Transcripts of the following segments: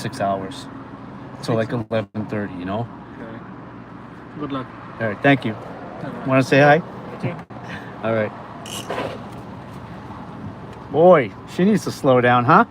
6 hours. So like 11:30, you know? Okay. Good luck. All right, thank you. Want to say hi? Okay. All right. Boy, she needs to slow down, huh?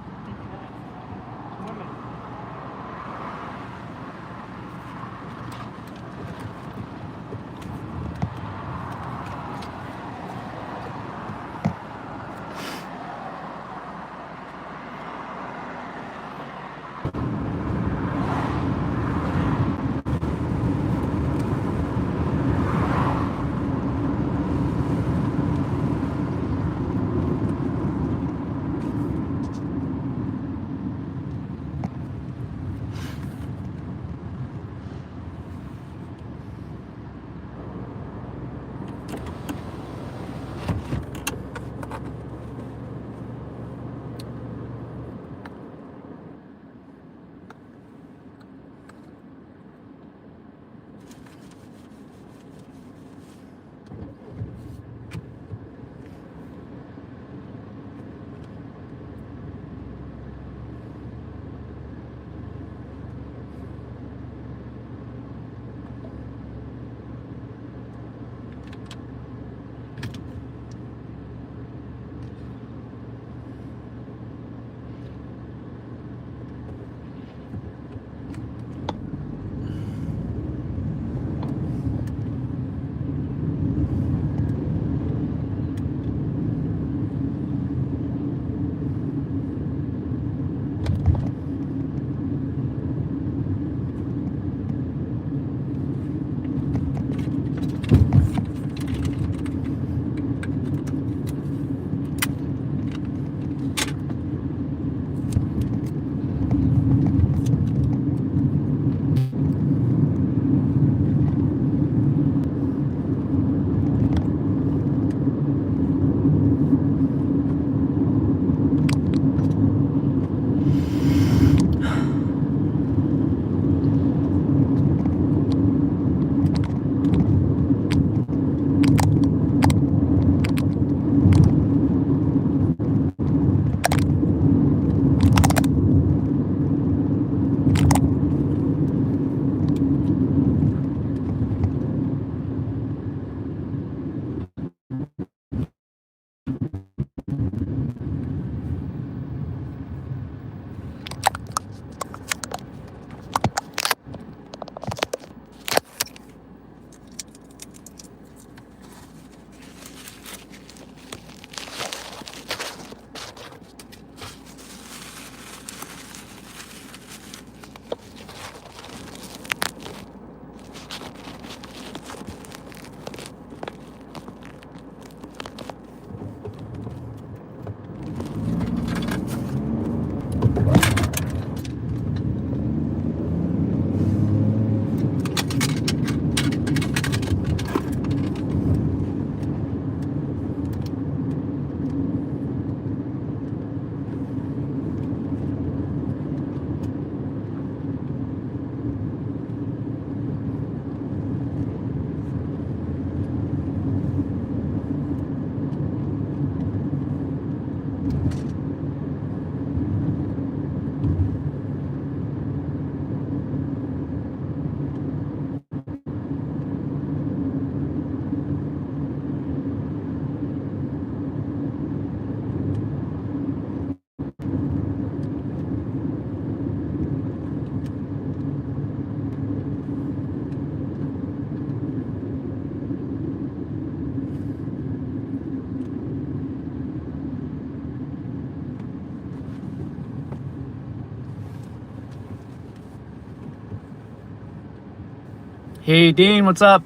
Hey, Dean, what's up?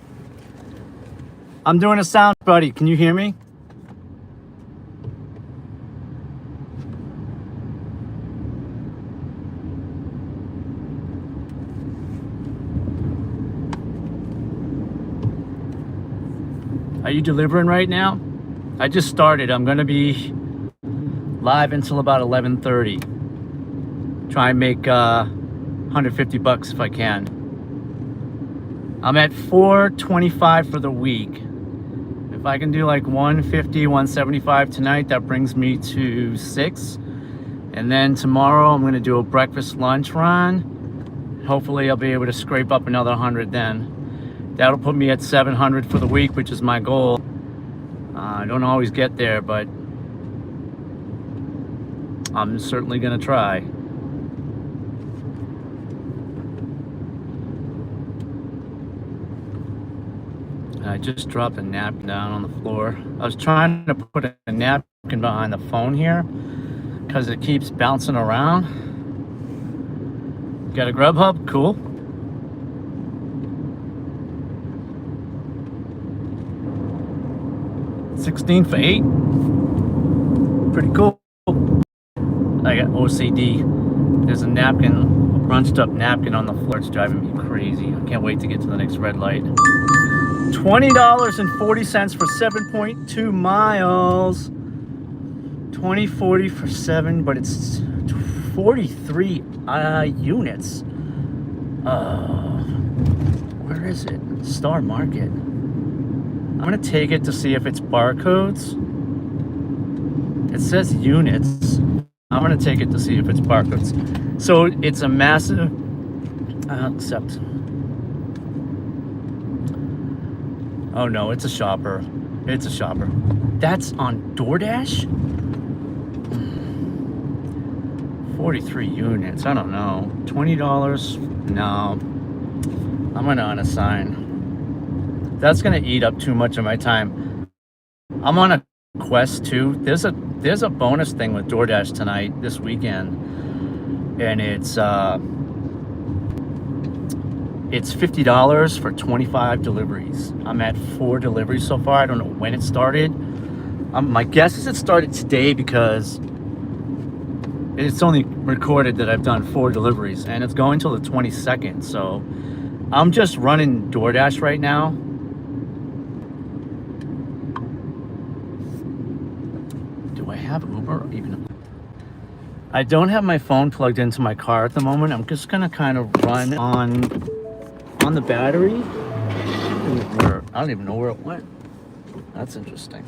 I'm doing a sound, buddy. Can you hear me? Are you delivering right now? I just started. I'm going to be live until about 11:30. Try and make $150 if I can. I'm at 425 for the week. If I can do like 150, 175 tonight, that brings me to 6. And then tomorrow I'm gonna do a breakfast lunch run. Hopefully I'll be able to scrape up another 100 then. That'll put me at 700 for the week, which is my goal. I don't always get there, but I'm certainly gonna try. I just dropped a napkin down on the floor. I was trying to put a napkin behind the phone here because it keeps bouncing around. Got a Grubhub? Cool. $16 for 8. Pretty cool. I got OCD. There's a napkin, a bunched up napkin on the floor. It's driving me crazy. I can't wait to get to the next red light. $20.40 for 7.2 miles. $20.40 for 7, but it's 43 units. Where is it? Star Market. I'm gonna take it to see if it's barcodes. It says units. I'm gonna take it to see if it's barcodes. So it's a massive, except, oh no, it's a shopper. It's a shopper. That's on DoorDash? 43 units, I don't know. $20, no. I'm gonna unassign. That's gonna eat up too much of my time. I'm on a quest too. There's a bonus thing with DoorDash tonight, this weekend. And it's $50 for 25 deliveries. I'm at 4 deliveries so far. I don't know when it started. My guess is it started today because it's only recorded that I've done 4 deliveries and it's going till the 22nd. So I'm just running DoorDash right now. Do I have Uber even? I don't have my phone plugged into my car at the moment. I'm just gonna kind of run on the battery. I don't even know where it went. That's interesting.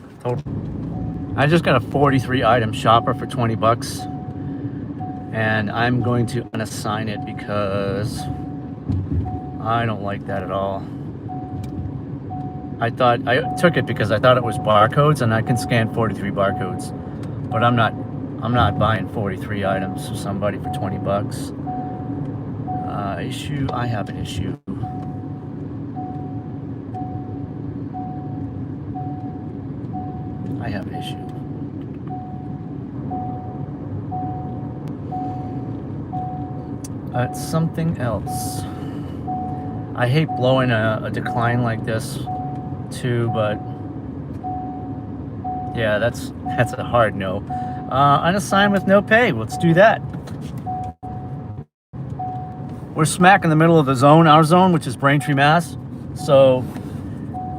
I just got a 43 item shopper for 20 bucks. And I'm going to unassign it because I don't like that at all. I took it because I thought it was barcodes and I can scan 43 barcodes. But I'm not buying 43 items for somebody for 20 bucks. Issue, I have an issue. I have an issue. It's something else. I hate blowing a decline like this too, but yeah, that's a hard no. Unassigned with no pay. Let's do that. We're smack in the middle of the zone, our zone, which is Braintree, Mass. So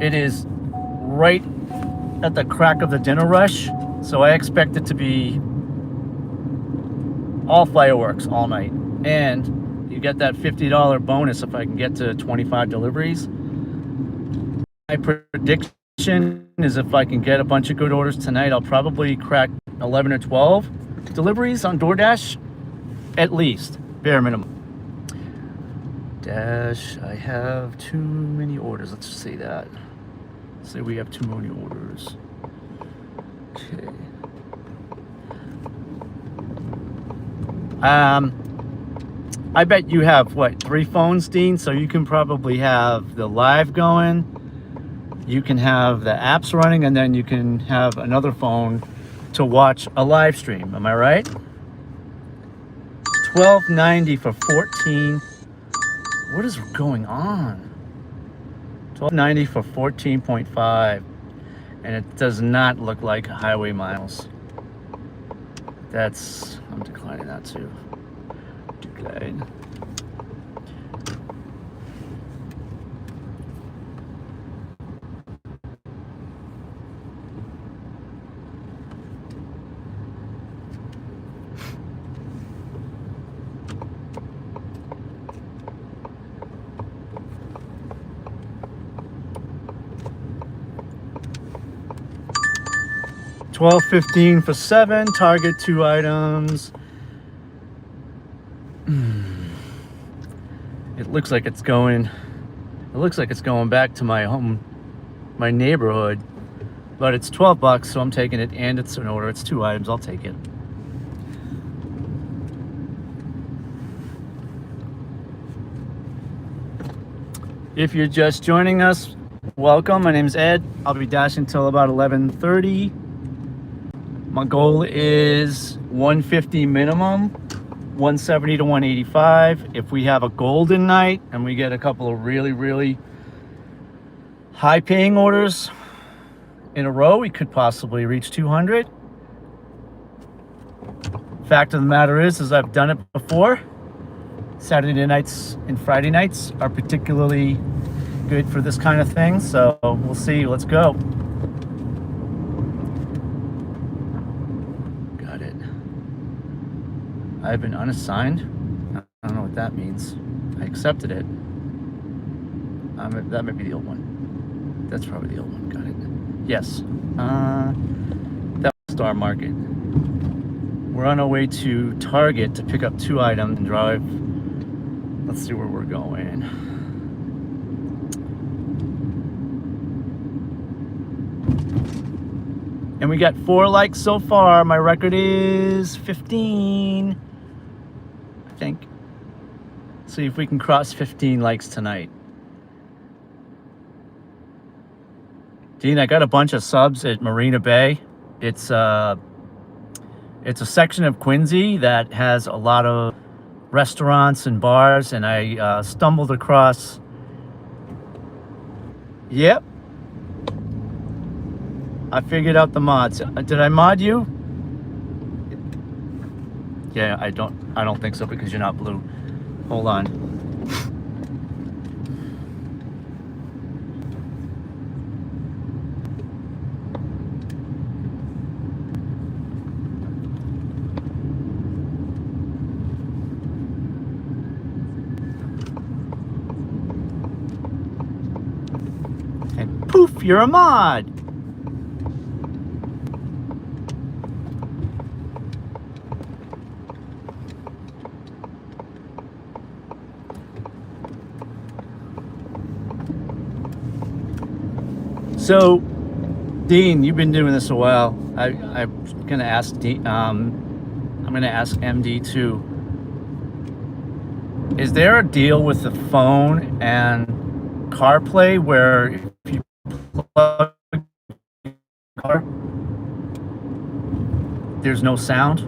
it is right at the crack of the dinner rush. So I expect it to be all fireworks all night. And you get that $50 bonus if I can get to 25 deliveries. My prediction is if I can get a bunch of good orders tonight, I'll probably crack 11 or 12 deliveries on DoorDash, at least, bare minimum. Dash, I have too many orders. Let's say that. Say we have too many orders. Okay. I bet you have, what, 3 phones, Dean? So you can probably have the live going, you can have the apps running, and then you can have another phone to watch a live stream. Am I right? $12.90 for 14. What is going on? $12.90 for 14.5. And it does not look like highway miles. I'm declining that too. Decline. $12.15 for 7. Target 2 items. It looks like it's going back to my home, my neighborhood, but it's $12, so I'm taking it, and it's an order. It's 2 items. I'll take it. If you're just joining us, welcome. My name's Ed. I'll be dashing until about 11:30. My goal is 150 minimum, 170 to 185. If we have a golden night and we get a couple of really high paying orders in a row, we could possibly reach 200. Fact of the matter is I've done it before. Saturday nights and Friday nights are particularly good for this kind of thing, so we'll see. Let's go. Got it. I've been unassigned. I don't know what that means. I accepted it. That might be the old one. That's probably the old one. Got it. Yes. That was Star Market. We're on our way to Target to pick up 2 items and drive. Let's see where we're going. And we got 4 likes so far. My record is 15, I think. See if we can cross 15 likes tonight. Dean, I got a bunch of subs at Marina Bay. It's a section of Quincy that has a lot of restaurants and bars, and I stumbled across. Yep, I figured out the mods. Did I mod you? Yeah, I don't think so, because you're not blue. Hold on. And poof, you're a mod. So, Dean, you've been doing this a while. I'm gonna ask I'm gonna ask MD too. Is there a deal with the phone and CarPlay where if you plug the car, there's no sound?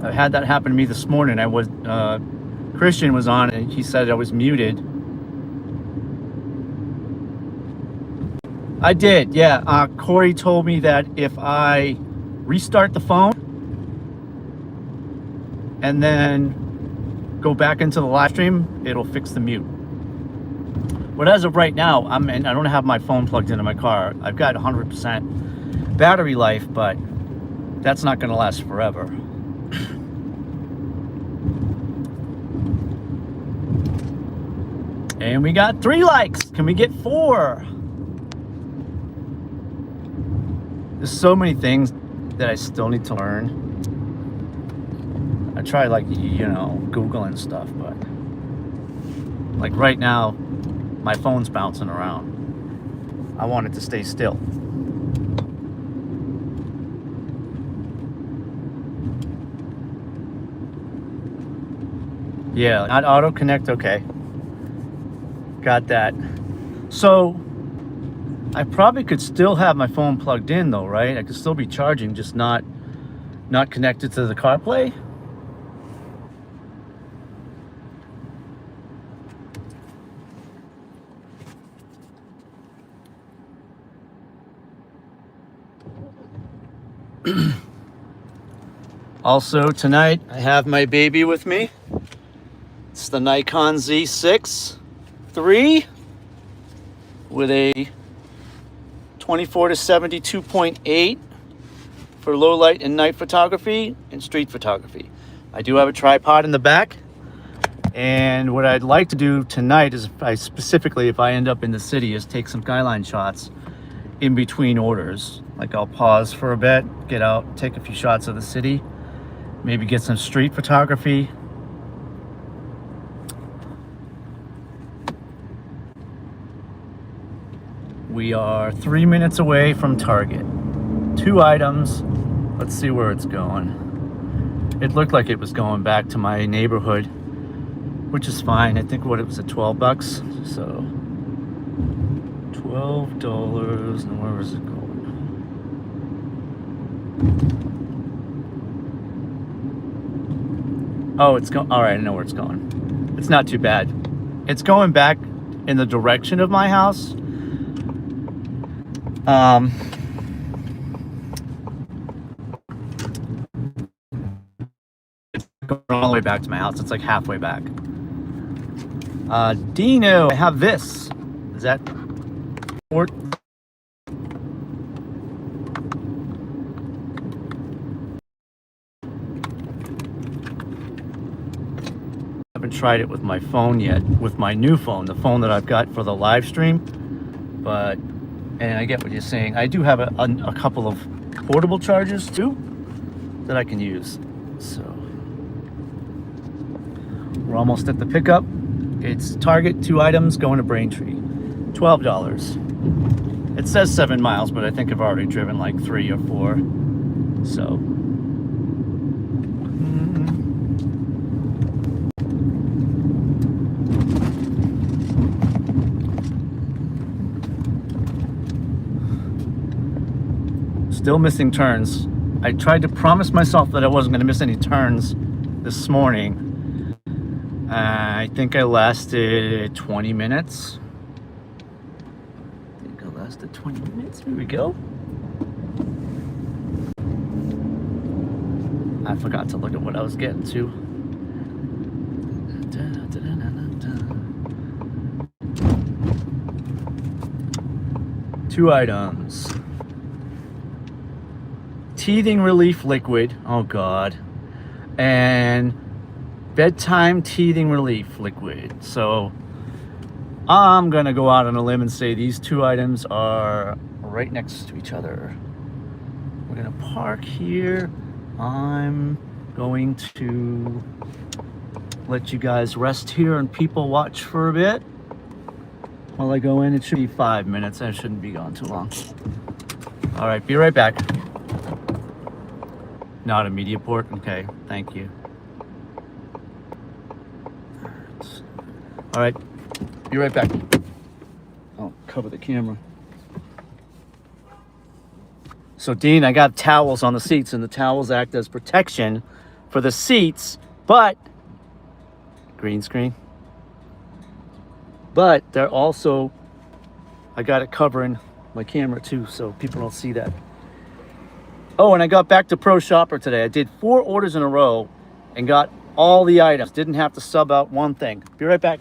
I had that happen to me this morning. I was Christian was on and he said I was muted. I did, yeah. Corey told me that if I restart the phone and then go back into the live stream, it'll fix the mute. But as of right now, I don't have my phone plugged into my car. I've got 100% battery life, but that's not going to last forever. And we got 3 likes. Can we get 4? There's so many things that I still need to learn. I try, like, Google and stuff, but like right now, my phone's bouncing around. I want it to stay still. Yeah, not auto connect. Okay, got that. So I probably could still have my phone plugged in though, right? I could still be charging, just not connected to the CarPlay. Also tonight I have my baby with me. It's the Nikon Z6 III with a 24 to 72.8 for low light and night photography and street photography. I do have a tripod in the back, and what I'd like to do tonight is, if I end up in the city, is take some skyline shots in between orders. Like, I'll pause for a bit, get out, take a few shots of the city, maybe get some street photography, We are 3 minutes away from Target. 2 items. Let's see where it's going. It looked like it was going back to my neighborhood, which is fine. I think what it was at 12 bucks. So $12. And where is it going? Oh, it's going. All right, I know where it's going. It's not too bad. It's going back in the direction of my house. It's going all the way back to my house. It's like halfway back. Dino, I have this. Is that or haven't tried it with my phone yet, with my new phone, the phone that I've got for the live stream. But, and I get what you're saying. I do have a couple of portable chargers too that I can use. So we're almost at the pickup. It's Target, 2 items, going to Braintree. $12. It says 7 miles, but I think I've already driven like 3 or 4. So. Still missing turns. I tried to promise myself that I wasn't going to miss any turns this morning. I think I lasted 20 minutes. Here we go. I forgot to look at what I was getting to. Two items. Teething relief liquid. Oh God. And bedtime teething relief liquid. So I'm gonna go out on a limb and say these 2 items are right next to each other. We're gonna park here. I'm going to let you guys rest here and people watch for a bit while I go in. It should be 5 minutes. I shouldn't be gone too long. All right, be right back. Not a media port. Okay, thank you. All right, be right back. I'll cover the camera. So Dean, I got towels on the seats, and the towels act as protection for the seats, but green screen. But they're also, I got it covering my camera too, so people don't see that. Oh, and I got back to Pro Shopper today. I did 4 orders in a row and got all the items. Didn't have to sub out one thing. Be right back.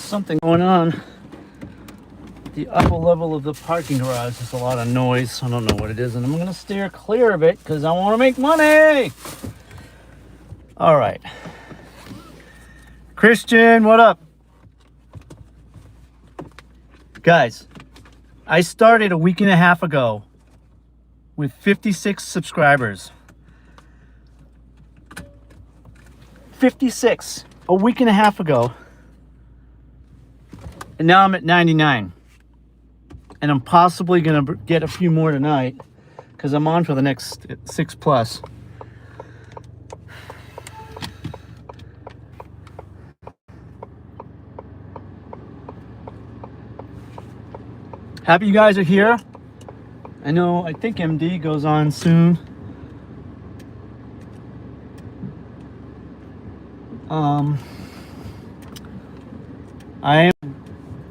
something going on. The upper level of the parking garage is a lot of noise. I don't know what it is, and I'm gonna steer clear of it because I want to make money. All right, Christian, what up? Guys, I started a week and a half ago with 56 subscribers. 56 a week and a half ago. And now I'm at 99. And I'm possibly going to get a few more tonight because I'm on for the next 6 plus. Happy you guys are here. I think MD goes on soon. I am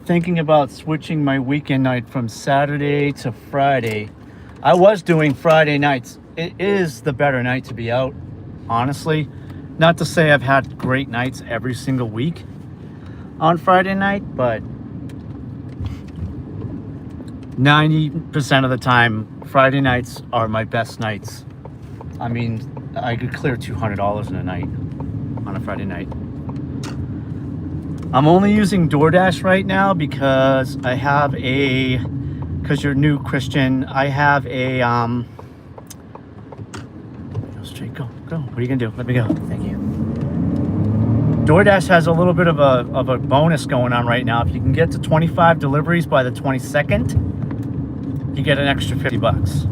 thinking about switching my weekend night from Saturday to Friday. I was doing Friday nights. It is the better night to be out, honestly. Not to say I've had great nights every single week on Friday night, but 90% of the time, Friday nights are my best nights. I mean, I could clear $200 in a night on a Friday night. I'm only using DoorDash right now because I have because you're new, Christian, I have a, go straight, go. What are you gonna do? Let me go. Thank you. DoorDash has a little bit of a bonus going on right now. If you can get to 25 deliveries by the 22nd, you get an extra $50.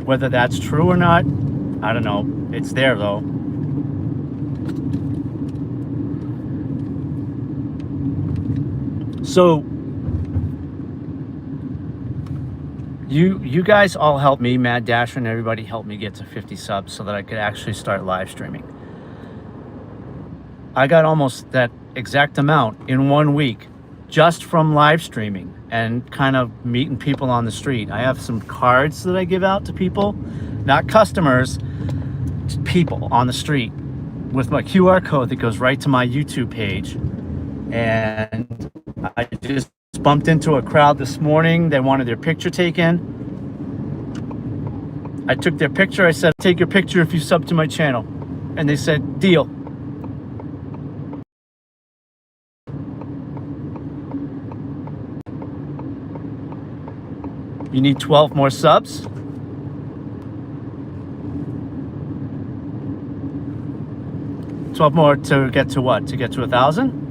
Whether that's true or not, I don't know. It's there though. So you guys all helped me, Mad Dasher and everybody helped me get to 50 subs so that I could actually start live streaming. I got almost that exact amount in 1 week just from live streaming and kind of meeting people on the street. I have some cards that I give out to people, not customers, just people on the street with my QR code that goes right to my YouTube page. And I just bumped into a crowd this morning. They wanted their picture taken. I took their picture. I said, take your picture if you sub to my channel. And they said, deal. You need 12 more subs. $12 more to get to what? To get to 1,000?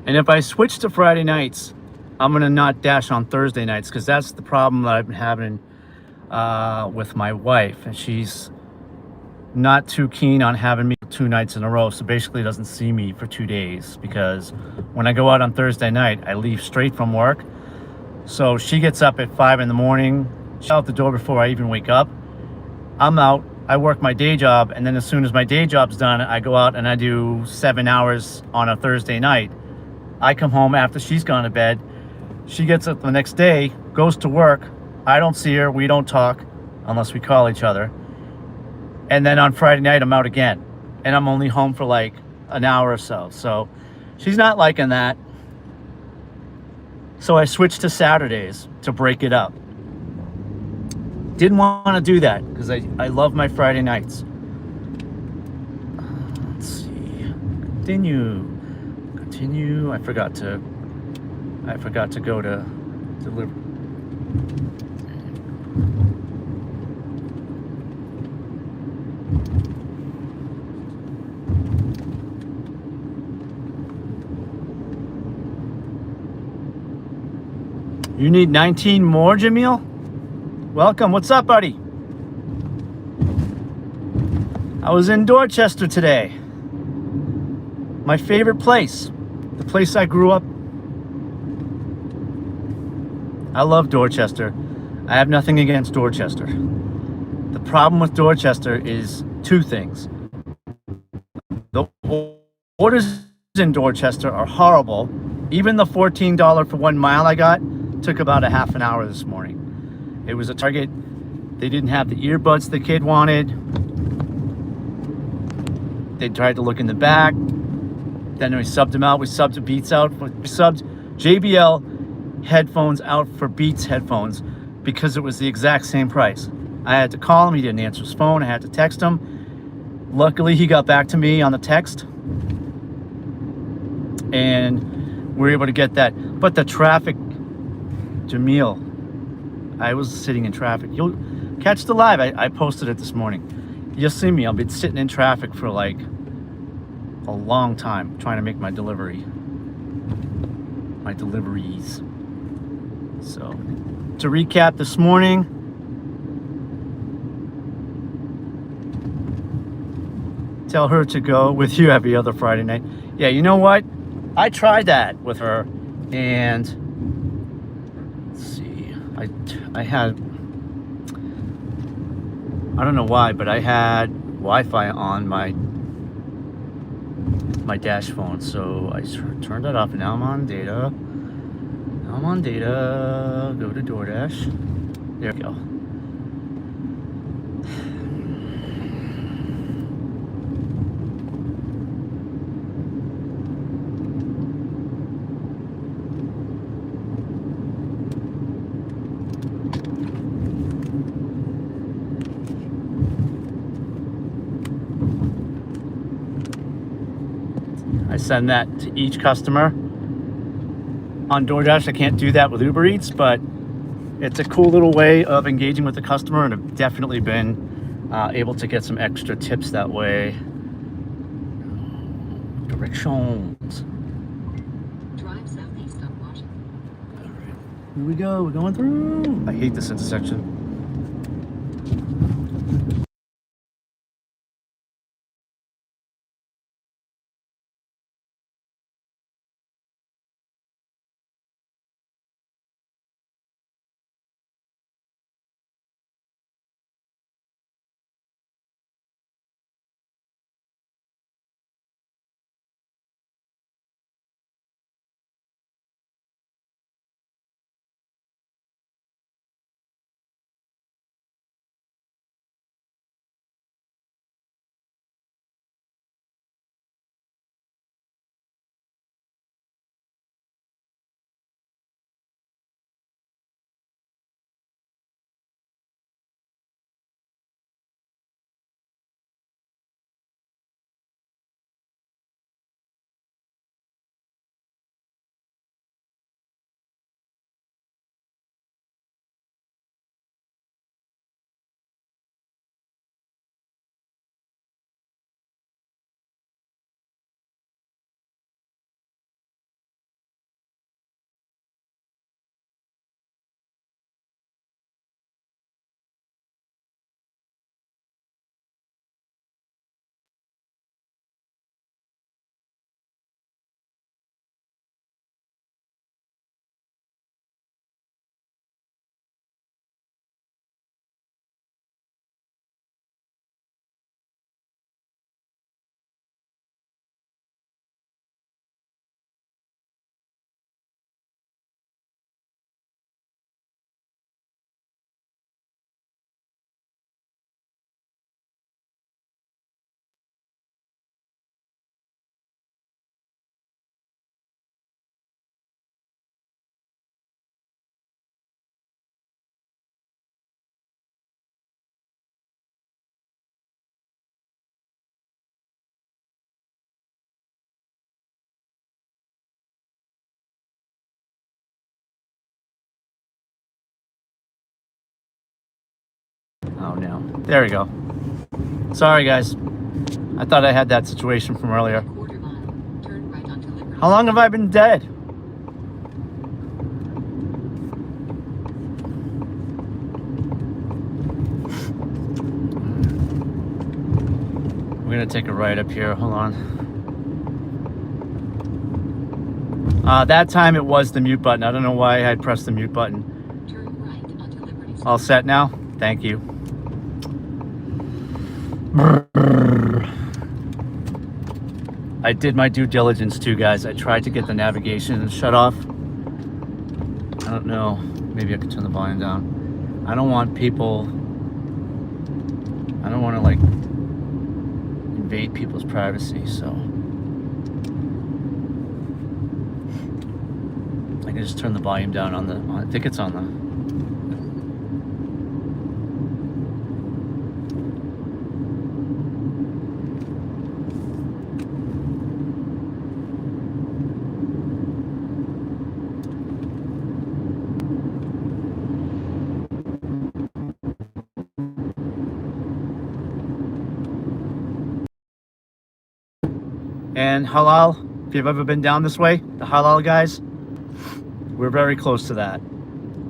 And if I switch to Friday nights, I'm gonna not dash on Thursday nights because that's the problem that I've been having with my wife, and she's not too keen on having me 2 nights in a row. So basically doesn't see me for 2 days because when I go out on Thursday night, I leave straight from work. So she gets up at 5 in the morning. She's out the door before I even wake up. I'm out, I work my day job, and then as soon as my day job's done, I go out and I do 7 hours on a Thursday night. I come home after she's gone to bed. She gets up the next day, goes to work. I don't see her. We don't talk unless we call each other. And then on Friday night, I'm out again. And I'm only home for like an hour or so. So she's not liking that. So I switched to Saturdays to break it up. Didn't want to do that because I love my Friday nights. Let's see. Continue. I forgot to go to deliver. You need 19 more, Jamil? Welcome. What's up, buddy? I was in Dorchester today. My favorite place. The place I grew up. I love Dorchester. I have nothing against Dorchester. The problem with Dorchester is two things. The orders in Dorchester are horrible. Even the $14 for 1 mile I got took about a half an hour this morning. It was a Target. They didn't have the earbuds the kid wanted. They tried to look in the back. Then we subbed them out. We subbed the Beats out. We subbed JBL headphones out for Beats headphones because it was the exact same price. I had to call him. He didn't answer his phone. I had to text him. Luckily, he got back to me on the text. And we were able to get that. But the traffic, Jamil, I was sitting in traffic. You'll catch the live. I posted it this morning. You'll see me. I'll be sitting in traffic for like a long time trying to make my deliveries. So to recap this morning, tell her to go with you every other Friday night. Yeah, you know what? I tried that with her, and let's see, I had, I don't know why, but I had Wi-Fi on my Dash phone, so I turned that off, and now I'm on data. Go to DoorDash. There we go. I send that to each customer on DoorDash. I can't do that with Uber Eats, but it's a cool little way of engaging with the customer, and I've definitely been able to get some extra tips that way. Directions. Drive southeast on Washington. All right, here we go. We're going through. I hate this intersection. Oh no. There we go. Sorry guys. I thought I had that situation from earlier. Quarter mile. Turn right onto Liberty. How long have I been dead? We're gonna take a right up here. Hold on. That time it was the mute button. I don't know why I had pressed the mute button. All set now? Thank you. I did my due diligence too, guys. I tried to get the navigation shut off. I don't know. Maybe I could turn the volume down. I don't want people... I don't want to, like, invade people's privacy, so... I can just turn the volume down on the... I think it's on the... And Halal, if you've ever been down this way, the Halal guys, we're very close to that.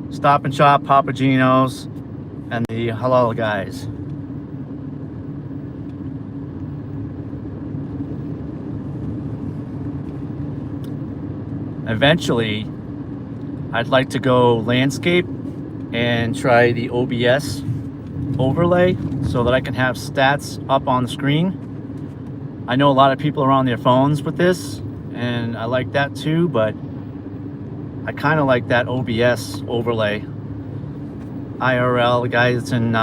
Stop and Shop, Papa Gino's, and the Halal guys. Eventually, I'd like to go landscape and try the OBS overlay so that I can have stats up on the screen. I know a lot of people are on their phones with this, and I like that too, but I kind of like that OBS overlay. IRL, the guy that's in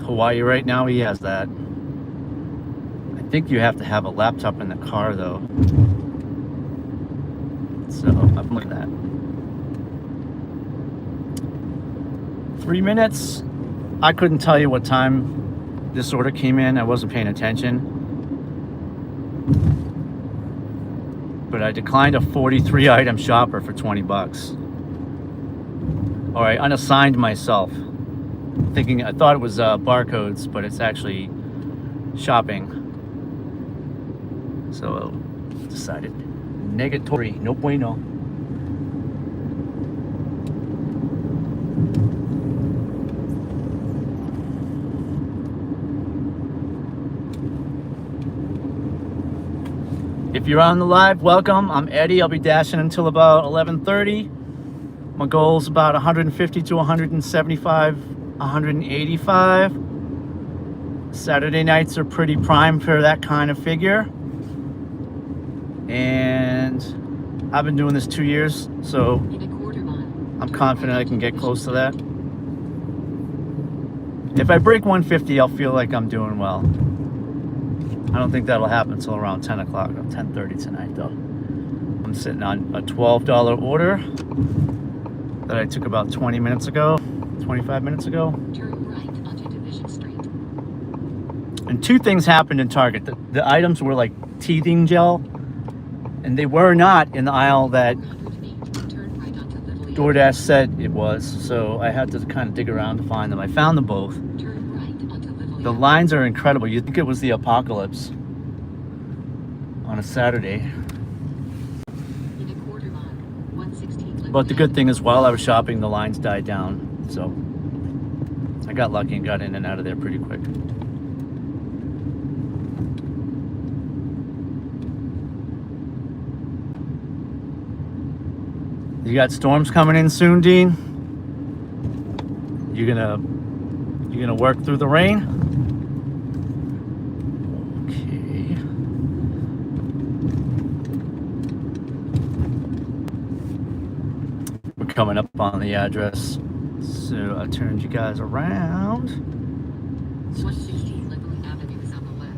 Hawaii right now, he has that. I think you have to have a laptop in the car though. So I'm looking at that. 3 minutes. I couldn't tell you what time this order came in. I wasn't paying attention. But I declined a 43 item shopper for 20 bucks. Or I unassigned myself, thinking I thought it was barcodes, but it's actually shopping. So decided negatory, no bueno. If you're on the live, welcome. I'm Eddie. I'll be dashing until about 11:30. My goal is about 150 to 175, 185. Saturday nights are pretty prime for that kind of figure. And I've been doing this 2 years, so I'm confident I can get close to that. If I break 150, I'll feel like I'm doing well. I don't think that'll happen until around 10 o'clock or 10:30 tonight, though. I'm sitting on a $12 order that I took about 20 minutes ago, 25 minutes ago. Turn right onto Division Street. And two things happened in Target. The items were like teething gel, and they were not in the aisle that 100 feet. Turn right onto Lively. DoorDash said it was, so I had to kind of dig around to find them. I found them both. Turn right onto Lively. The lines are incredible. You'd think it was the apocalypse on a Saturday. In a quarter mile, 116 But the good thing is, while I was shopping, the lines died down. So I got lucky and got in and out of there pretty quick. You got storms coming in soon, Dean? You gonna work through the rain? Okay. We're coming up on the address. So I turned you guys around. 116 Liberty Avenue is on the left.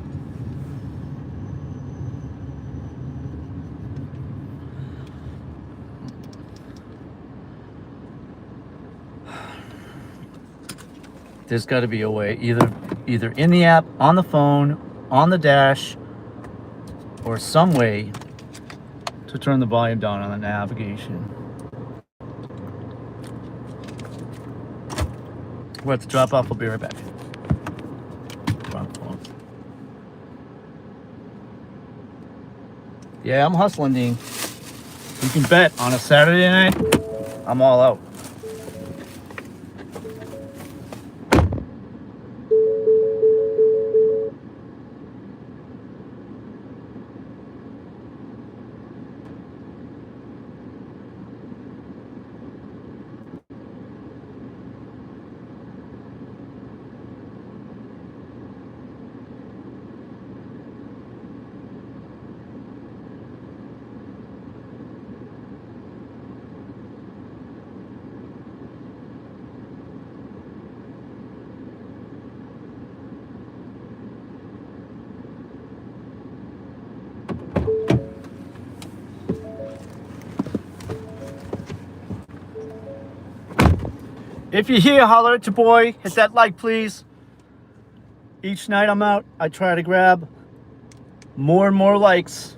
There's got to be a way, either in the app, on the phone, on the dash, or some way to turn the volume down on the navigation. We're at the drop off. I'll be right back. Wrong phone. Yeah, I'm hustling, Dean. You can bet on a Saturday night, I'm all out. If you're here, holler at your boy. Hit that like, please. Each night I'm out, I try to grab more and more likes.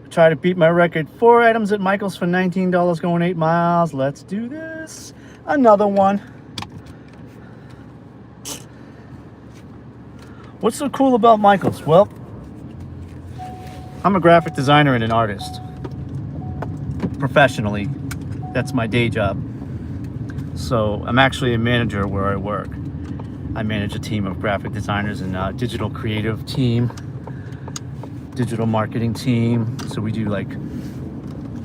I try to beat my record. 4 items at Michael's for $19 going 8 miles. Let's do this. Another one. What's so cool about Michael's? Well, I'm a graphic designer and an artist. Professionally, that's my day job. So I'm actually a manager where I work. I manage a team of graphic designers and digital creative team, digital marketing team. So we do like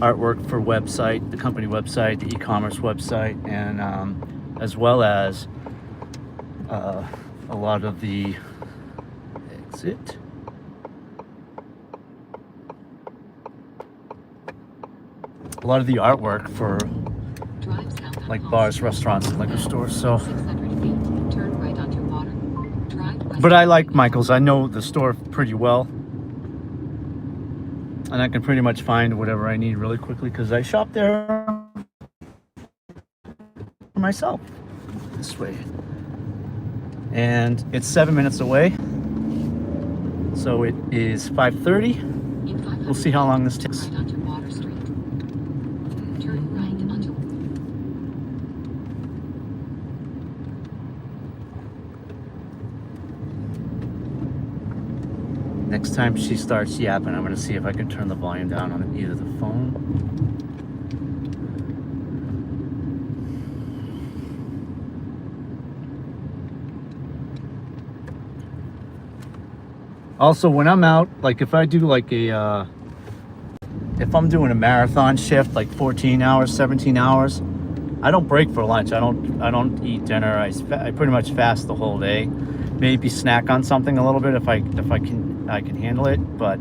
artwork for website, the company website, the e-commerce website, and as well as a lot of the exit. A lot of the artwork for like bars, restaurants, and liquor stores. So, 600 feet, turn right onto water. Drive west. but I like Michael's. I know the store pretty well, and I can pretty much find whatever I need really quickly because I shop there for myself. This way, and it's 7 minutes away. So it is 5:30. We'll see how long this takes. Right onto Water Street. Turn right onto. Next time she starts yapping, I'm going to see if I can turn the volume down on either the phone. Also, when I'm out, like if I do like a, if I'm doing a marathon shift, like 14 hours, 17 hours, I don't break for lunch. I don't eat dinner. I pretty much fast the whole day. Maybe snack on something a little bit if I can handle it. But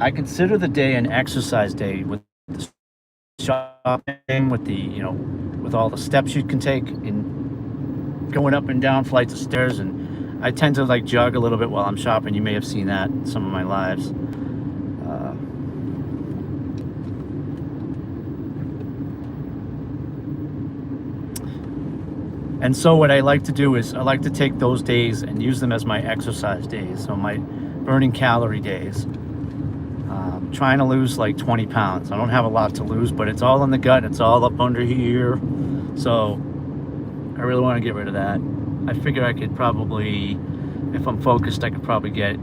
I consider the day an exercise day with the shopping, with the with all the steps you can take in going up and down flights of stairs, and I tend to like jog a little bit while I'm shopping. You may have seen that in some of my lives. And so what I like to do is I like to take those days and use them as my exercise days. So my burning calorie days. Trying to lose like 20 pounds. I don't have a lot to lose, but it's all in the gut. It's all up under here. So I really want to get rid of that. I figure I could probably, if I'm focused, I could probably get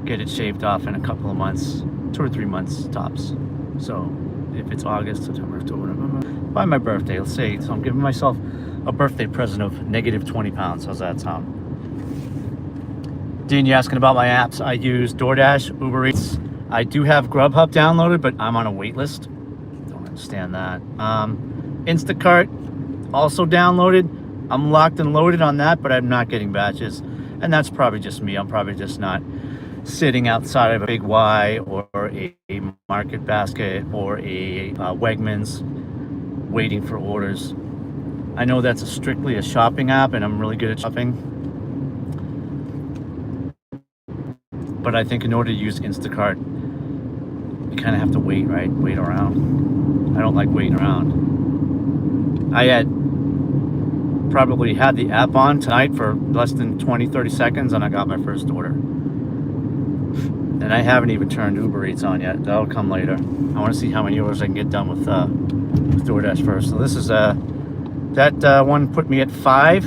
it shaved off in a couple of months, 2 or 3 months tops. So if it's August, September, October, November, by my birthday, let's say. So I'm giving myself a birthday present of negative 20 pounds. How's that sound? Dean, you're asking about my apps. I use DoorDash, Uber Eats. I do have Grubhub downloaded, but I'm on a wait list. Don't understand that. Instacart also downloaded. I'm locked and loaded on that, but I'm not getting batches. And that's probably just me. I'm probably just not sitting outside of a Big Y or a Market Basket or a Wegmans waiting for orders. I know that's strictly a shopping app, and I'm really good at shopping. But I think in order to use Instacart, you kind of have to wait, right? Wait around. I don't like waiting around. I had probably had the app on tonight for less than 20-30 seconds, and I got my first order. And I haven't even turned Uber Eats on yet. That'll come later. I want to see how many orders I can get done with DoorDash first. So this is that one put me at 5.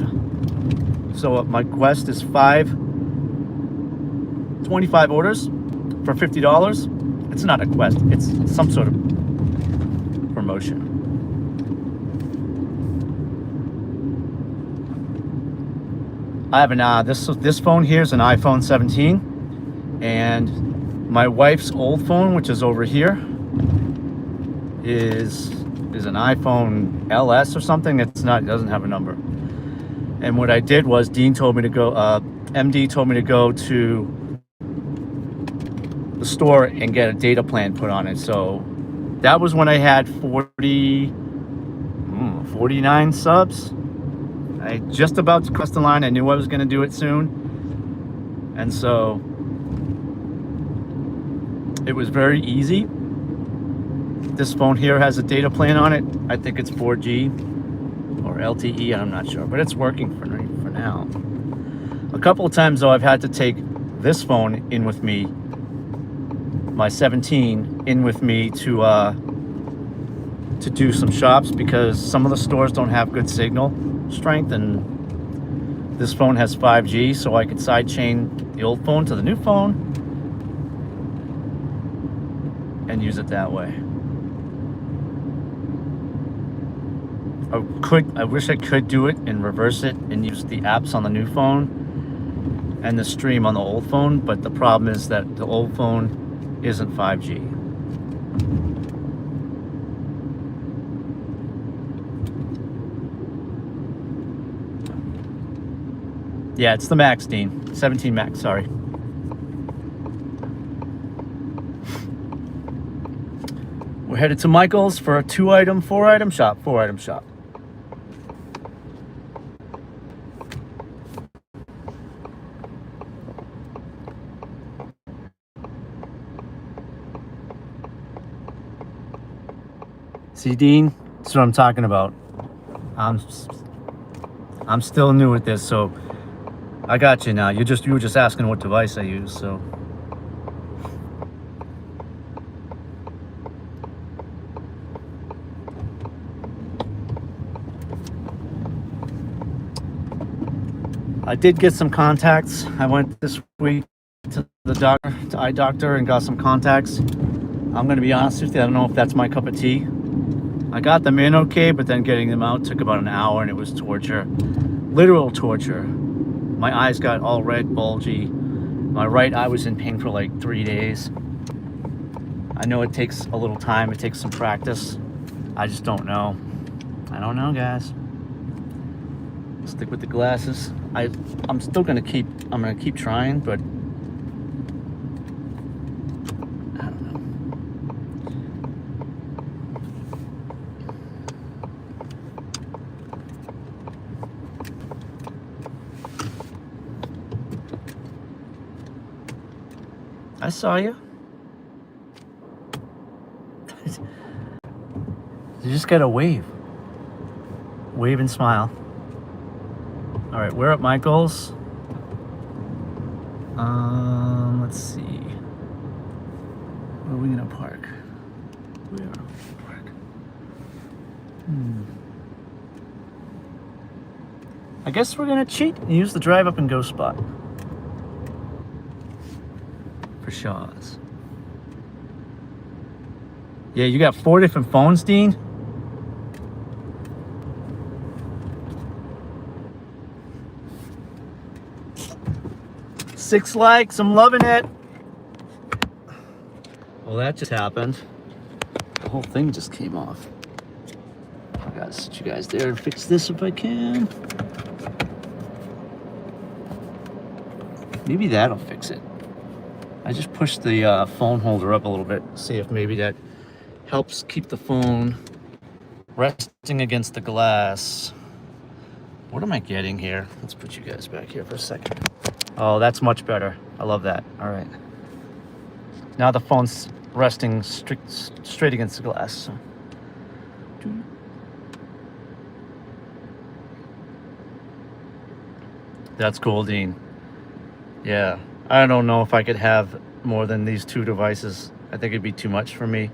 So my quest is 25 orders for $50. It's not a quest. It's some sort of promotion. I have an this phone here is an iPhone 17, and my wife's old phone, which is over here, is an iPhone LS or something. It doesn't have a number. And what I did was Dean told me to go, MD told me to go to the store and get a data plan put on it. So that was when I had 49 subs. I just about to cross the line. I knew I was going to do it soon. And so it was very easy. This phone here has a data plan on it. I think it's 4G or LTE, I'm not sure, but it's working for now. A couple of times though, I've had to take this phone in with me, my 17 in with me to do some shops because some of the stores don't have good signal strength, and this phone has 5G, so I could sidechain the old phone to the new phone and use it that way. I wish I could do it and reverse it and use the apps on the new phone and the stream on the old phone, but the problem is that the old phone isn't 5G. Yeah, it's the Max, Dean. 17 Max, sorry. We're headed to Michael's for a 4-item shop. 4-item shop. See, Dean, that's what I'm talking about. I'm still new at this, so I got you now. You were just asking what device I use, so. I did get some contacts. I went this week to the doctor, to eye doctor, and got some contacts. I'm gonna be honest with you, I don't know if that's my cup of tea. I got them in okay, but then getting them out took about an hour, and it was torture. Literal torture. My eyes got all red, bulgy. My right eye was in pain for like 3 days. I know it takes a little time, it takes some practice. I just don't know. I don't know, guys. Stick with the glasses. I'm still gonna keep trying, but I don't know. I saw you. You just gotta wave. Wave and smile. All right, we're at Michael's. Let's see. Where are we gonna park? Where are we gonna park? I guess we're gonna cheat and use the drive up and go spot for Shaw's. Yeah, you got 4 different phones, Dean? Six likes, I'm loving it. Well, that just happened. The whole thing just came off. I gotta sit you guys there and fix this if I can. Maybe that'll fix it. I just pushed the phone holder up a little bit. See if maybe that helps keep the phone resting against the glass. What am I getting here? Let's put you guys back here for a second. Oh, that's much better. I love that. All right. Now the phone's resting straight against the glass. So. That's cool, Dean. Yeah. I don't know if I could have more than these 2 devices. I think it'd be too much for me.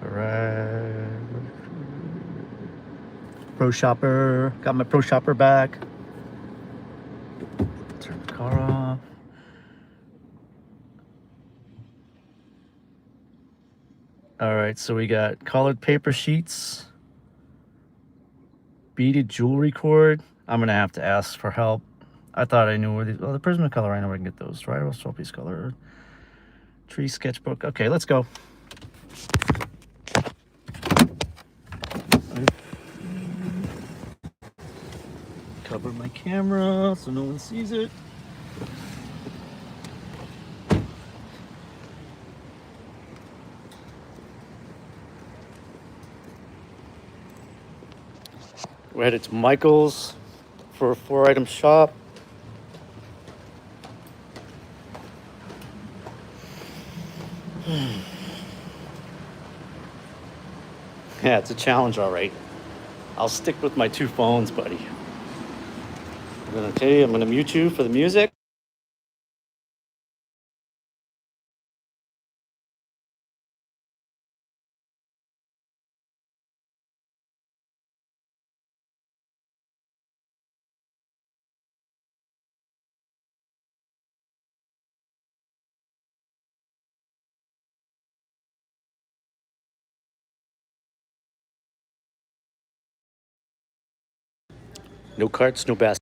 All right. Pro Shopper. Got my Pro Shopper back. Turn the car off. All right, so we got colored paper sheets, beaded jewelry cord. I'm gonna have to ask for help. I thought I knew where these. Oh, the Prismacolor. I know where I can get those. Trial Soapy's color. Tree sketchbook. Okay, let's go. Cover my camera so no one sees it. We're headed to Michael's for a 4-item shop. Yeah, it's a challenge, all right. I'll stick with my 2 phones, buddy. I'm gonna tell you, I'm gonna mute you for the music. No carts, no baskets.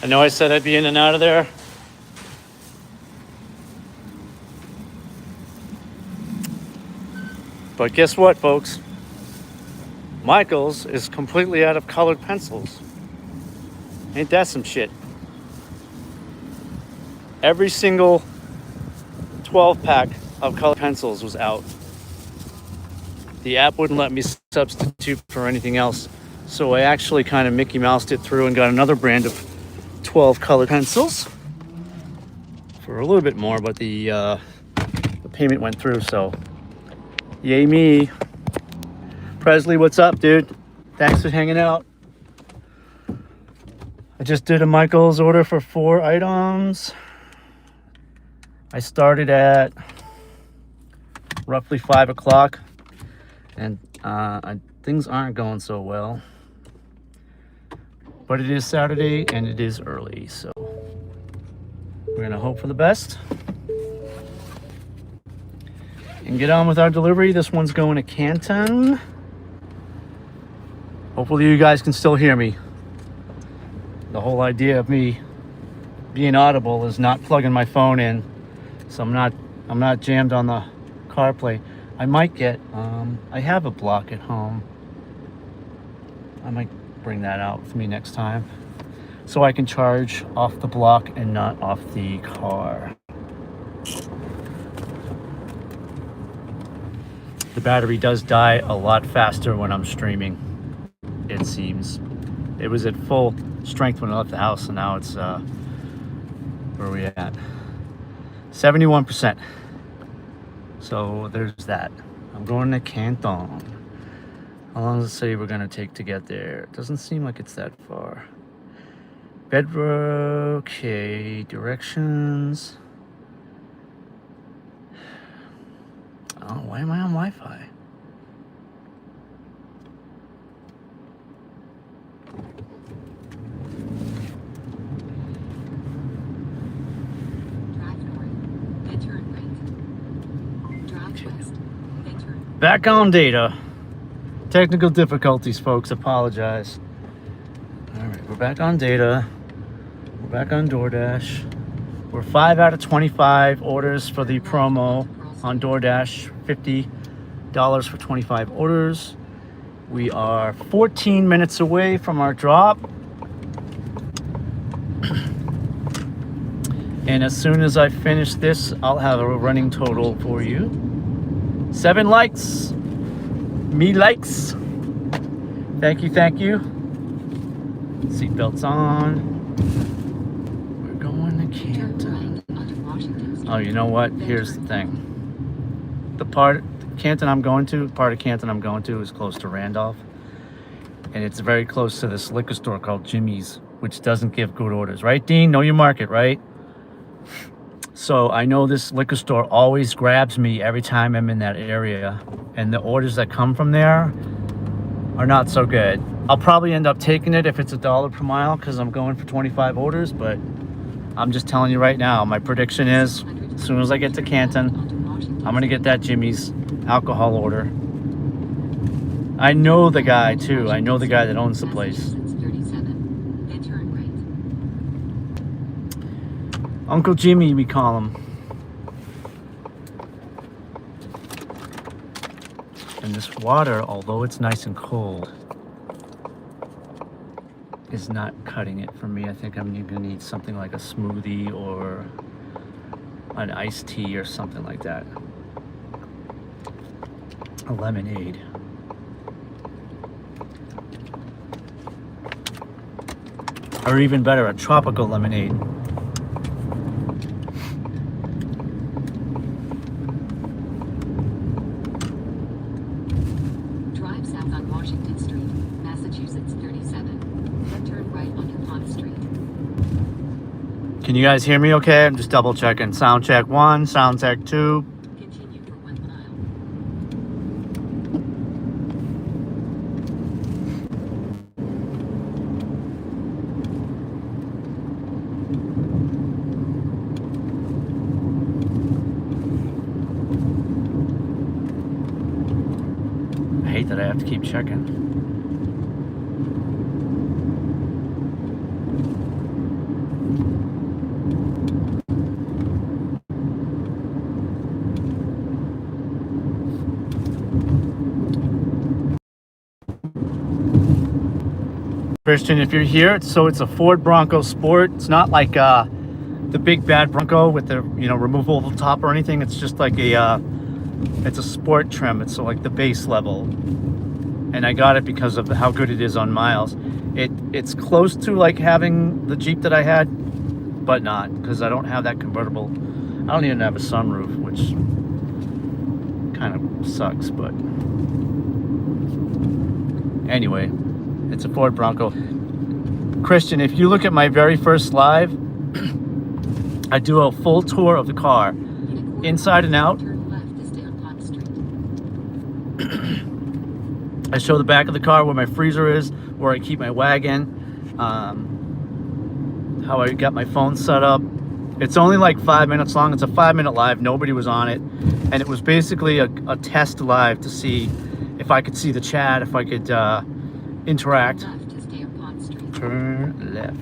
I know I said I'd be in and out of there. But guess what, folks? Michael's is completely out of colored pencils. Ain't that some shit? Every single 12-pack of colored pencils was out. The app wouldn't let me substitute for anything else. So I actually kind of Mickey Moused it through and got another brand of 12 colored pencils for a little bit more, but the payment went through, so yay me. Presley, what's up, dude? Thanks for hanging out. I just did a Michael's order for 4 items. I started at roughly 5 o'clock, and things aren't going so well. But it is Saturday and it is early, so we're gonna hope for the best and get on with our delivery. This one's going to Canton. Hopefully you guys can still hear me. The whole idea of me being audible is not plugging my phone in, so I'm not jammed on the CarPlay. I might get I have a block at home. I might bring that out with me next time so I can charge off the block and not off the car. The battery does die a lot faster when I'm streaming, it seems. It was at full strength when I left the house, and now it's where are we at? 71%. So there's that. I'm going to Canton. How long does it say we're gonna take to get there? It doesn't seem like it's that far. Bedrock, okay, directions. Oh, why am I on Wi-Fi? Back on data. Technical difficulties, folks. Apologize. All right, we're back on data. We're back on DoorDash. We're 5 out of 25 orders for the promo on DoorDash. $50 for 25 orders. We are 14 minutes away from our drop. And as soon as I finish this, I'll have a running total for you. 7 likes. Me likes. Thank you, thank you. Seatbelts on. We're going to Canton. Oh, you know what? Here's the thing. The part of Canton I'm going to is close to Randolph. And it's very close to this liquor store called Jimmy's, which doesn't give good orders. Right, Dean? Know your market, right? So I know this liquor store always grabs me every time I'm in that area, and the orders that come from there are not so good. I'll probably end up taking it if it's $1 per mile because I'm going for 25 orders, but I'm just telling you right now, my prediction is as soon as I get to Canton, I'm gonna get that Jimmy's alcohol order. I know the guy too. I know the guy that owns the place. Uncle Jimmy, we call him. And this water, although it's nice and cold, is not cutting it for me. I think I'm gonna need something like a smoothie or an iced tea or something like that. A lemonade. Or even better, a tropical lemonade. Drive south on Washington Street, Massachusetts 37. Then turn right onto Pond Street. Can you guys hear me okay? I'm just double checking. Sound check 1, sound check 2. Continue for 1 mile. I hate that I have to keep checking. Christian, if you're here, it's a Ford Bronco Sport. It's not like the big bad Bronco with the removable top or anything. It's just like it's a sport trim. It's like the base level, and I got it because of how good it is on miles. It's close to like having the Jeep that I had, but not, because I don't have that convertible. I don't even have a sunroof, which kind of sucks, but anyway, it's a Ford Bronco. Christian, if you look at my very first live, I do a full tour of the car, inside and out. Turn left to stay on Pond Street. I show the back of the car where my freezer is, where I keep my wagon, how I got my phone set up. It's only like 5 minutes long. It's a 5-minute live. Nobody was on it. And it was basically a test live to see if I could see the chat, if I could interact. Left to stay on Pond Street. Turn left.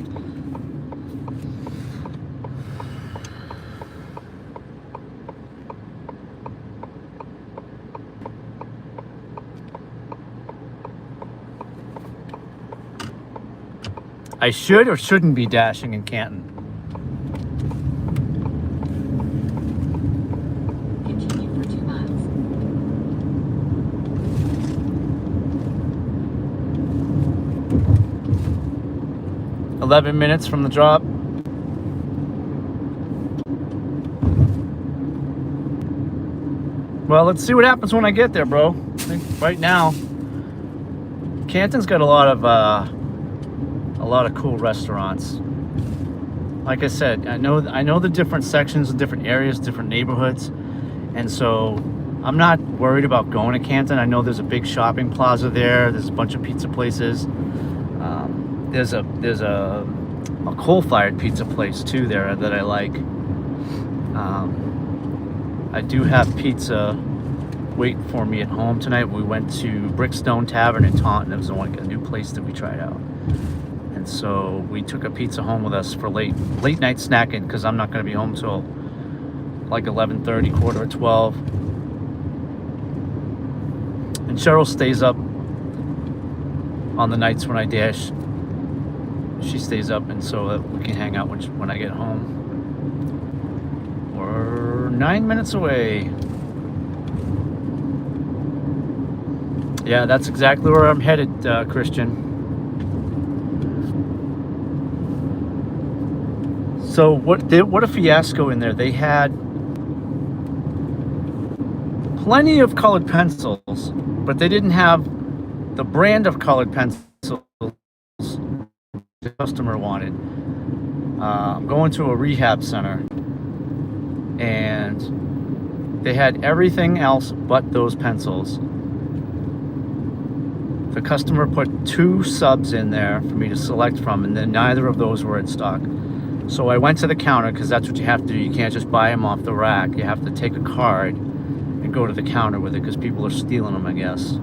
I should or shouldn't be dashing in Canton. Continue for 2 miles. – 11 minutes from the drop. Well, let's see what happens when I get there, bro. I think right now, Canton's got a lot of cool restaurants. Like I said, I know the different sections, the different areas, different neighborhoods, and so I'm not worried about going to Canton. I know there's a big shopping plaza there. There's a bunch of pizza places. There's a coal-fired pizza place too there that I like. I do have pizza waiting for me at home tonight. We went to Brickstone Tavern in Taunton. It was a new place that we tried out. And so we took a pizza home with us for late night snacking, because I'm not going to be home till like 11:30, 11:45. And Cheryl stays up on the nights when I dash. She stays up, and so that we can hang out when I get home. We're 9 minutes away. Yeah, that's exactly where I'm headed, Christian. So what a fiasco in there. They had plenty of colored pencils, but they didn't have the brand of colored pencils the customer wanted. I'm going to a rehab center, and they had everything else but those pencils. The customer put 2 subs in there for me to select from, and then neither of those were in stock. So I went to the counter, because that's what you have to do. You can't just buy them off the rack. You have to take a card and go to the counter with it, because people are stealing them, I guess.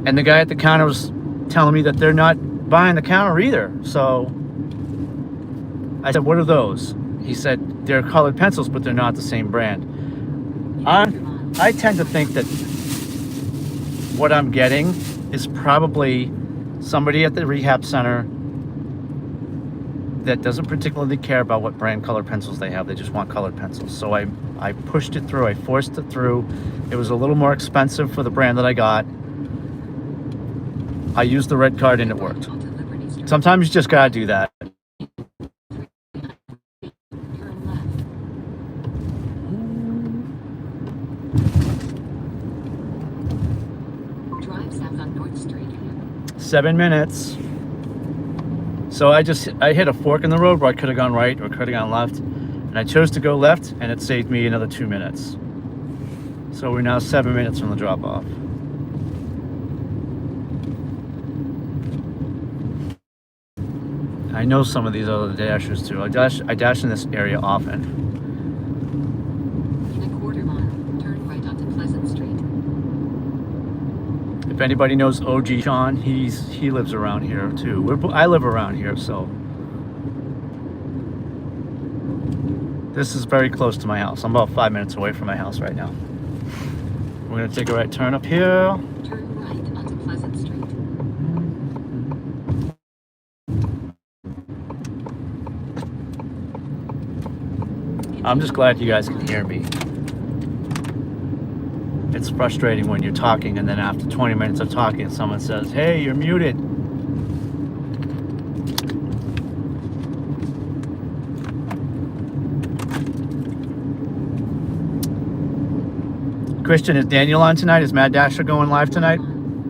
And the guy at the counter was telling me that they're not buying the counter either. So I said, what are those? He said, they're colored pencils, but they're not the same brand. I tend to think that what I'm getting is probably somebody at the rehab center that doesn't particularly care about what brand colored pencils they have. They just want colored pencils. So I pushed it through. I forced it through. It was a little more expensive for the brand that I got. I used the red card and it worked. Sometimes you just gotta do that. Turn left. Drive south on North Street. 7 minutes. So I hit a fork in the road where I could have gone right or could have gone left, and I chose to go left, and it saved me another 2 minutes. So we're now 7 minutes from the drop off. I know some of these other dashers too. I dash in this area often. In a quarter mile, turn right onto Pleasant Street. If anybody knows OG Sean, he lives around here too. I live around here, so this is very close to my house. I'm about 5 minutes away from my house right now. We're gonna take a right turn up here. Turn right onto Pleasant Street. I'm just glad you guys can hear me. It's frustrating when you're talking and then after 20 minutes of talking, someone says, "Hey, you're muted." Christian, is Daniel on tonight? Is Mad Dasher going live tonight?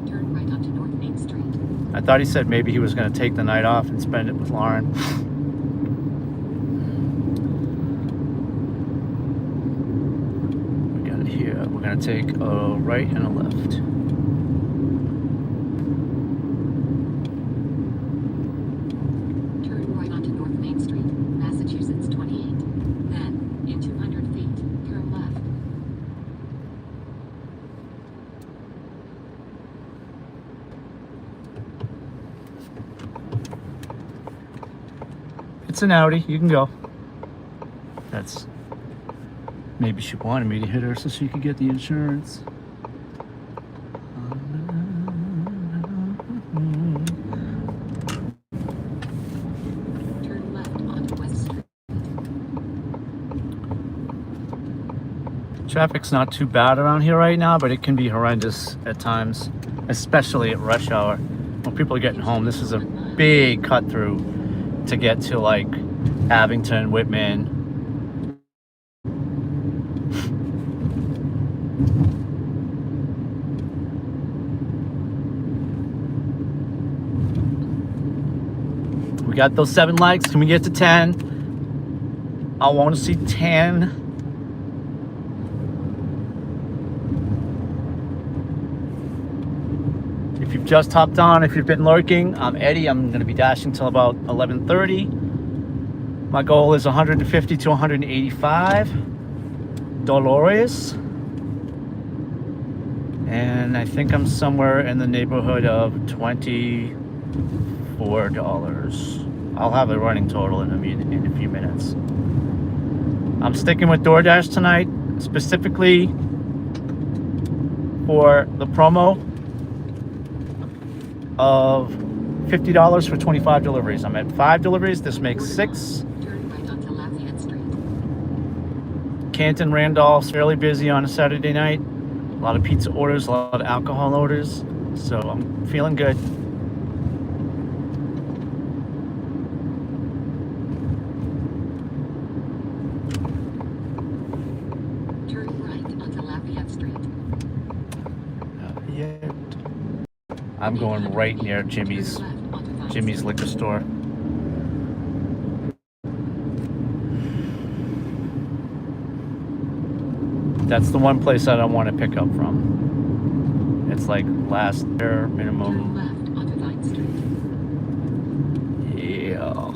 Turn right onto North Main Street. I thought he said maybe he was going to take the night off and spend it with Lauren. We got it here. We're going to take a right and a left. Turn right onto North Main Street, Massachusetts 28. Then, in 200 feet, turn left. It's an Audi. You can go. That's... Maybe she wanted me to hit her so she could get the insurance. Turn left onto West Street. Traffic's not too bad around here right now, but it can be horrendous at times, especially at rush hour. When people are getting home, this is a big cut through to get to like Abington, Whitman. We got those 7 likes. Can we get to 10? I want to see 10. If you've just hopped on, if you've been lurking, I'm Eddie. I'm going to be dashing till about 11:30. My goal is 150 to 185 Dolores. And I think I'm somewhere in the neighborhood of $24. I'll have a running total in a few minutes. I'm sticking with DoorDash tonight, specifically for the promo of $50 for 25 deliveries. I'm at 5 deliveries. This makes 6. Turn right onto Lafayette Street. Canton, Randolph's fairly busy on a Saturday night. A lot of pizza orders, a lot of alcohol orders. So I'm feeling good. Turn right onto Lafayette Street. Lafayette. I'm going right near Jimmy's liquor store. That's the one place I don't want to pick up from. It's like last year Turn minimum. left onto Vine Street. Yeah.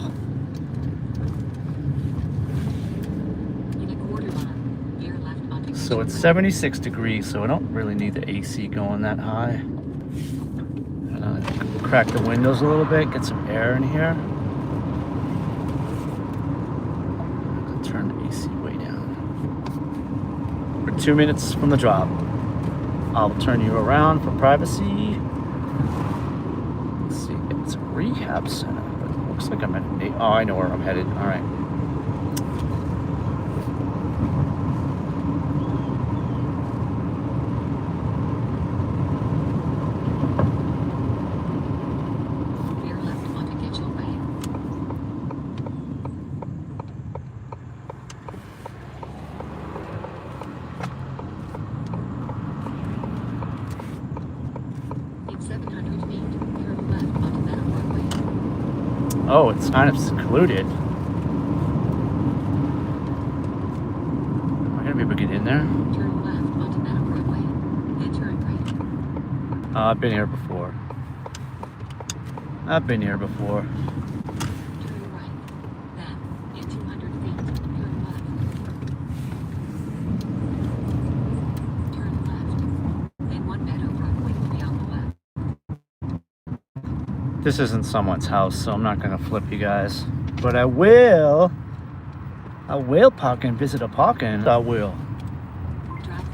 In a quarter mile, veer left onto So it's 76 degrees, so I don't really need the AC going that high. And I crack the windows a little bit, get some air in here. I'll turn the AC way down. We're 2 minutes from the drop. I'll turn you around for privacy. Let's see, it's a rehab center, but it looks like I'm at oh, I know where I'm headed. All right. veer left onto Kitchell Way. In 700 feet, turn left onto Meadow Broadway. Oh, it's kind of secluded. Am I gonna be able to get in there? Turn left onto Meadow Broadway. Then turn right. I've been here before. I've been here before. Turn right. Then, in 200 feet, turn left. Turn left. Then 1 Meadow Broadway will be on the left. This isn't someone's house, so I'm not gonna flip you guys. But I will park and visit a parking. I will. Drive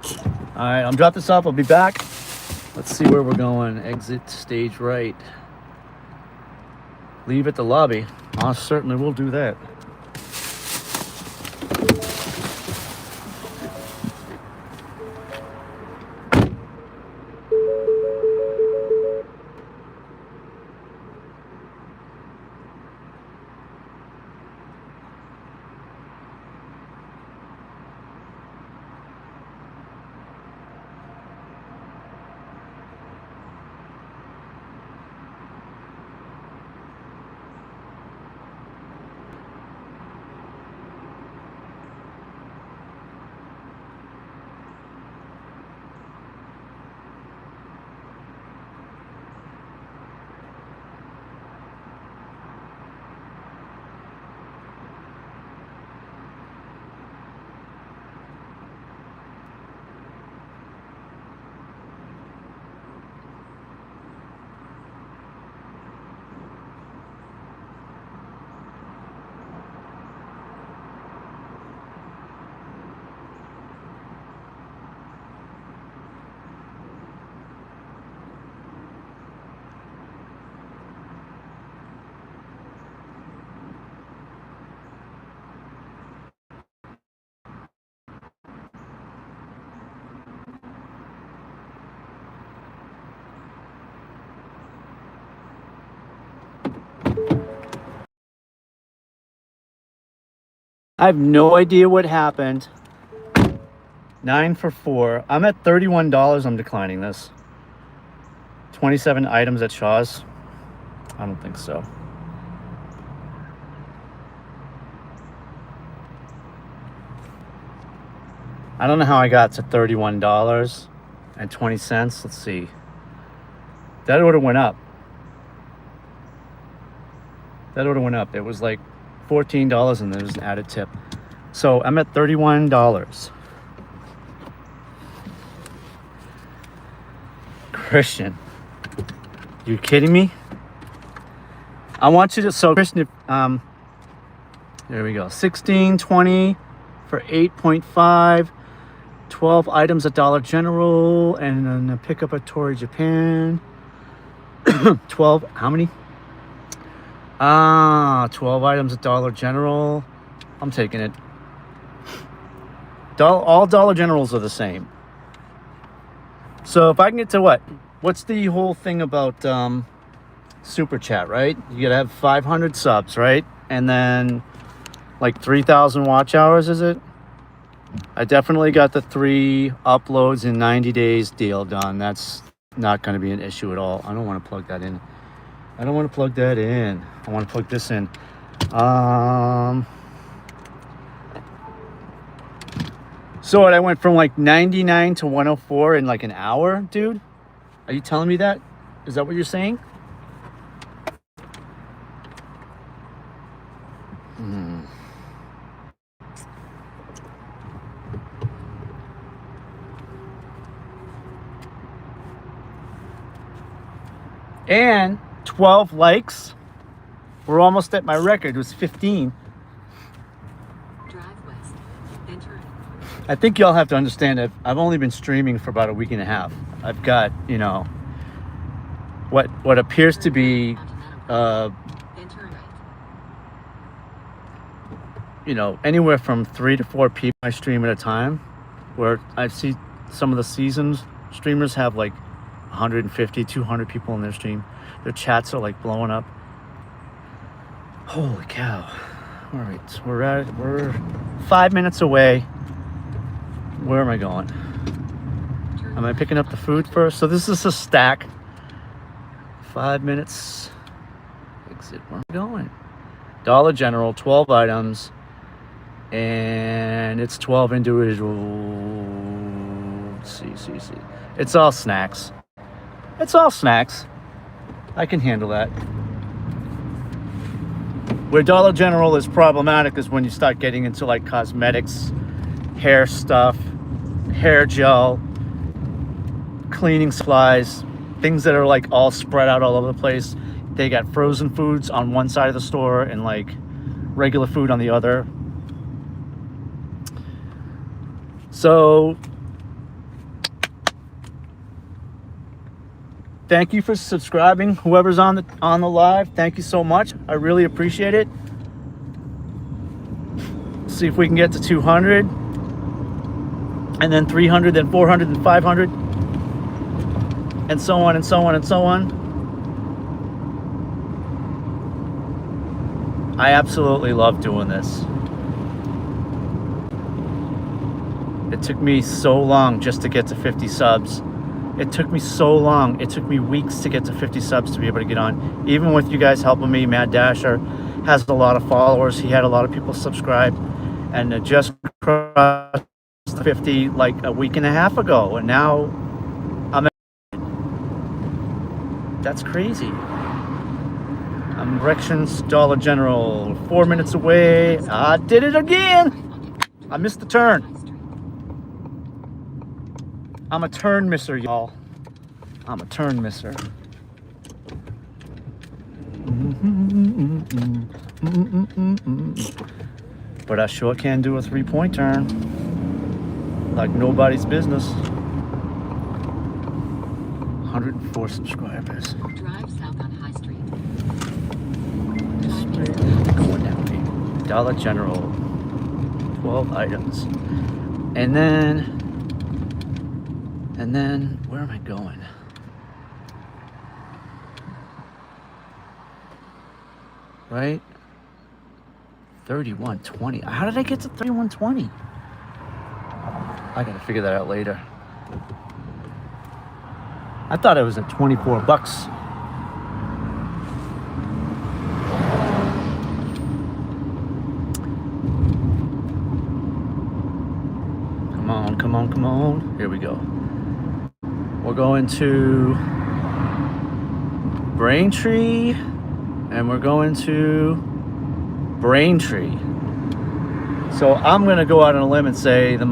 northwest. Alright, I'm dropping this off. I'll be back. Let's see where we're going. Exit stage right. Leave at the lobby. I certainly will do that. I have no idea what happened. 9 for 4. I'm at $31. I'm declining this. 27 items at Shaw's. I don't think so. I don't know how I got to $31.20. Let's see. That order went up. It was like $14 and there's an added tip. So I'm at $31. Christian, you kidding me? I want you to, so Christian, there we go. 16, 20 for 8.5, 12 items at Dollar General, and then a pickup at Tory Japan. 12, how many? 12 items at Dollar General. I'm taking it. All Dollar Generals are the same. So if I can get to what's the whole thing about Super Chat, right? You gotta have 500 subs, right? And then like 3,000 watch hours, is it? I definitely got the 3 uploads in 90 days deal done. That's not going to be an issue at all. I don't want to plug that in. I want to plug this in. So I went from like 99 to 104 in like an hour, dude. Are you telling me that? Is that what you're saying? And 12 likes. We're almost at my record. It was 15. Drive west. Enter. I think y'all have to understand that I've only been streaming for about a week and a half. I've got, what appears to be, Enter right. Anywhere from 3 to 4 people I stream at a time, where I see some of the seasoned streamers have like 150, 200 people in their stream. Their chats are like blowing up. Holy cow. All right, we're 5 minutes away. Where am I going? Am I picking up the food first? So this is a stack. 5 minutes. Exit. Where am I going? Dollar General, 12 items. And it's 12 individual. See. It's all snacks. I can handle that. Where Dollar General is problematic is when you start getting into like cosmetics, hair stuff, hair gel, cleaning supplies, things that are like all spread out all over the place. They got frozen foods on one side of the store and like regular food on the other. So Thank you for subscribing. Whoever's on the live, thank you so much. I really appreciate it. See if we can get to 200, and then 300, then 400, then 500, and so on and so on and so on. I absolutely love doing this. It took me so long just to get to 50 subs. It took me so long. It took me weeks to get to 50 subs to be able to get on. Even with you guys helping me, Mad Dasher has a lot of followers. He had a lot of people subscribe, and it just crossed 50 like a week and a half ago. And now I'm at... That's crazy. I'm directions, Dollar General, 4 minutes away. I did it again. I missed the turn. I'm a turn misser, y'all. I'm a turn misser. But I sure can do a 3-point turn. Like nobody's business. 104 subscribers. Drive south on High Street. Going down here. Dollar General. 12 items. And then, where am I going? Right? 3120. How did I get to 3120? I gotta figure that out later. I thought it was at 24 bucks. Come on, come on, come on. Here we go. We're going to Braintree, and we're going to Braintree. So I'm gonna go out on a limb and say the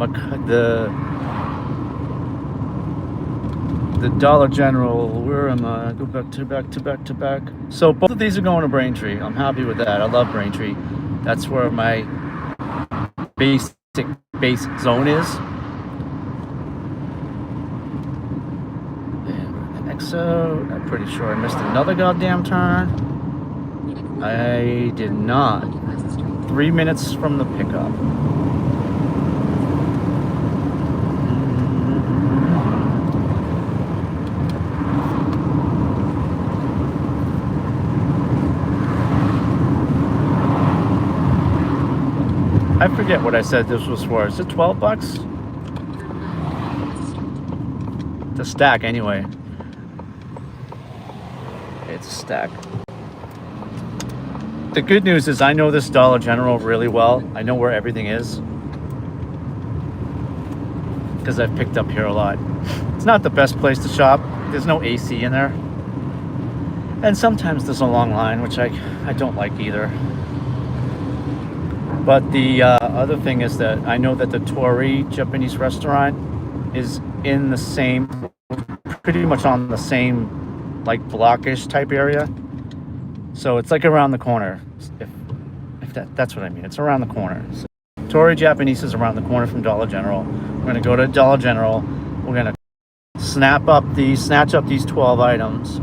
Dollar General. Where am I? Go back. So both of these are going to Braintree. I'm happy with that. I love Braintree. That's where my base zone is. So I'm pretty sure I missed another goddamn turn. I did not. 3 minutes from the pickup. I forget what I said this was for. Is it 12 bucks? The stack anyway. It's a stack. The good news is I know this Dollar General really well. I know where everything is because I've picked up here a lot. It's not the best place to shop. There's no AC in there. And sometimes there's a long line, which I don't like either. But the other thing is that I know that the Tori Japanese restaurant is in the same, pretty much on the same like blockish type area, so it's like around the corner. If that's what I mean, it's around the corner. So Tori Japanese is around the corner from Dollar General. We're gonna go to Dollar General. We're gonna snatch up these 12 items.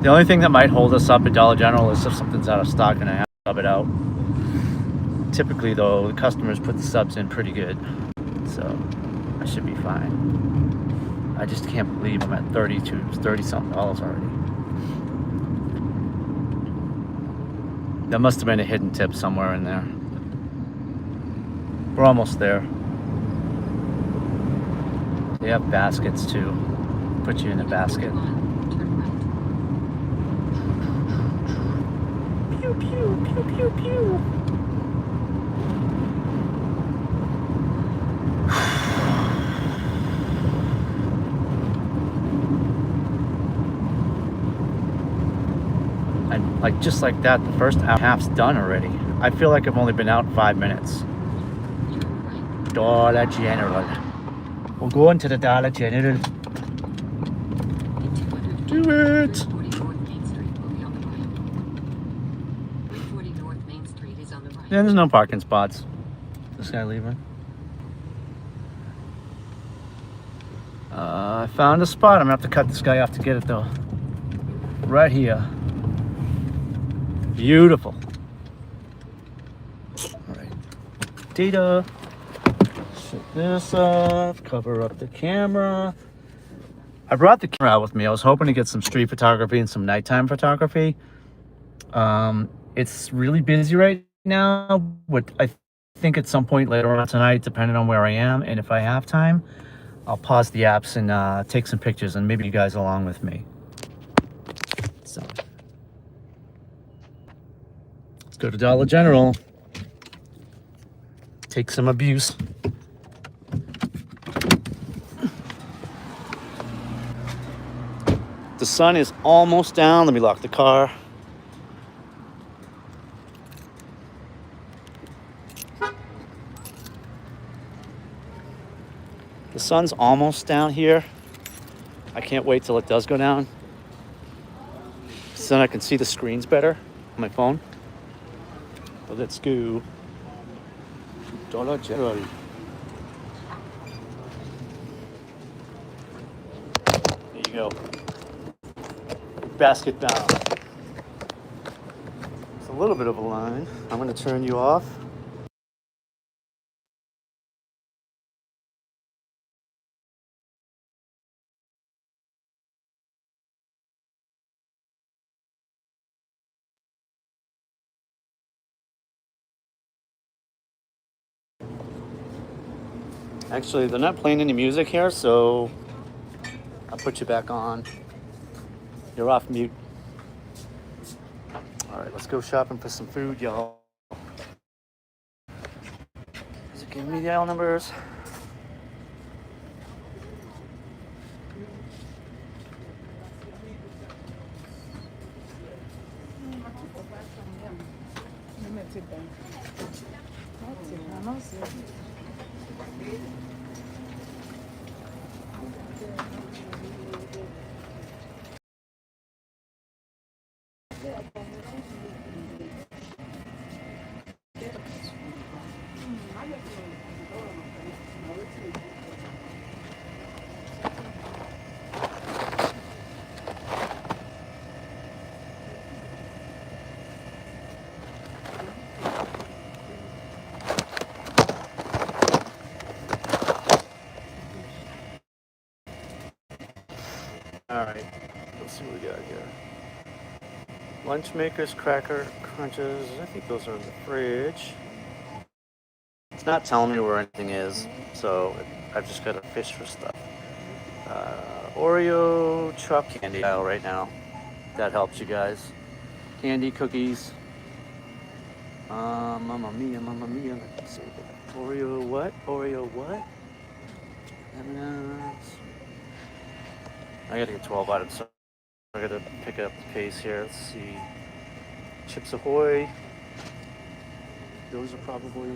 The only thing that might hold us up at Dollar General is if something's out of stock and I have to sub it out. Typically though, the customers put the subs in pretty good, so I should be fine. I just can't believe I'm at $30-something already. That must have been a hidden tip somewhere in there. We're almost there. They have baskets too. Put you in the basket. Pew, pew, pew, pew, pew. Like just like that, the first hour and a half's done already. I feel like I've only been out 5 minutes. Dollar General. We're going to the Dollar General. Do it. 340 North Main Street will be on the right. 340 North Main Street is on the right. Yeah, there's no parking spots. This guy leaving. I found a spot. I'm gonna have to cut this guy off to get it though. Right here. Beautiful. All right. Data. Set this up. Cover up the camera. I brought the camera out with me. I was hoping to get some street photography and some nighttime photography. It's really busy right now, but I think at some point later on tonight, depending on where I am, and if I have time, I'll pause the apps and take some pictures, and maybe you guys along with me. So let's go to Dollar General. Take some abuse. The sun is almost down. Let me lock the car. The sun's almost down here. I can't wait till it does go down, so then I can see the screens better on my phone. But let's go. Dollar General. There you go. Basket down. It's a little bit of a line. I'm going to turn you off. Actually, they're not playing any music here, so I'll put you back on. You're off mute. All right, let's go shopping for some food, y'all. Is it giving me the aisle numbers? All right, let's see what we got here. Lunch makers, cracker crunches. I think those are in the fridge. It's not telling me where anything is, so I've just got to fish for stuff. Oreo chop candy aisle right now. That helps you guys. Candy, cookies. Mamma mia, mamma mia. Let's see. Oreo what? Oreo what? M&M's. I gotta get 12 items, so I gotta pick up the pace here. Let's see. Chips Ahoy. Those are probably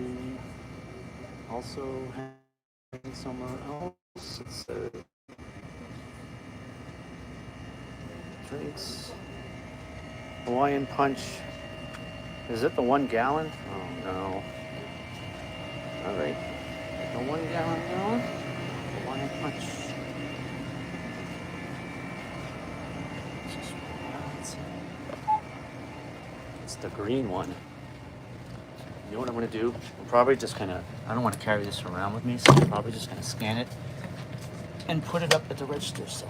also hanging somewhere else. It's drinks. Hawaiian Punch. Is it the 1 gallon? Oh no. Alright. The 1 gallon no? Hawaiian Punch. It's the green one. You know what I'm gonna do? I'm probably just gonna, I don't want to carry this around with me, so I'm probably just gonna scan it and put it up at the register. So.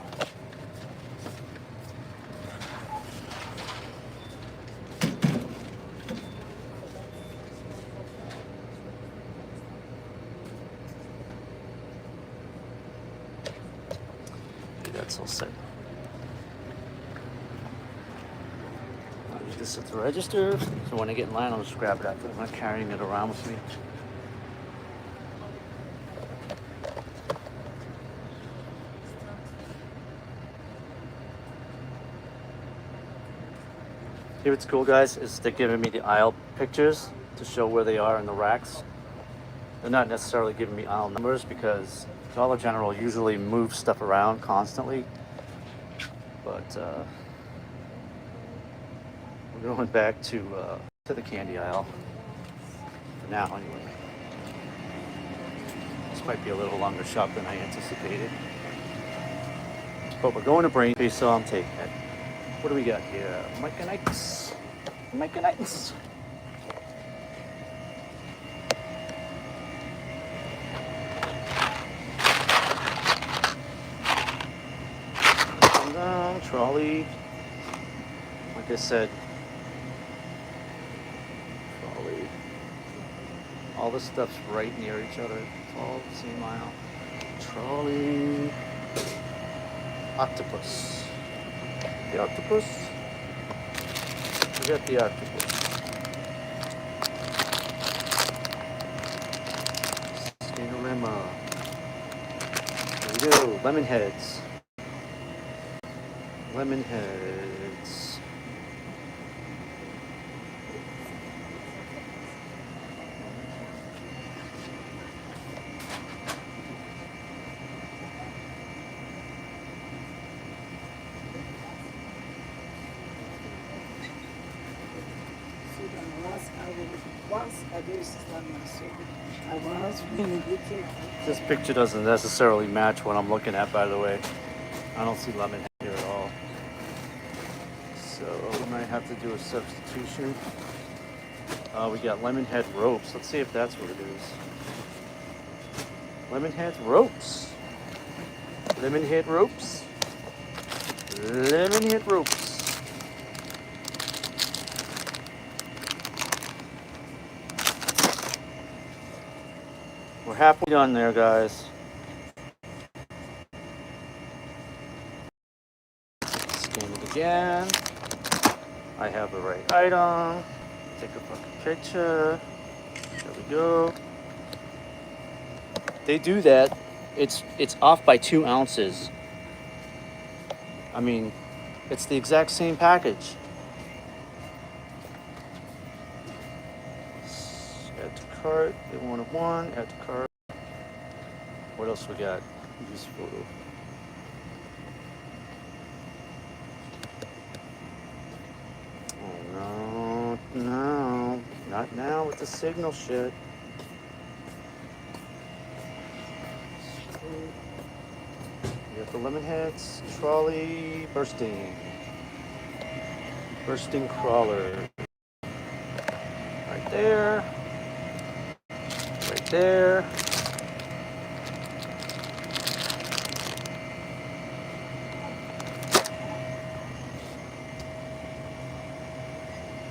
That's all set. I'll use this at the register, so when I get in line, I'll just grab it after. I'm not carrying it around with me. Here what's cool, guys, is they're giving me the aisle pictures to show where they are in the racks. They're not necessarily giving me aisle numbers because Dollar General usually moves stuff around constantly. But we're going back to the candy aisle for now, anyway. This might be a little longer shop than I anticipated. But we're going to Braintree, so I'm taking it. What do we got here? Mechanics. Mechanics. Come down, trolley. Like I said, trolley. All this stuff's right near each other. It's all the same aisle. Trolley. Octopus. The octopus? We got the octopus. Skanorama. There we go. Lemon heads. Lemon heads. This picture doesn't necessarily match what I'm looking at, by the way. I don't see lemon head here at all. So we might have to do a substitution. We got lemon head ropes. Let's see if that's what it is. Lemon head ropes. Lemon head ropes. Lemon head ropes. We're halfway done there, guys. Scan it again. I have the right item. Take a fucking picture. There we go. They do that. It's off by 2 ounces. I mean, it's the exact same package. Add to cart. They wanted 1. Add to cart. What else we got? Use photo. Oh no, no, not now with the signal shit. We got the lemon heads, trolley, bursting crawler. Right there. Right there.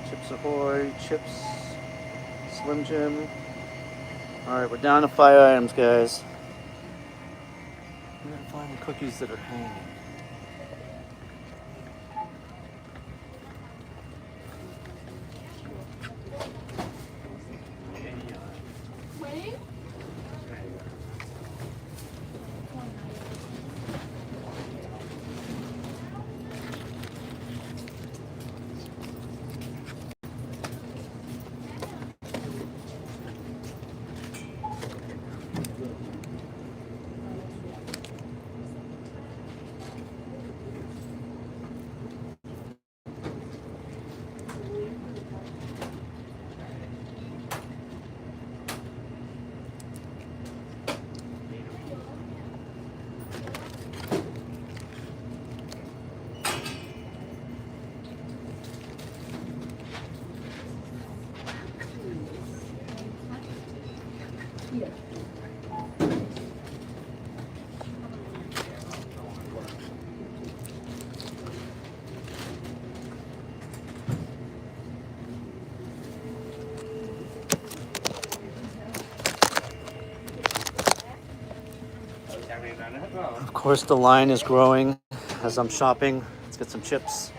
Chips Ahoy, chips, Slim Jim. Alright, we're down to 5 items, guys. I'm gonna find the cookies that are hanging. Of course, the line is growing as I'm shopping. Let's get some chips.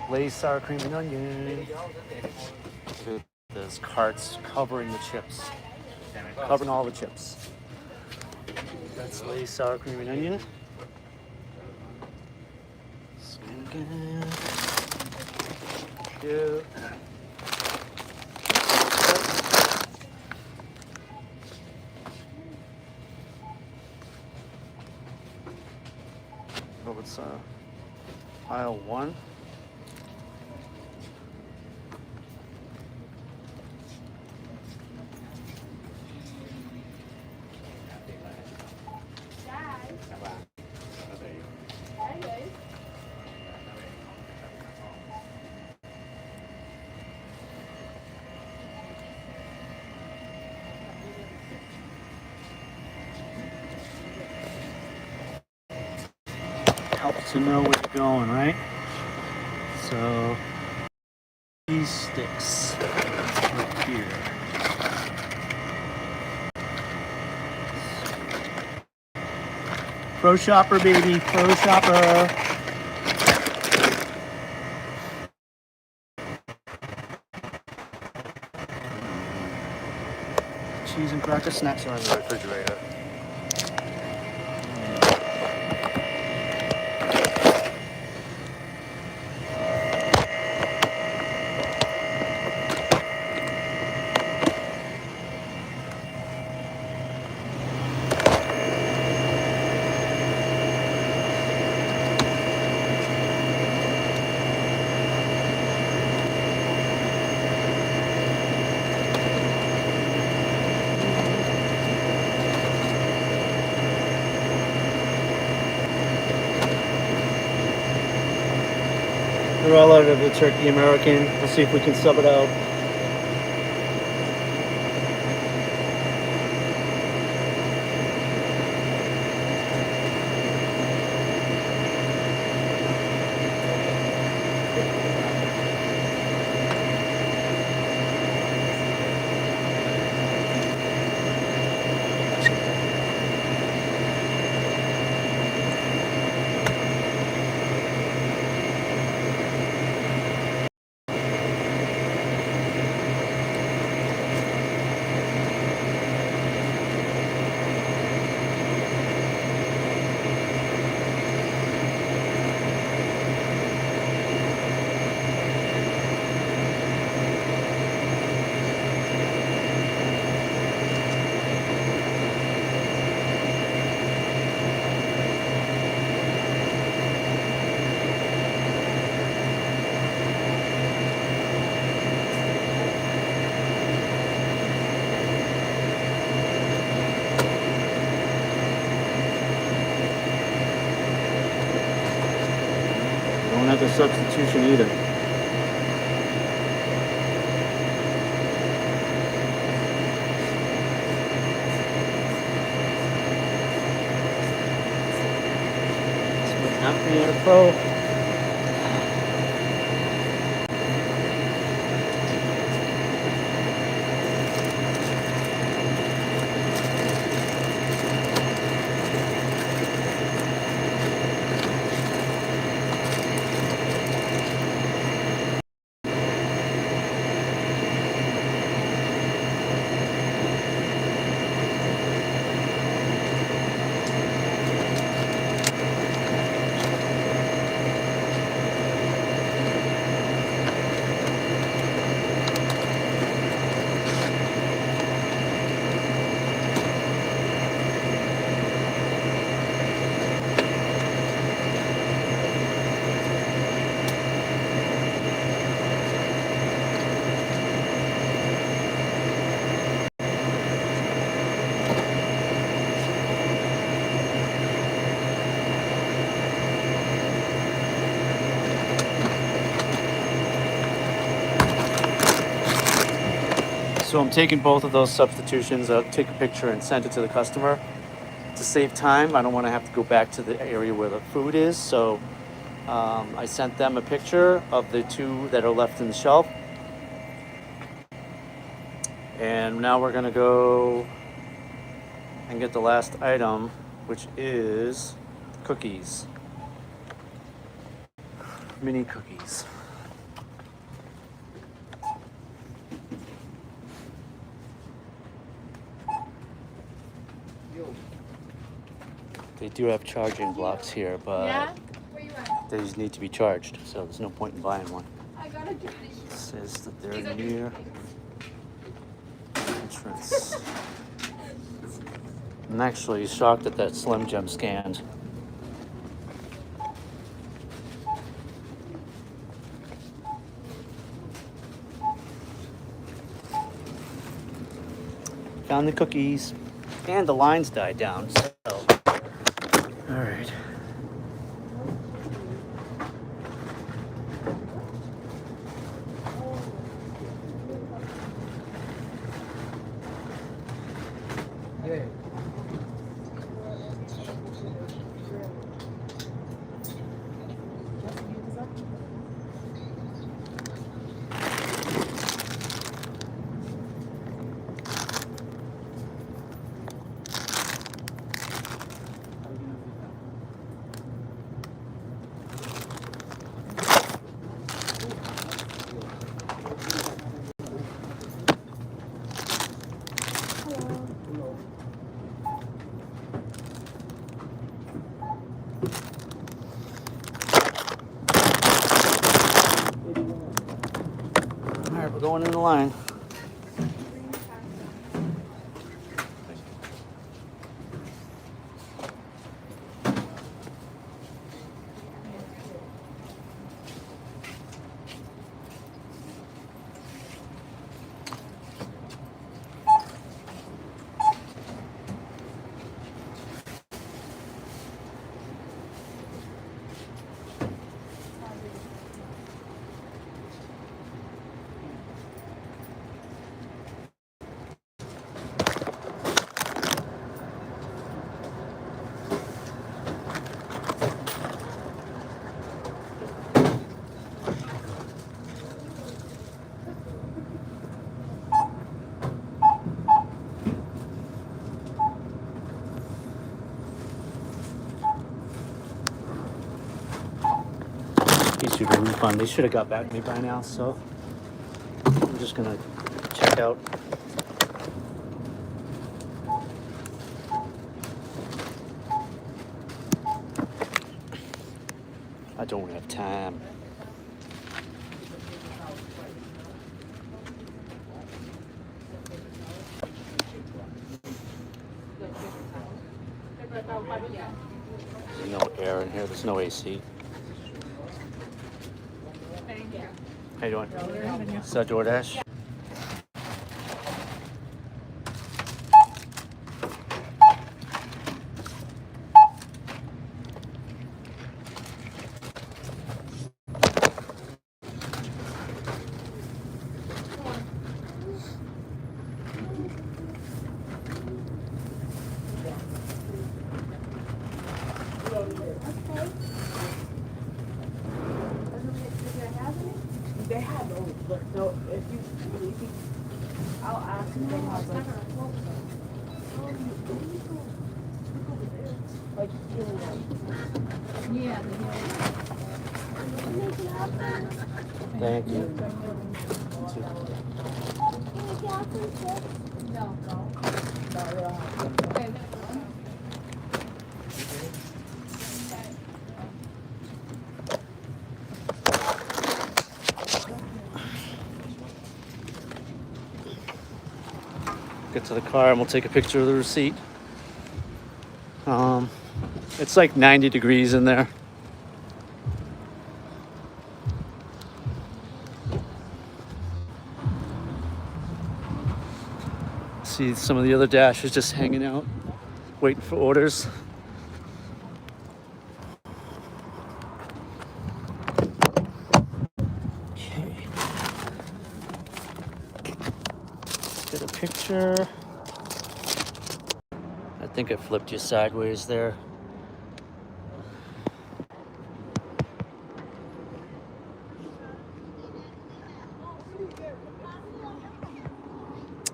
Lay's sour cream and onion. There's carts covering the chips. Covering all the chips. That's Lay's sour cream and onion. Scan again. Cute. Oh, it's aisle 1. to know where you're going, right? So these sticks right here. Pro shopper, baby, pro shopper. Cheese and cracker snacks are in the refrigerator. We're all out of the turkey American. We'll see if we can sub it out. Don't have the substitution either. Not being a pro. So I'm taking both of those substitutions. I'll take a picture and send it to the customer. To save time, I don't want to have to go back to the area where the food is. So I sent them a picture of the two that are left in the shelf. And now we're gonna go and get the last item, which is cookies. Mini cookies. They do have charging blocks here, but Where you at? they just need to be charged, so there's no point in buying one. I gotta do It this. says that they're near entrance. I'm actually shocked at that Slim Jim scanned. Found the cookies, and the lines died down, so. All right. going in the line. Issued a refund. They should have got back to me by now, so I'm just gonna check out. I don't have time. There's no air in here. There's no AC. How you doing? Is that DoorDash? They have those, but so if you, I'll ask them. They have like, Thank you. Get to the car and we'll take a picture of the receipt. It's like 90 degrees in there. See some of the other Dashers just hanging out, waiting for orders. Okay. Get a picture. I think I flipped you sideways there.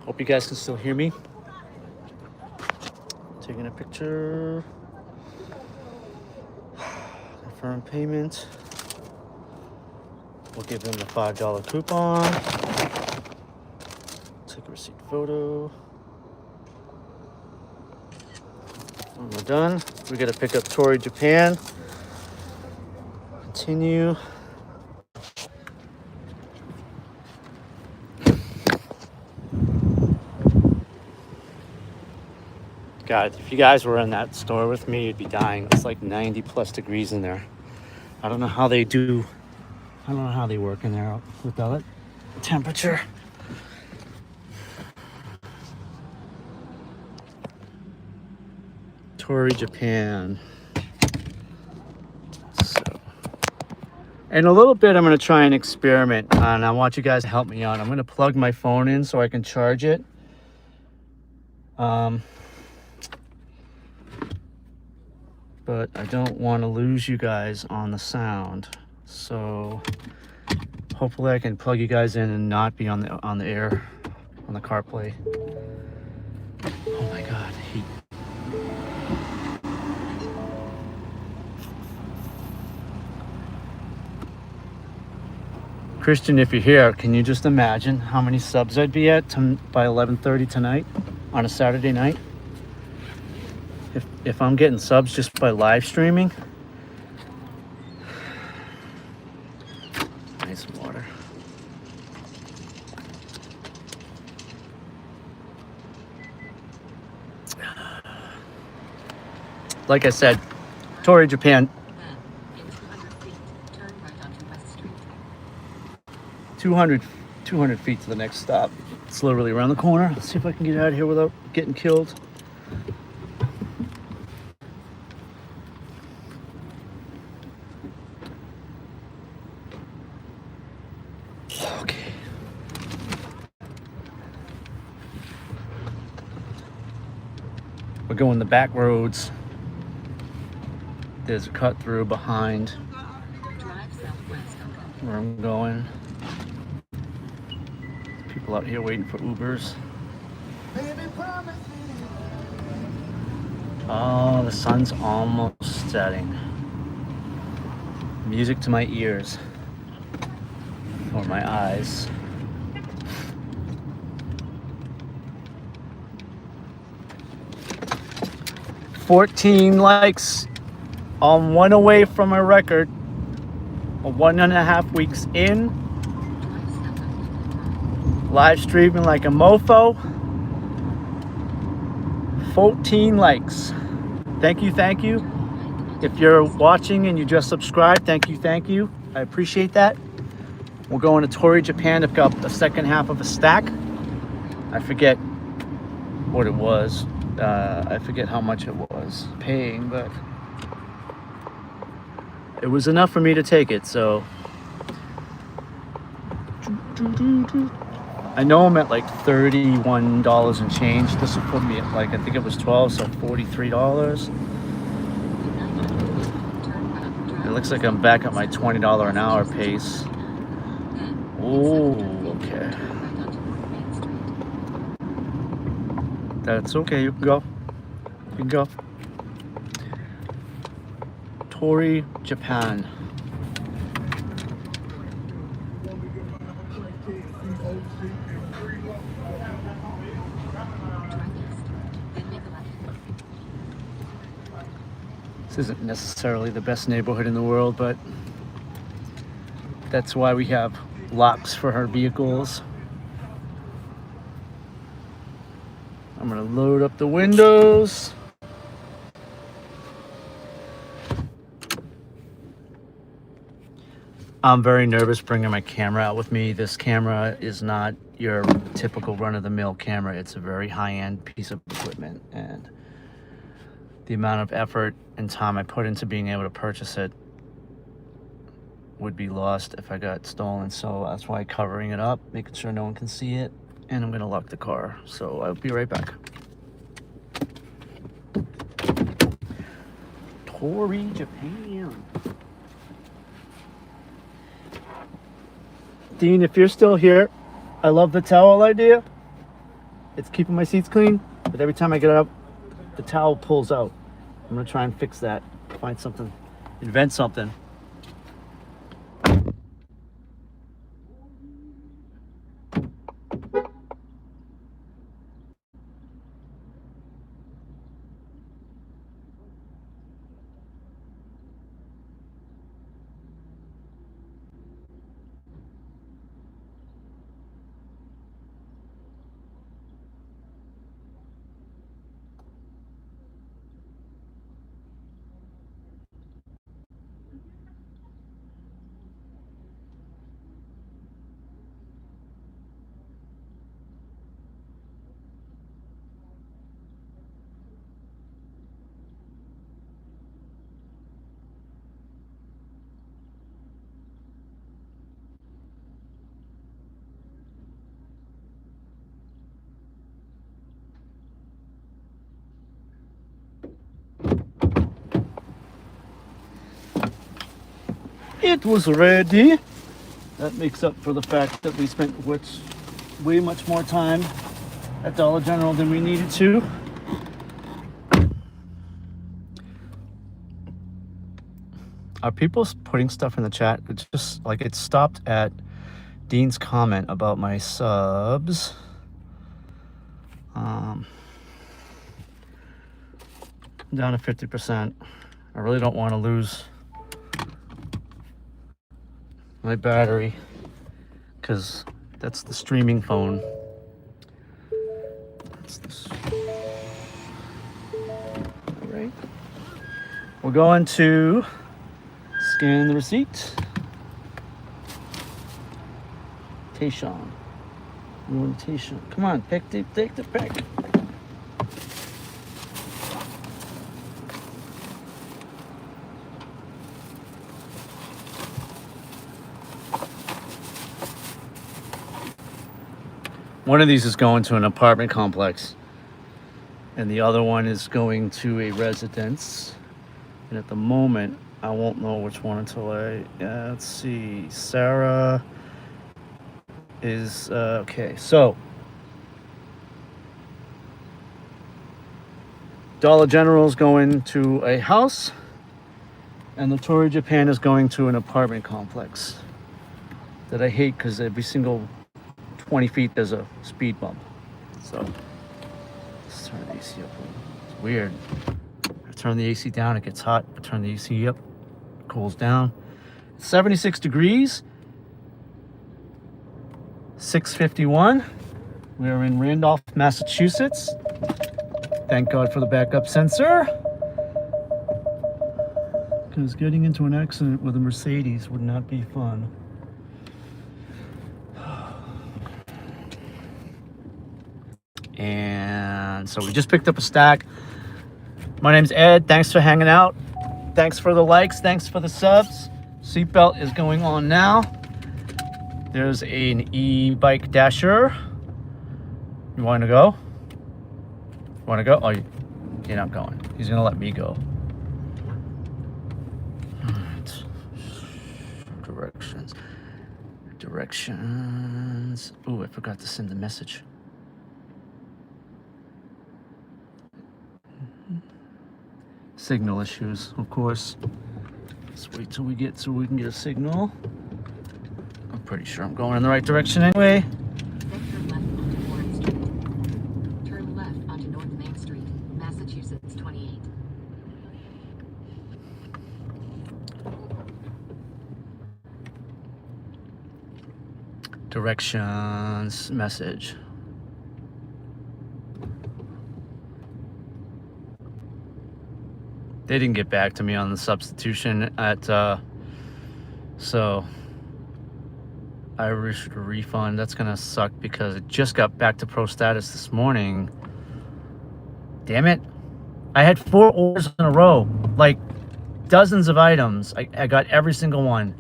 Hope you guys can still hear me. Taking a picture. Confirm payment. We'll give them the $5 coupon. Take a receipt photo. When we're done, we gotta pick up Tori, Japan. Continue. God, if you guys were in that store with me, you'd be dying. It's like 90 plus degrees in there. I don't know how they do. I don't know how they work in there with that temperature. Tori, Japan. So, in a little bit, I'm going to try and experiment, and I want you guys to help me out. I'm going to plug my phone in so I can charge it. But I don't want to lose you guys on the sound. So hopefully I can plug you guys in and not be on the air, on the CarPlay. Oh my God, heat. Christian, if you're here, can you just imagine how many subs I'd be at by 11:30 tonight on a Saturday night? If I'm getting subs just by live streaming. I need some water. like I said, Torrey, Japan. Then, in 200 feet, turn right onto West Street. 200 feet to the next stop. It's literally around the corner. Let's see if I can get out of here without getting killed. Okay. We're going the back roads. There's a cut through behind Drive southwest on where I'm going. People out here waiting for Ubers. Oh, the sun's almost setting. Music to my ears. Or my eyes. $14 likes. I'm one away from a record. 1.5 weeks in. Live streaming like a mofo. 14 likes. Thank you, thank you. If you're watching and you just subscribed, thank you, thank you. I appreciate that. We're going to Torrey, Japan to pick up the second half of a stack. I forget what it was. I forget how much it was paying, but it was enough for me to take it, so. I know I'm at like $31 and change. This will put me at like, I think it was 12, so $43. It looks like I'm back at my $20 an hour pace. Oh, okay. That's okay, you can go. You can go. Torrey, Japan. This isn't necessarily the best neighborhood in the world, but that's why we have locks for our vehicles. I'm gonna load up the windows. I'm very nervous bringing my camera out with me. This camera is not your typical run-of-the-mill camera. It's a very high-end piece of equipment, and the amount of effort and time I put into being able to purchase it would be lost if I got stolen. So that's why covering it up, making sure no one can see it, and I'm gonna lock the car. So I'll be right back. Torrey, Japan. Dean, if you're still here, I love the towel idea. It's keeping my seats clean, but every time I get up, the towel pulls out. I'm gonna try and fix that, find something, invent something. It was ready. That makes up for the fact that we spent way much more time at Dollar General than we needed to. Are people putting stuff in the chat? It's just like it stopped at Dean's comment about my subs. Down to 50%. I really don't want to lose my battery because that's the streaming phone. That's this. All right. We're going to scan the receipt. Tayshawn. We're going to Tayshawn. Come on, take the pick. One of these is going to an apartment complex, and the other one is going to a residence. And at the moment, I won't know which one until let's see. Sarah is, okay, so. Dollar General is going to a house, and the Tory Japan is going to an apartment complex that I hate because every single 20 feet there's a speed bump. So let's turn the AC up. It's weird. I turn the AC down, it gets hot. I turn the AC up, it cools down. It's 76 degrees. 6:51. We are in Randolph, Massachusetts. Thank God for the backup sensor. Because getting into an accident with a Mercedes would not be fun. And so we just picked up a stack. My name's Ed. Thanks for hanging out. Thanks for the likes. Thanks for the subs. Seatbelt is going on now. There's an e-bike Dasher. You want to go? You want to go? Oh, you're not going. He's going to let me go. Alright. Directions. Oh, I forgot to send a message. Signal issues, of course. Let's wait till we get so we can get a signal. I'm pretty sure I'm going in the right direction anyway. Turn left onto North Main Street, Massachusetts 28. Directions message. They didn't get back to me on the substitution at, so I issued a refund. That's gonna suck because it just got back to pro status this morning. Damn it. I had 4 orders in a row, like dozens of items. I got every single one.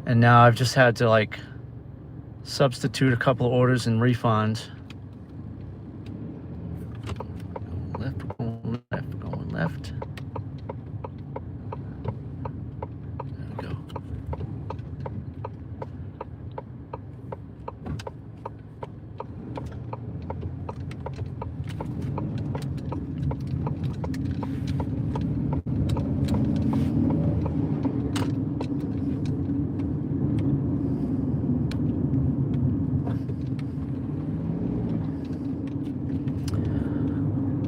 And now I've just had to like substitute a couple of orders and refund. Going left. There we go.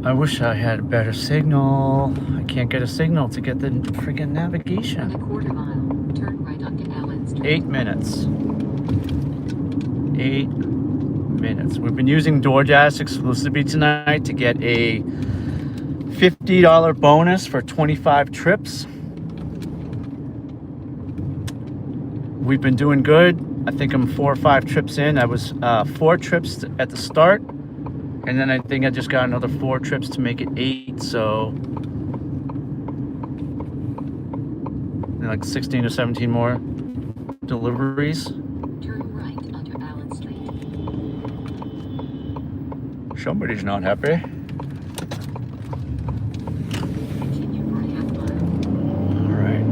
I wish I had a better signal. I can't get a signal to get the freaking navigation. In a quarter mile, turn right onto Allen Street. 8 minutes. 8 minutes. We've been using DoorDash exclusively tonight to get a $50 bonus for 25 trips. We've been doing good. I think I'm 4 or 5 trips in. I was 4 trips at the start. And then I think I just got another 4 trips to make it 8, so like 16 or 17 more deliveries. Turn right onto Allen Street. Somebody's not happy. Continue for a half mile. All right.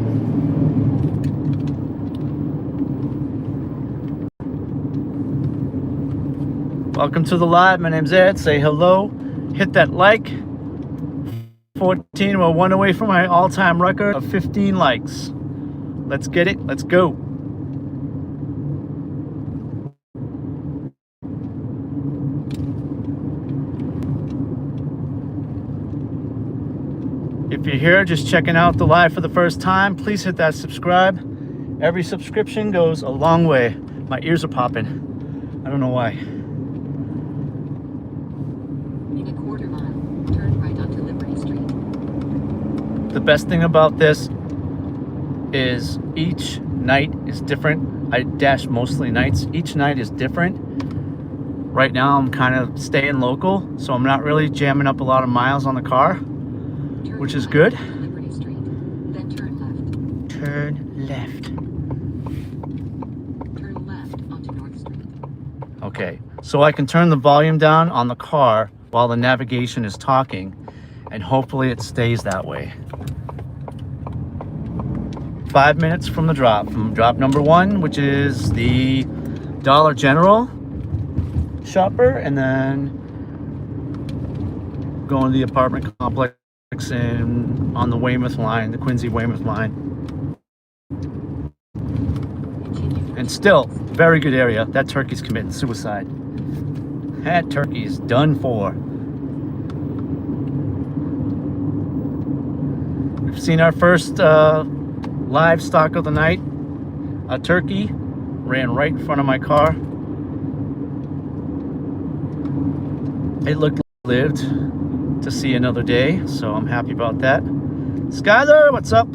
Welcome to the live. My name's Ed. Say hello. Hit that like. 14. We're 1 away from my all-time record of 15 likes. Let's get it. Let's go. If you're here just checking out the live for the first time, please hit that subscribe. Every subscription goes a long way. My ears are popping. I don't know why. In a quarter mile, turn right onto Liberty Street. The best thing about this is each night is different. I dash mostly nights. Each night is different. Right now I'm kind of staying local, so I'm not really jamming up a lot of miles on the car, which is good. Liberty Street, then turn left. Turn left. Turn left onto North Street. Okay, so I can turn the volume down on the car while the navigation is talking, and hopefully it stays that way. 5 minutes from the drop, from drop number 1, which is the Dollar General shopper, and then going to the apartment complex and on the Weymouth line, the Quincy Weymouth line. And still, very good area. That turkey's committing suicide. That turkey's done for. We've seen our first livestock of the night. A turkey ran right in front of my car. It looked lived to see another day, so I'm happy about that. Skylar, what's up?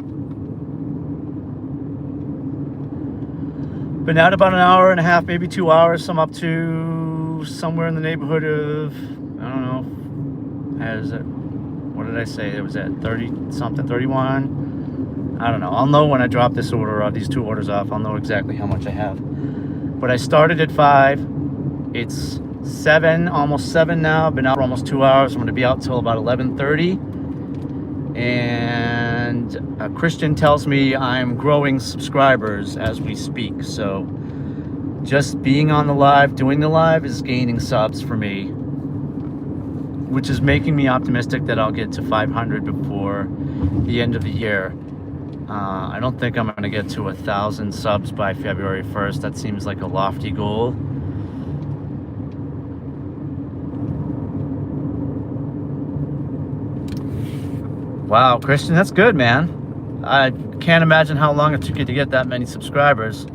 Been out about an hour and a half, maybe 2 hours. So I'm up to somewhere in the neighborhood of, I don't know, what did I say? It was at 30 something, 31. I don't know. I'll know when I drop this order or these 2 orders off. I'll know exactly how much I have. But I started at 5. It's 7, almost 7 now. I've been out for almost 2 hours. I'm going to be out till about 11:30. And Christian tells me I'm growing subscribers as we speak. So just being on the live, doing the live is gaining subs for me, which is making me optimistic that I'll get to 500 before the end of the year. I don't think I'm going to get to 1,000 subs by February 1st. That seems like a lofty goal. Wow, Christian, that's good, man. I can't imagine how long it took you to get that many subscribers.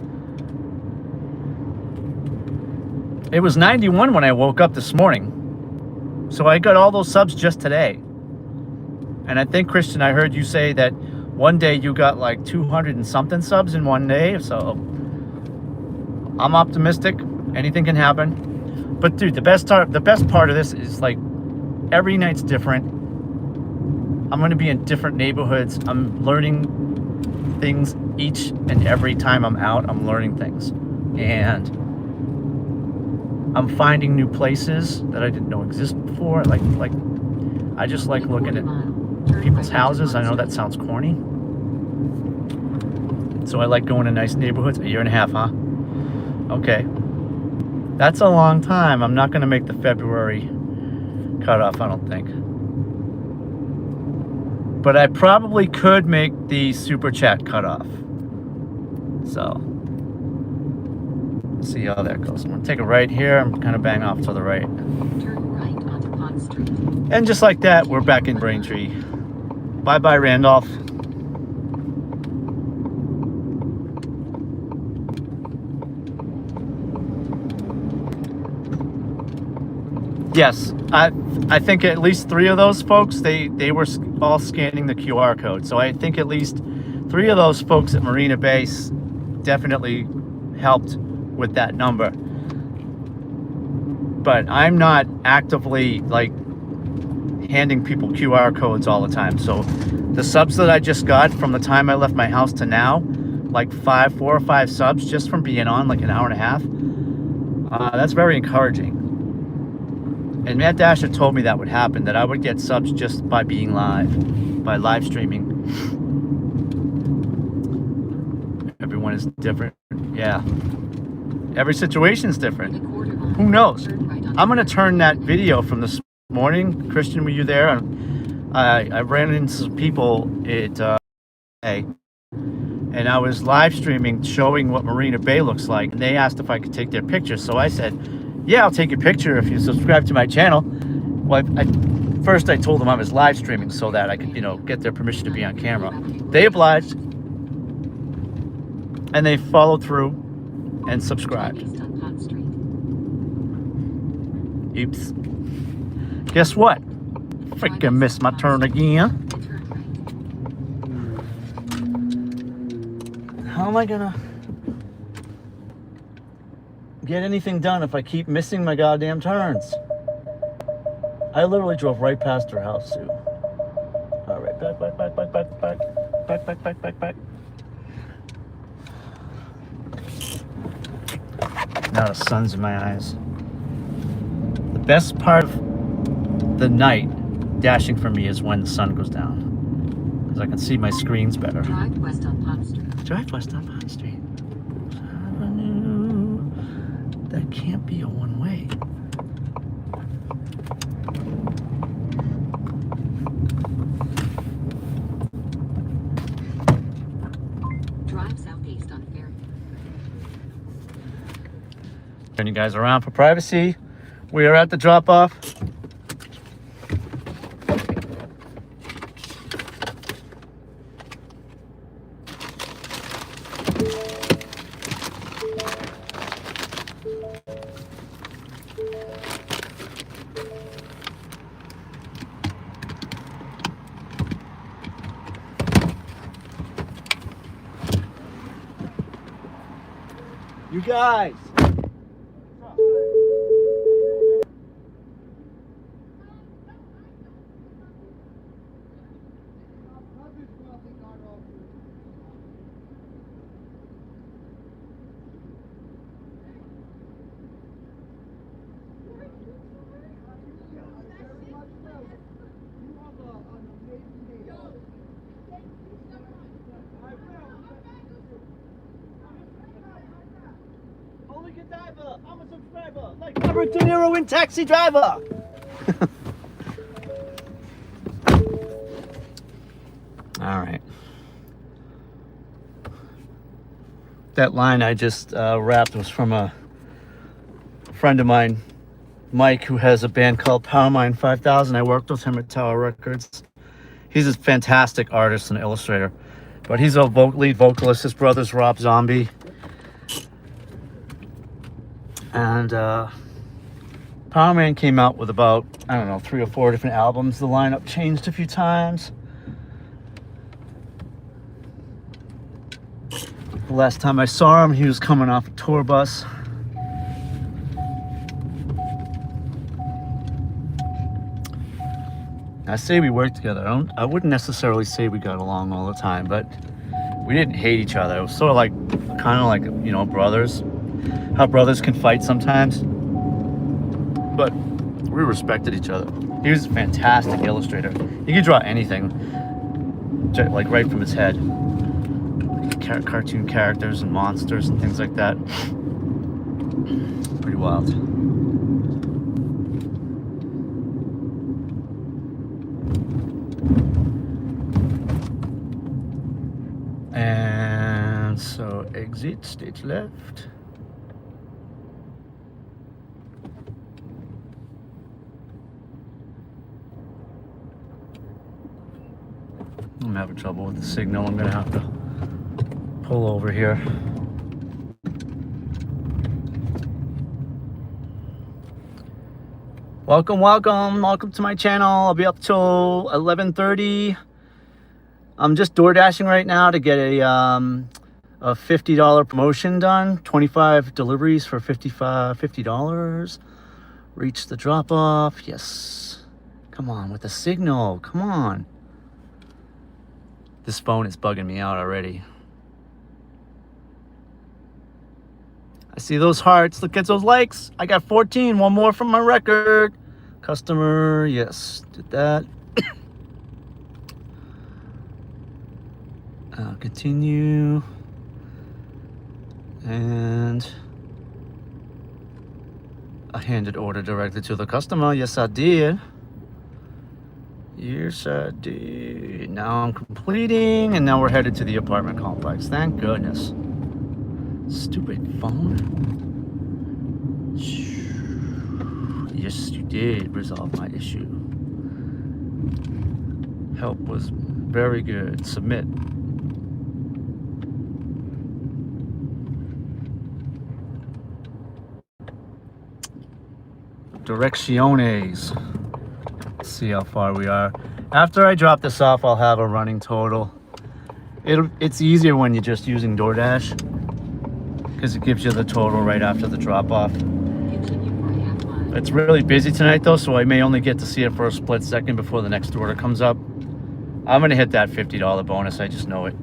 It was 91 when I woke up this morning. So I got all those subs just today. And I think, Christian, I heard you say that one day you got like 200 and something subs in one day. So I'm optimistic. Anything can happen. But dude, the best part of this is like every night's different. I'm going to be in different neighborhoods. I'm learning things each and every time I'm out. I'm learning things. And I'm finding new places that I didn't know existed before. I just like looking at people's houses. I know that sounds corny. So I like going to nice neighborhoods. A year and a half, huh? Okay. That's a long time. I'm not going to make the February cutoff, I don't think. But I probably could make the super chat cutoff. So, let's see how that goes. I'm going to take a right here. I'm kind of bang off to the right. Turn right onto Pond Street. And just like that, we're back in Braintree. Bye-bye, Randolph. Yes, I think at least 3 of those folks, they were all scanning the QR code. So I think at least 3 of those folks at Marina Bay definitely helped with that number. But I'm not actively like handing people QR codes all the time. So the subs that I just got from the time I left my house to now, like 4 or 5 subs just from being on like an hour and a half, that's very encouraging. And Matt Dasher told me that would happen, that I would get subs just by being live, by live streaming. Everyone is different. Yeah. Every situation is different. Who knows? I'm going to turn that video from this morning. Christian, were you there? I ran into some people at and I was live streaming showing what Marina Bay looks like. And they asked if I could take their picture. So I said, yeah, I'll take your picture if you subscribe to my channel. Well, first I told them I was live streaming so that I could, get their permission to be on camera. They obliged. And they followed through and subscribed. Oops. Guess what? Freaking missed my turn again. How am I gonna get anything done if I keep missing my goddamn turns? I literally drove right past her house too. All right, back. Now the sun's in my eyes. The best part of the night dashing for me is when the sun goes down, because I can see my screens better. Drive west on Pond Street. Drive west on Pond Street. Avenue. That can't be a one-way. Drive southeast on Fairview. Turn you guys around for privacy. We are at the drop-off. You guys. Holy Godiva, I'm a subscriber, like Robert De Niro in Taxi Driver. All right. That line I just rapped was from a friend of mine, Mike, who has a band called Powermind 5000. I worked with him at Tower Records. He's a fantastic artist and illustrator, but he's a lead vocalist. His brother's Rob Zombie. And Powerman came out with about, I don't know, 3 or 4 different albums. The lineup changed a few times. The last time I saw him, he was coming off a tour bus. I say we worked together. I wouldn't necessarily say we got along all the time, but we didn't hate each other. It was sort of like, kind of like, you know, brothers. How brothers can fight sometimes. But we respected each other. He was a fantastic illustrator. He could draw anything, like right from his head. Cartoon characters and monsters and things like that. Pretty wild. And so exit, stage left. I'm having trouble with the signal. I'm gonna have to pull over here. Welcome to my channel. I'll be up till 11:30. I'm just door dashing right now to get a $50 promotion done. 25 deliveries for $50. Reach the drop off. Yes. Come on with the signal. Come on. This phone is bugging me out already. I see those hearts. Look at those likes. I got 14. One more from my record. Customer. Yes. Did that. Continue. And I handed order directly to the customer. Yes, I did. Yes, I did. Now I'm completing, and now we're headed to the apartment complex. Thank goodness. Stupid phone. Yes, you did resolve my issue. Help was very good. Submit. Direcciones. Let's see how far we are. After I drop this off, I'll have a running total. It's easier when you're just using DoorDash because it gives you the total right after the drop off. Continue for a half mile. It's really busy tonight though, so I may only get to see it for a split second before the next order comes up. I'm gonna hit that $50 bonus, I just know it.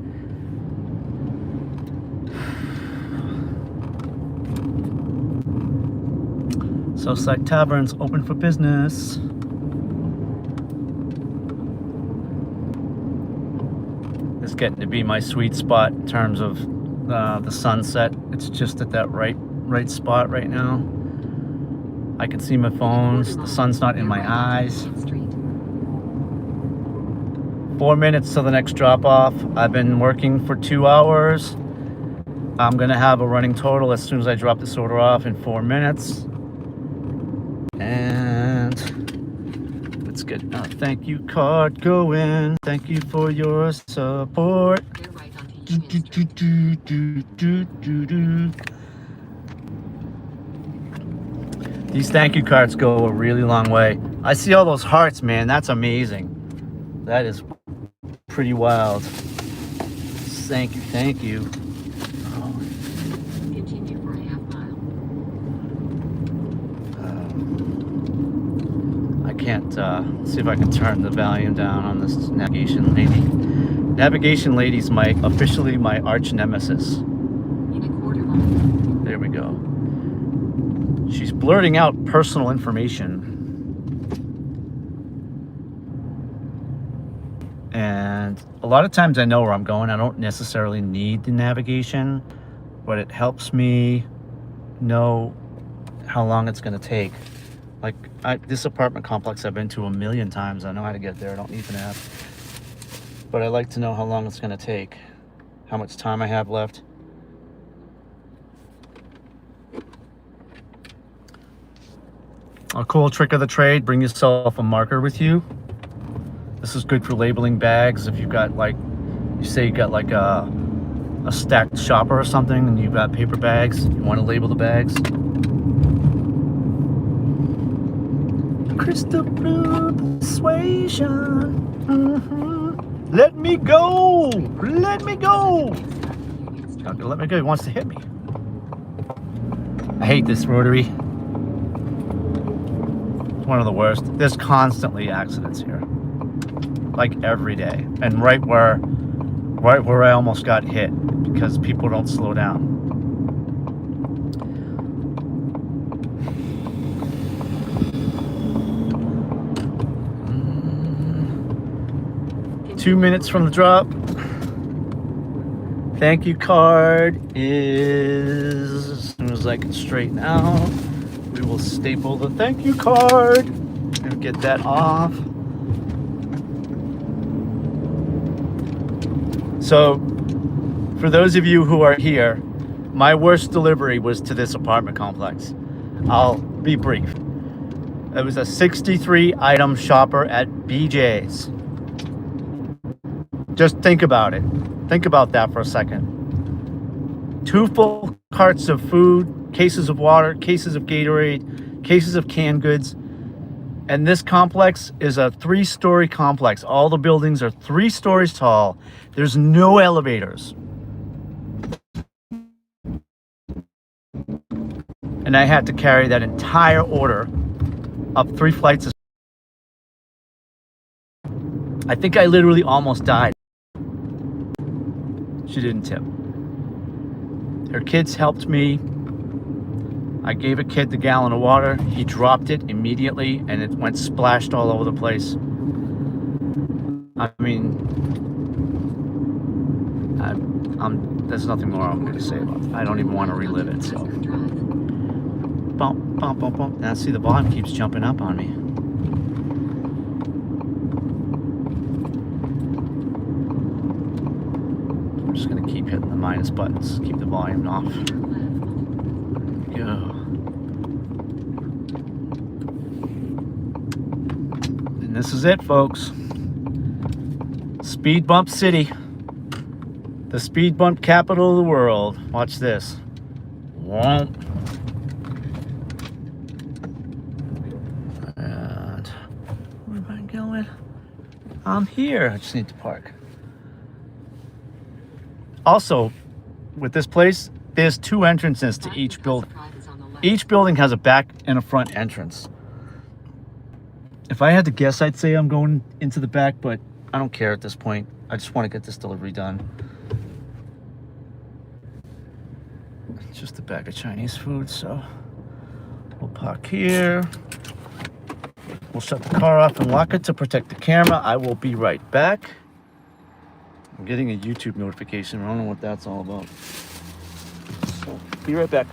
Southside Tavern's open for business. It's getting to be my sweet spot in terms of the sunset. It's just at that right spot right now. I can see my phones. The sun's not in my eyes. 4 minutes to the next drop off. I've been working for 2 hours. I'm gonna have a running total as soon as I drop this order off in 4 minutes. And let's get a thank you card going. Thank you for your support. They're right onto Do, Union do, Street. do, do, do, do, do. These thank you cards go a really long way. I see all those hearts, man. That's amazing. That is pretty wild. Thank you, thank you. Oh, Continue for a half mile. I can't see if I can turn the volume down on this navigation lady. Navigation lady's officially my arch nemesis. In a quarter mile. There we go. She's blurting out personal information. And a lot of times I know where I'm going. I don't necessarily need the navigation, but it helps me know how long it's going to take. Like this apartment complex I've been to a million times. I know how to get there. I don't need an app. But I like to know how long it's going to take, how much time I have left. A cool trick of the trade, bring yourself a marker with you. This is good for labeling bags. If you've got you say you got like a stacked shopper or something and you've got paper bags, you want to label the bags. Crystal blue persuasion. Let me go! Let me go! Not gonna let me go. He wants to hit me. I hate this rotary. It's one of the worst. There's constantly accidents here, like every day, and right where I almost got hit because people don't slow down. Two minutes from the drop. Thank you card is, as soon as I can straighten out, we will staple the thank you card and get that off. So, for those of you who are here, my worst delivery was to this apartment complex. I'll be brief. It was a 63 item shopper at BJ's. Just think about it. Think about that for a second. 2 full carts of food, cases of water, cases of Gatorade, cases of canned goods. And this complex is a 3-story complex. All the buildings are 3 stories tall. There's no elevators. And I had to carry that entire order up 3 flights of... I think I literally almost died. She didn't tip. Her kids helped me. I gave a kid the gallon of water. He dropped it immediately and it went splashed all over the place. I mean, there's nothing more I'm going to say about it. I don't even want to relive it. So, bump, bump, bump, bump. Now see, the volume keeps jumping up on me. I'm just going to keep hitting the minus buttons, keep the volume off. Go. And this is it, folks. Speed Bump City. The speed bump capital of the world. Watch this. Womp. And where am I going? I'm here. I just need to park. Also, with this place, there's 2 entrances to each building. Each building has a back and a front entrance. If I had to guess, I'd say I'm going into the back, but I don't care at this point. I just want to get this delivery done. It's just a bag of Chinese food, so we'll park here. We'll shut the car off and lock it to protect the camera. I will be right back. I'm getting a YouTube notification. I don't know what that's all about. So, be right back.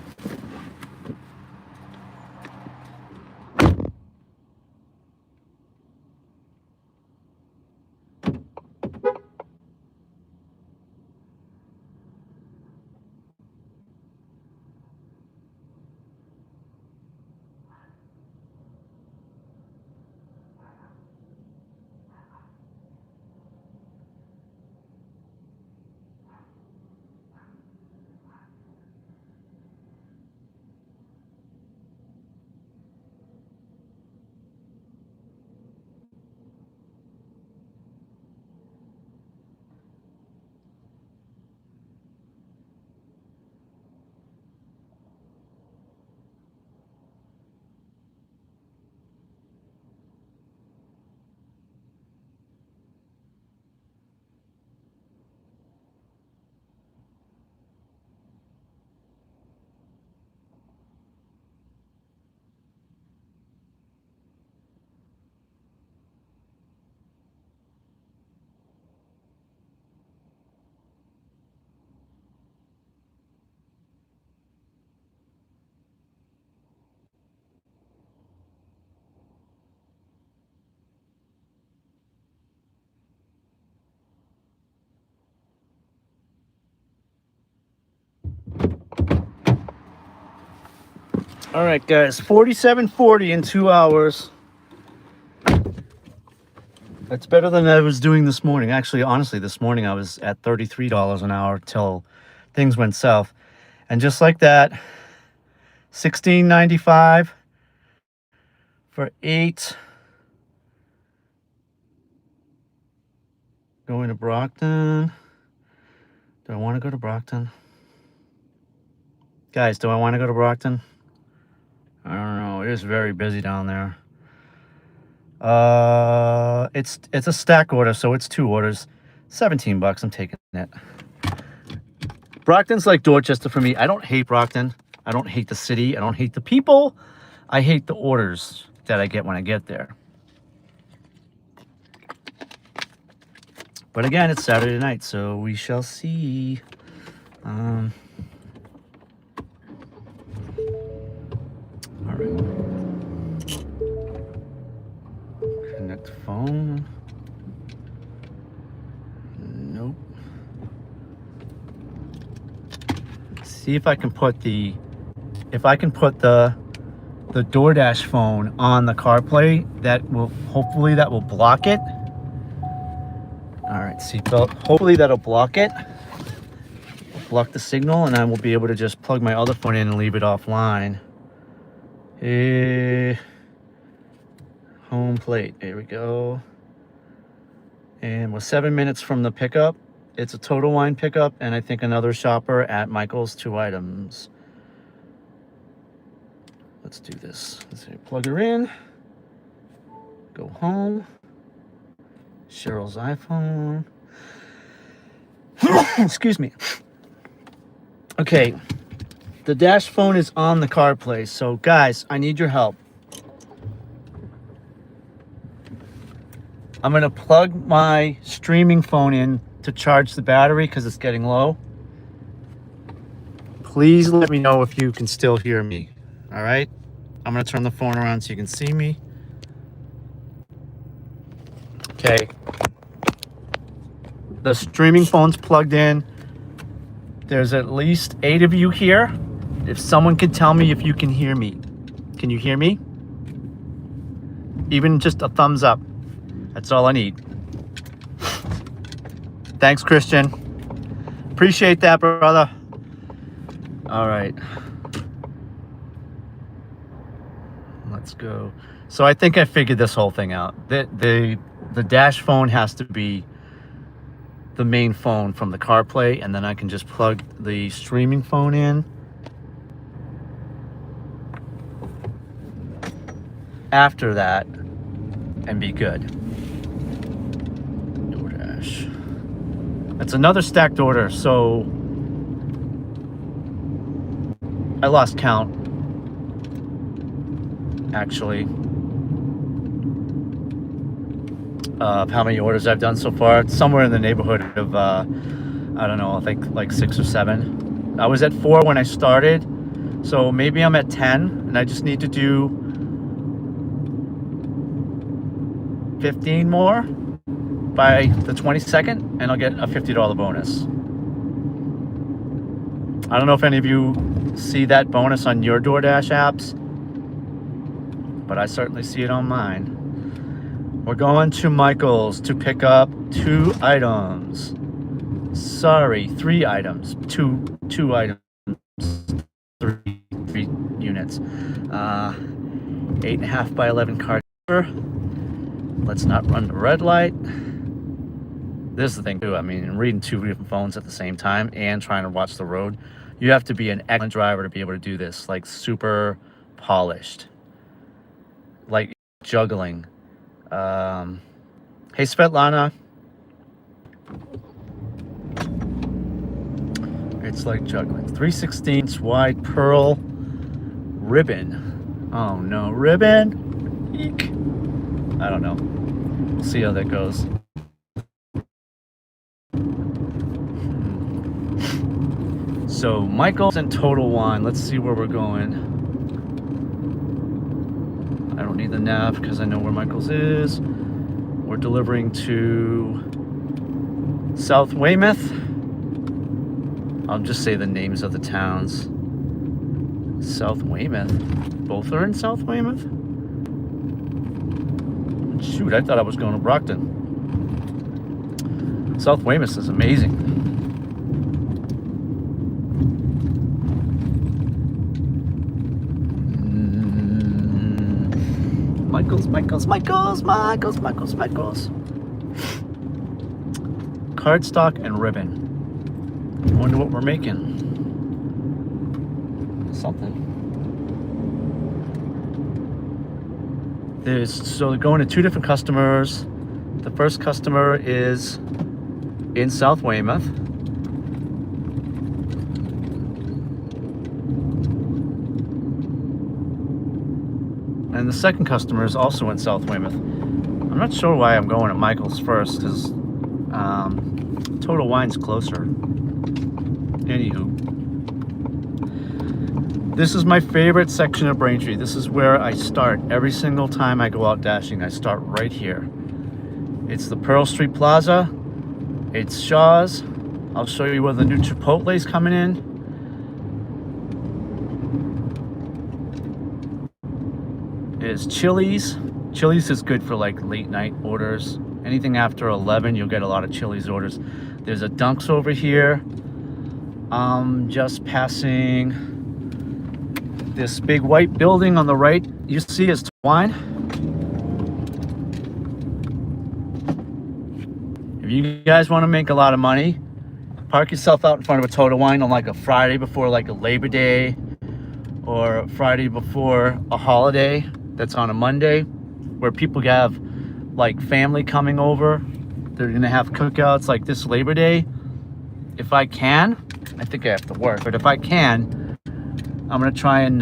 All right, guys, 47.40 in 2 hours. That's better than I was doing this morning. Actually, honestly, this morning I was at $33 an hour till things went south. And just like that, $16.95 for 8. Going to Brockton. Do I want to go to Brockton? Guys, do I want to go to Brockton? I don't know. It is very busy down there. It's a stack order, so it's 2 orders. $17. I'm taking it. Brockton's like Dorchester for me. I don't hate Brockton. I don't hate the city. I don't hate the people. I hate the orders that I get when I get there. But again, it's Saturday night, so we shall see. All right. Connect phone. Nope. See if I can put the DoorDash phone on the CarPlay. That will block it. All right, seatbelt. Hopefully that'll block it. Block the signal, and I will be able to just plug my other phone in and leave it offline. Home plate. There we go. And we're 7 minutes from the pickup. It's a Total Wine pickup, and I think another shopper at Michael's, 2 items. Let's do this. Let's see, plug her in. Go home. Cheryl's iPhone. Excuse me. Okay. The Dash phone is on the CarPlay. So, guys, I need your help. I'm going to plug my streaming phone in to charge the battery because it's getting low. Please let me know if you can still hear me. All right? I'm going to turn the phone around so you can see me. Okay. The streaming phone's plugged in. There's at least 8 of you here. If someone could tell me if you can hear me. Can you hear me? Even just a thumbs up. That's all I need. Thanks, Christian. Appreciate that, brother. All right. Let's go. So I think I figured this whole thing out. The Dash phone has to be the main phone from the CarPlay, and then I can just plug the streaming phone in. After that, and be good. DoorDash. It's another stacked order, so I lost count, actually, of how many orders I've done so far. It's somewhere in the neighborhood of, I don't know, I think like 6 or 7. I was at 4 when I started, so maybe I'm at 10, and I just need to do 15 more by the 22nd, and I'll get a $50 bonus. I don't know if any of you see that bonus on your DoorDash apps, but I certainly see it on mine. We're going to Michael's to pick up 2 items. Sorry, 3 items. Two items. 3 units. 8.5 by 11 card. Let's not run the red light. This is the thing too. I mean, reading 2 different phones at the same time and trying to watch the road. You have to be an excellent driver to be able to do this. Like super polished. Like juggling. Hey Svetlana. It's like juggling. 3/16 wide pearl ribbon. Oh no, ribbon? Eek. I don't know. We'll see how that goes. So Michael's and Total Wine. Let's see where we're going. I don't need the nav because I know where Michael's is. We're delivering to South Weymouth. I'll just say the names of the towns. South Weymouth. Both are in South Weymouth? Shoot, I thought I was going to Brockton. South Weymouth is amazing. Michael's. Cardstock and ribbon. I wonder what we're making. Something. So they're going to 2 different customers. The first customer is in South Weymouth. And the second customer is also in South Weymouth. I'm not sure why I'm going to Michael's first, because Total Wine's closer. Anywho. This is my favorite section of Braintree. This is where I start. Every single time I go out dashing, I start right here. It's the Pearl Street Plaza. It's Shaw's. I'll show you where the new Chipotle's coming in. Is Chili's. Chili's is good for like late night orders. Anything after 11, you'll get a lot of Chili's orders. There's a Dunk's over here. Just passing this big white building on the right. You see is Wine. If you guys want to make a lot of money, park yourself out in front of a Total Wine on like a Friday before like a Labor Day or Friday before a holiday. That's on a Monday, where people have like family coming over. They're gonna have cookouts like this Labor Day. If I can, I think I have to work, but if I can, I'm gonna try and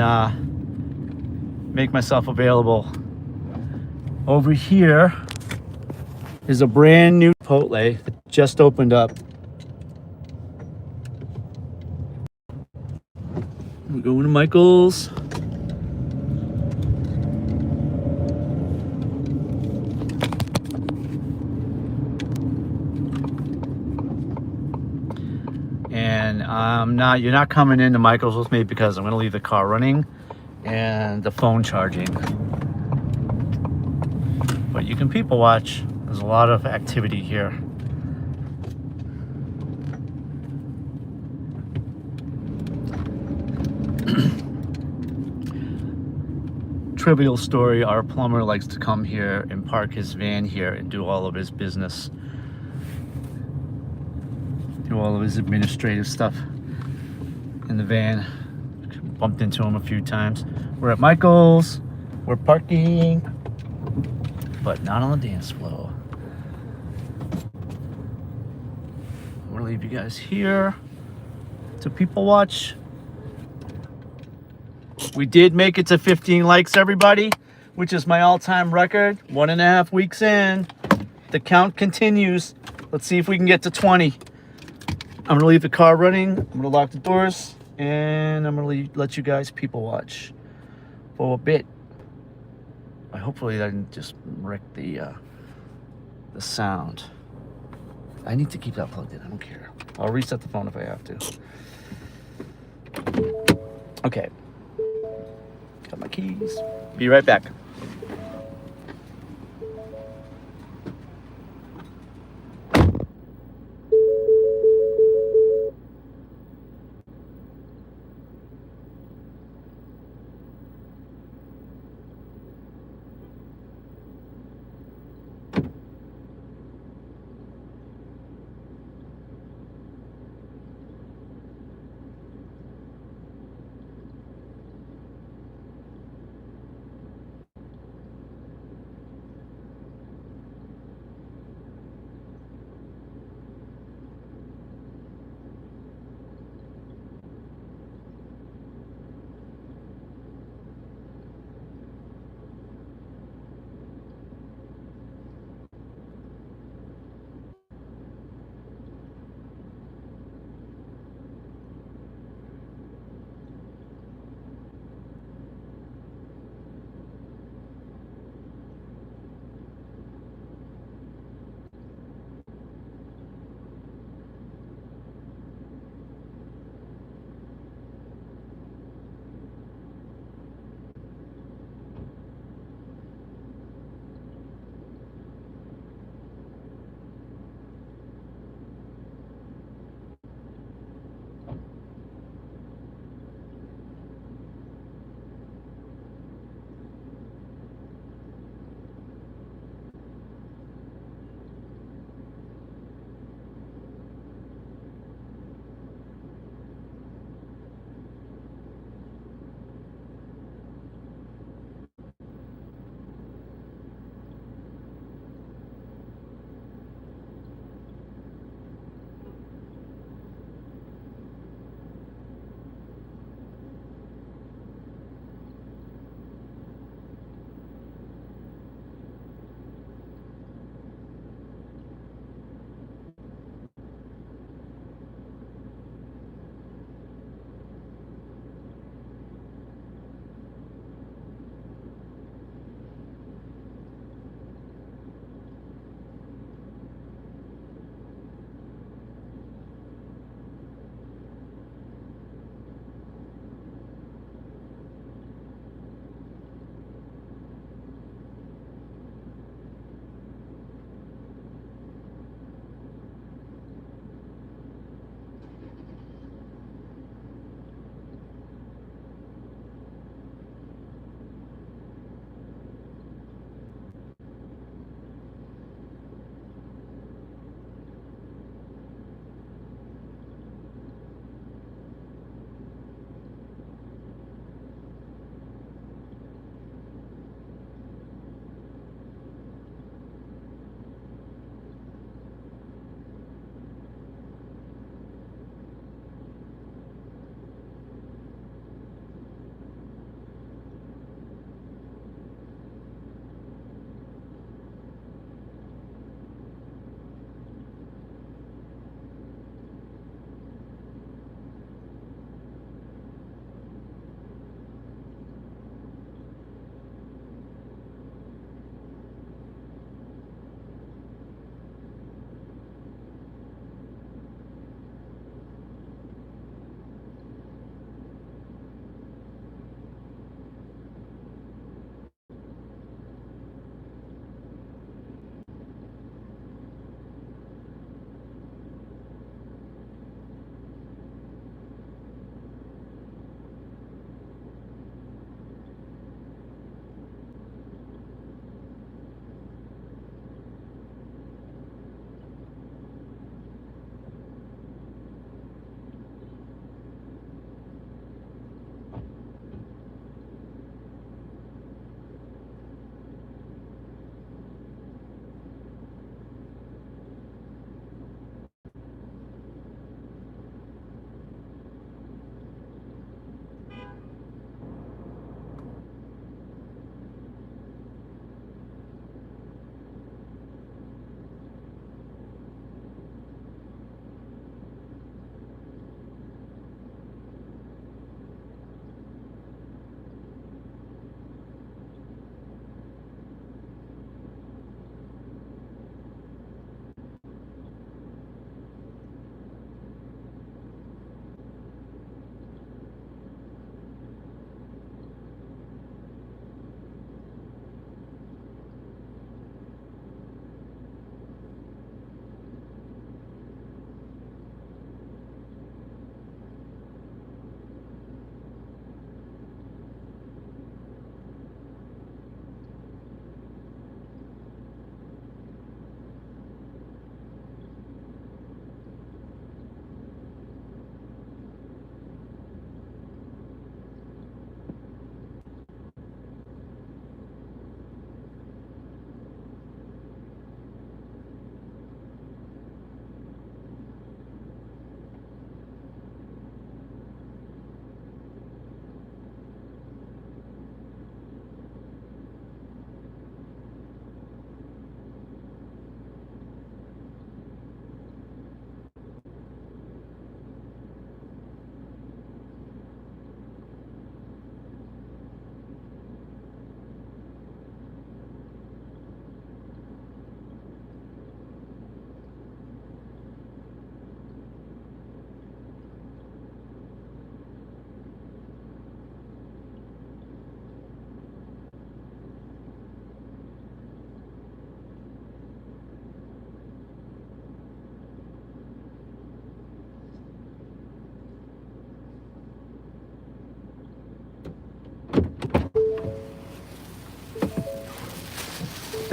make myself available. Over here is a brand new Chipotle that just opened up. We're going to Michael's. And you're not coming into Michael's with me because I'm going to leave the car running and the phone charging. But you can people watch. There's a lot of activity here. Trivial story, our plumber likes to come here and park his van here and do all of his business. do all of his administrative stuff in the van. Bumped into him a few times. We're at Michael's. We're parking, but not on the dance floor. I'm gonna leave you guys here to people watch. We did make it to 15 likes, everybody, which is my all-time record. 1.5 weeks in. The count continues. Let's see if we can get to 20. I'm gonna leave the car running. I'm gonna lock the doors, and I'm gonna let you guys people watch for a bit. Hopefully I didn't just wreck the sound. I need to keep that plugged in. I don't care. I'll reset the phone if I have to. Okay. Got my keys. Be right back.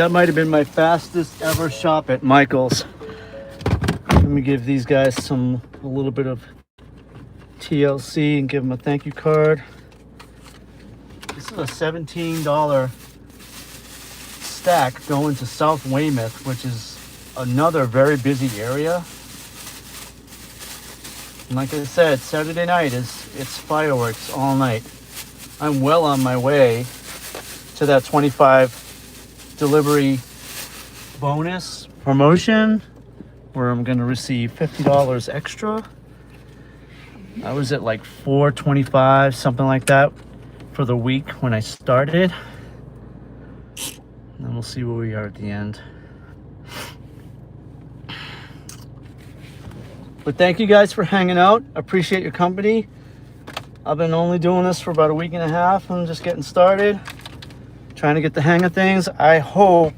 That might have been my fastest ever shop at Michael's. Let me give these guys a little bit of TLC and give them a thank you card. This is a $17 stack going to South Weymouth, which is another very busy area. And like I said, Saturday night it's fireworks all night. I'm well on my way to that 25 delivery bonus promotion where I'm gonna receive $50 extra. I was at like $4.25, something like that, for the week when I started. And we'll see where we are at the end. But thank you guys for hanging out. Appreciate your company. I've been only doing this for about a week and a half. I'm just getting started, trying to get the hang of things. I hope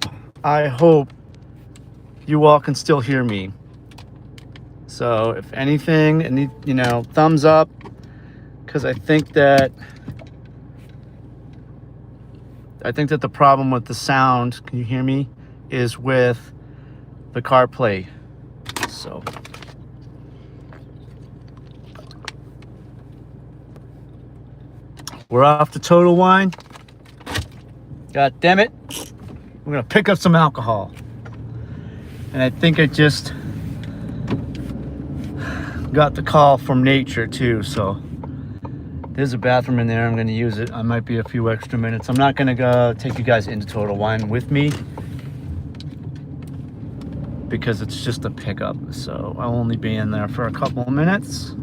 you all can still hear me. So if anything, thumbs up, because I think that the problem with the sound, can you hear me, is with the CarPlay. So we're off to Total Wine. God damn it. We're gonna pick up some alcohol. And I think I just got the call from nature too, so there's a bathroom in there. I'm gonna use it. I might be a few extra minutes. I'm not gonna go take you guys into Total Wine with me because it's just a pickup, so I'll only be in there for a couple of minutes.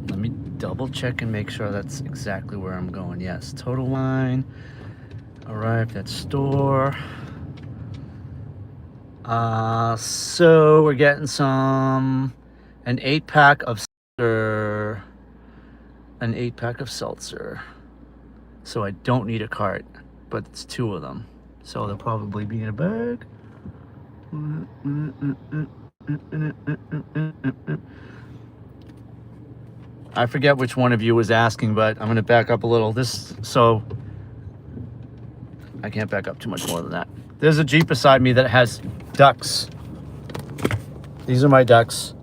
Let me double check and make sure that's exactly where I'm going. Yes, Total Wine. Arrived at store. So we're getting an 8-pack of seltzer. An 8-pack of seltzer. So I don't need a cart, but it's 2 of them. So they'll probably be in a bag. I forget which one of you was asking, but I'm gonna back up a little. So I can't back up too much more than that. There's a Jeep beside me that has ducks. These are my ducks.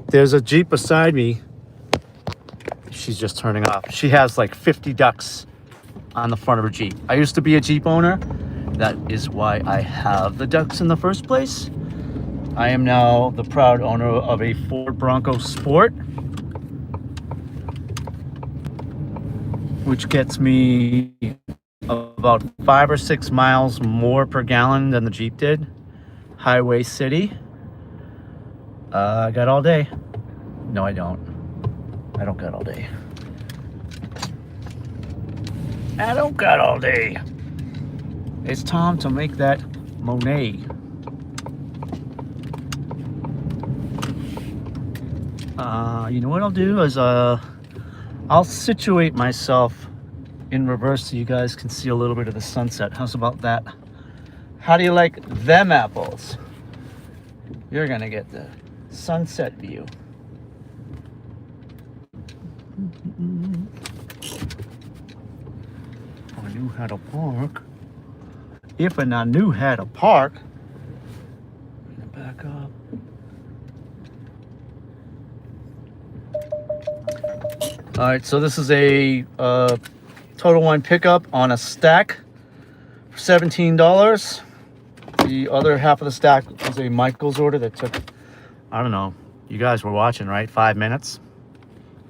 There's a Jeep beside me. She's just turning off. She has like 50 ducks on the front of her Jeep. I used to be a Jeep owner. That is why I have the ducks in the first place. I am now the proud owner of a Ford Bronco Sport, which gets me about 5 or 6 miles more per gallon than the Jeep did. Highway city. I got all day. No, I don't. I don't got all day. I don't got all day. It's time to make that Monet. You know what I'll do is I'll situate myself in reverse so you guys can see a little bit of the sunset. How's about that? How do you like them apples? You're gonna get the sunset view. If I knew how to park. If I knew how to park. I'm gonna back up. All right, so this is a Total Wine pickup on a stack for $17. The other half of the stack was a Michael's order that took, I don't know, you guys were watching, right? 5 minutes.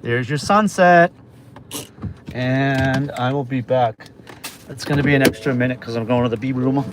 There's your sunset. And I will be back. It's gonna be an extra minute because I'm going to the bee room.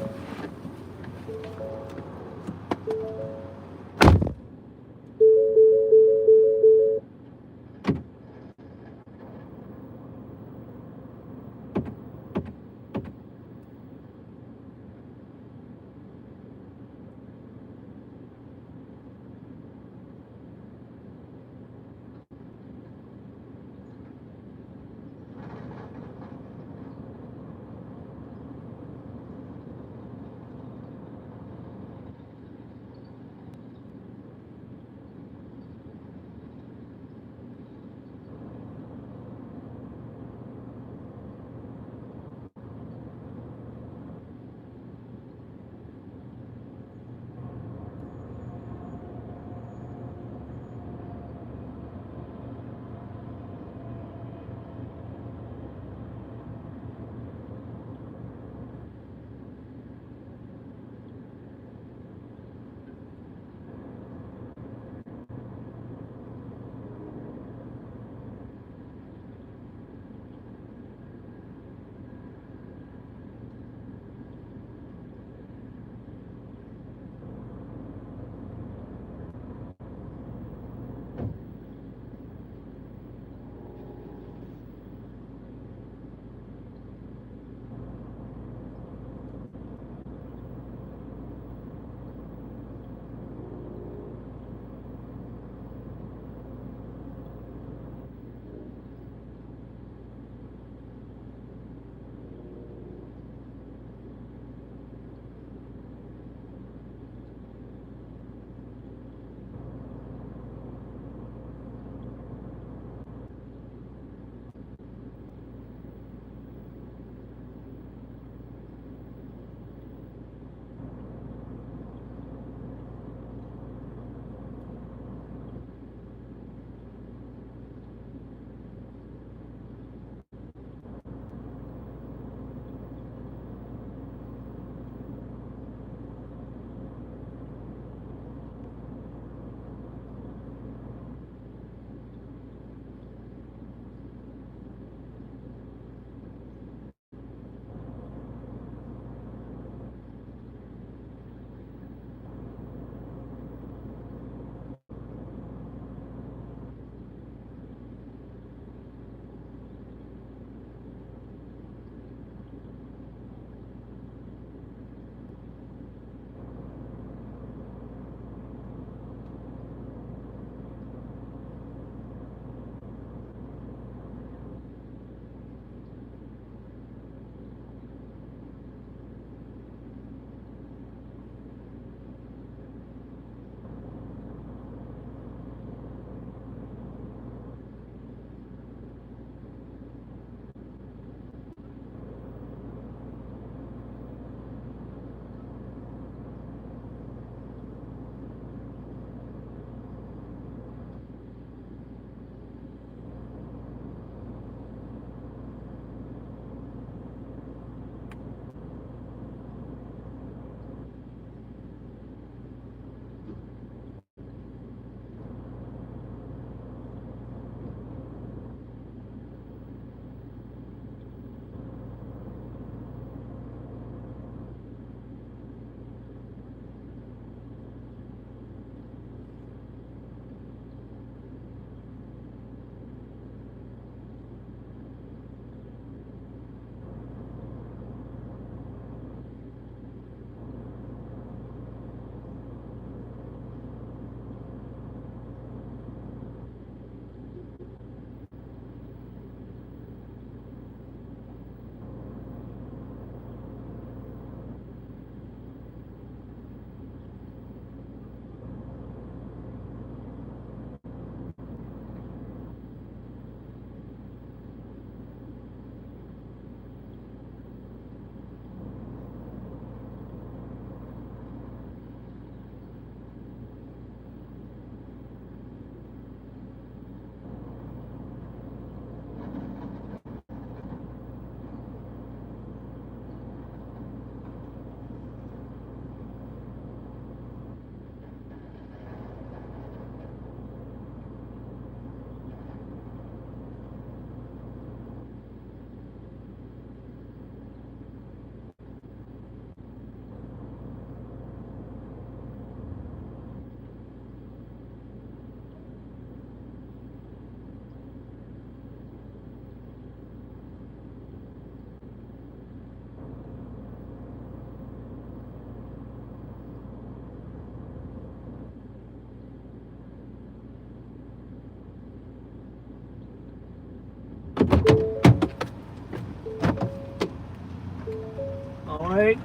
right,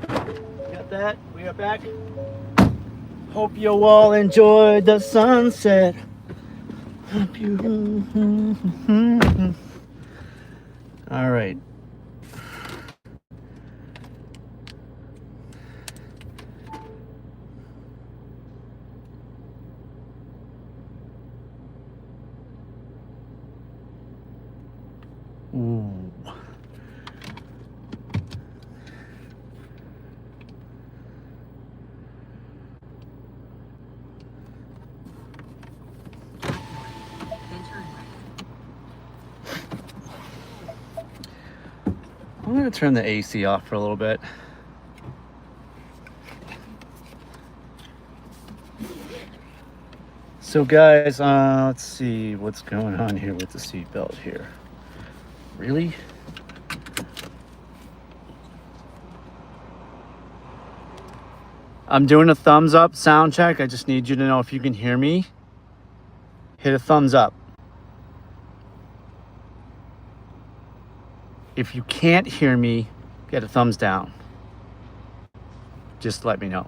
got that. We are back. Hope you all enjoyed the sunset. Hope you. All right. Ooh. Then turn right. I'm gonna turn the AC off for a little bit. So guys, let's see what's going on here with the seatbelt here. Really? I'm doing a thumbs up sound check. I just need you to know if you can hear me. Hit a thumbs up. If you can't hear me, get a thumbs down. Just let me know.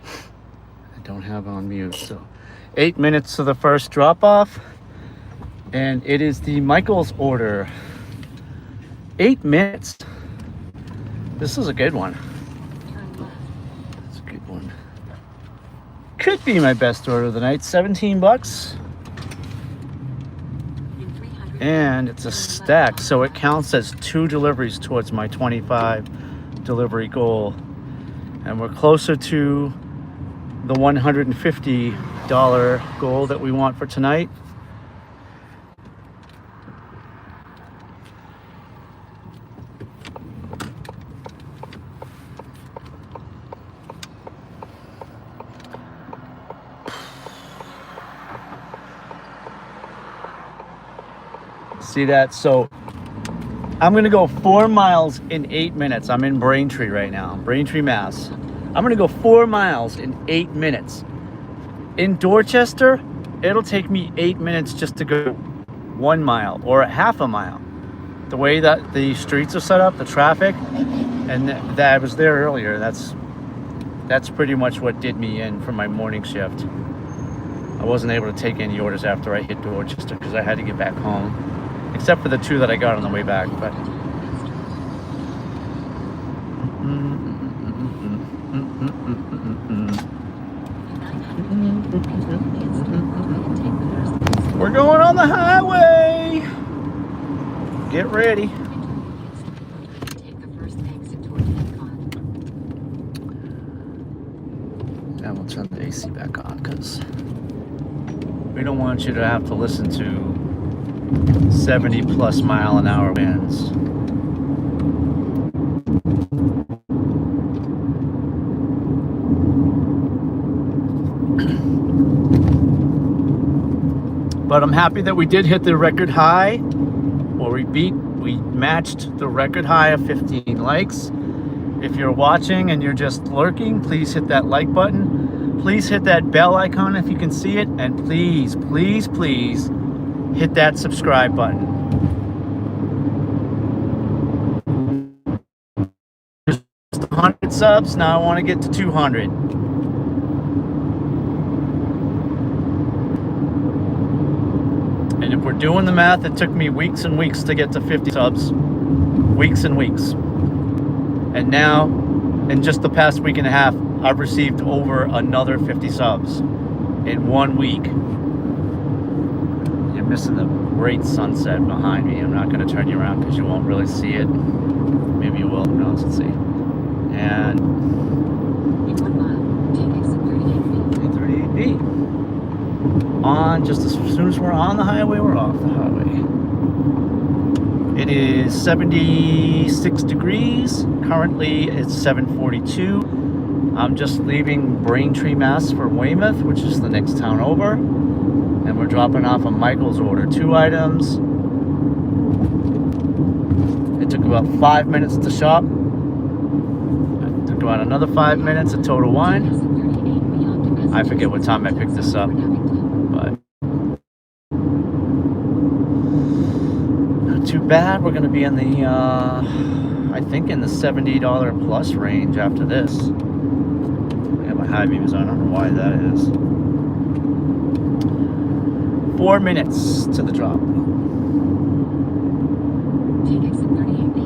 I don't have on mute, so 8 minutes to the first drop off, and it is the Michael's order. 8 minutes. This is a good one. Turn left. That's a good one. Could be my best order of the night. 17 bucks. In 300 And it's a stack, so it counts as 2 deliveries towards my 25 delivery goal. And we're closer to the $150 goal that we want for tonight. See that? So I'm gonna go 4 miles in 8 minutes. I'm in Braintree right now, Braintree, Mass. I'm gonna go 4 miles in 8 minutes. In Dorchester, it'll take me 8 minutes just to go 1 mile or a half a mile. The way that the streets are set up, the traffic, and that I was there earlier, that's pretty much what did me in for my morning shift. I wasn't able to take any orders after I hit Dorchester because I had to get back home. Except for the 2 that I got on the way back, but we're going on the highway. Get ready. Take the first exit toward Lincoln. Now we'll turn the AC back on because we don't want you to have to listen to 70 plus mile an hour winds. But I'm happy that we did hit the record high, or we matched the record high of 15 likes. If you're watching and you're just lurking, please hit that like button. Please hit that bell icon if you can see it. And please, please, please hit that subscribe button. Just 100 subs. Now I want to get to 200. And if we're doing the math, it took me weeks and weeks to get to 50 subs. Weeks and weeks. And now, in just the past week and a half, I've received over another 50 subs in 1 week. You're missing the great sunset behind me. I'm not going to turn you around because you won't really see it. Maybe you will. Who knows? Let's see. And In 1 mile, take exit 38B. 38B. On just as soon as we're on the highway, we're off the highway. It is 76 degrees. Currently, it's 7:42. I'm just leaving Braintree, Mass for Weymouth, which is the next town over. And we're dropping off a Michael's order. 2 items. It took about 5 minutes to shop. It took about another 5 minutes at Total Wine. I forget what time I picked this up, but too bad. We're gonna be in the, I think in the $70 plus range after this. I have my high beams on, I don't know why that is. 4 minutes to the drop. Take exit 38B.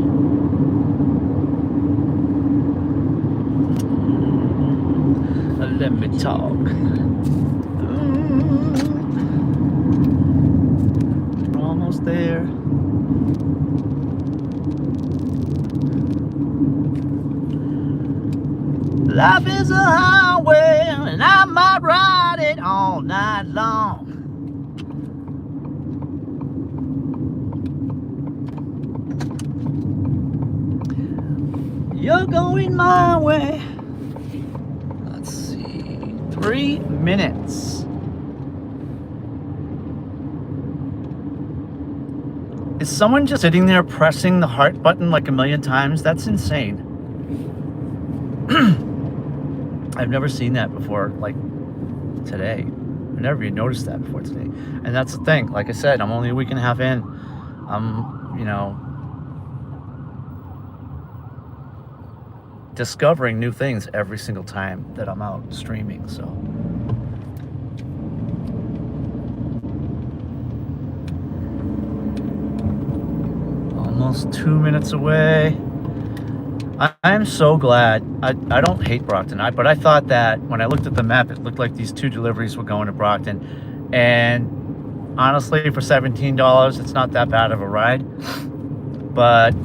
Let me talk. We're almost there. Life is a highway, and I might ride it all night long. You're going my way. Let's see. 3 minutes. Is someone just sitting there pressing the heart button like a million times? That's insane. I've never seen that before, like today. I've never even noticed that before today. And that's the thing. Like I said, I'm only a week and a half in. I'm, you know, discovering new things every single time that I'm out streaming. So almost 2 minutes away. I'm so glad. I don't hate Brockton, but I thought that when I looked at the map, it looked like these 2 deliveries were going to Brockton. And honestly, for $17, it's not that bad of a ride. But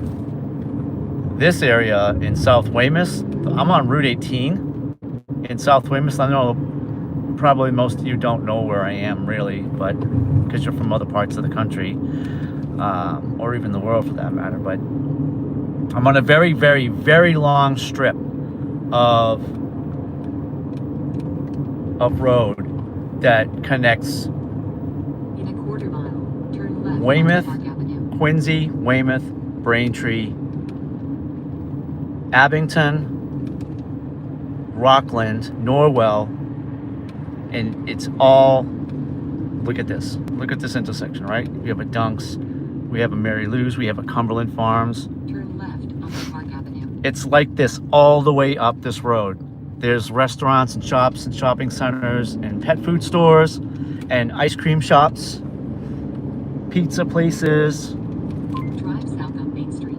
this area in South Weymouth, I'm on Route 18 in South Weymouth. I know probably most of you don't know where I am really, but because you're from other parts of the country, or even the world for that matter. But I'm on a very, very, very long strip of road that connects In a quarter mile, turn left. Weymouth, onto Park Avenue. Quincy, Weymouth, Braintree, Abington, Rockland, Norwell, and it's all, look at this intersection, right? We have a Dunks, we have a Mary Lou's, we have a Cumberland Farms. Turn left onto Park Avenue. It's like this all the way up this road. There's restaurants and shops and shopping centers and pet food stores and ice cream shops, pizza places. Drive south on Main Street.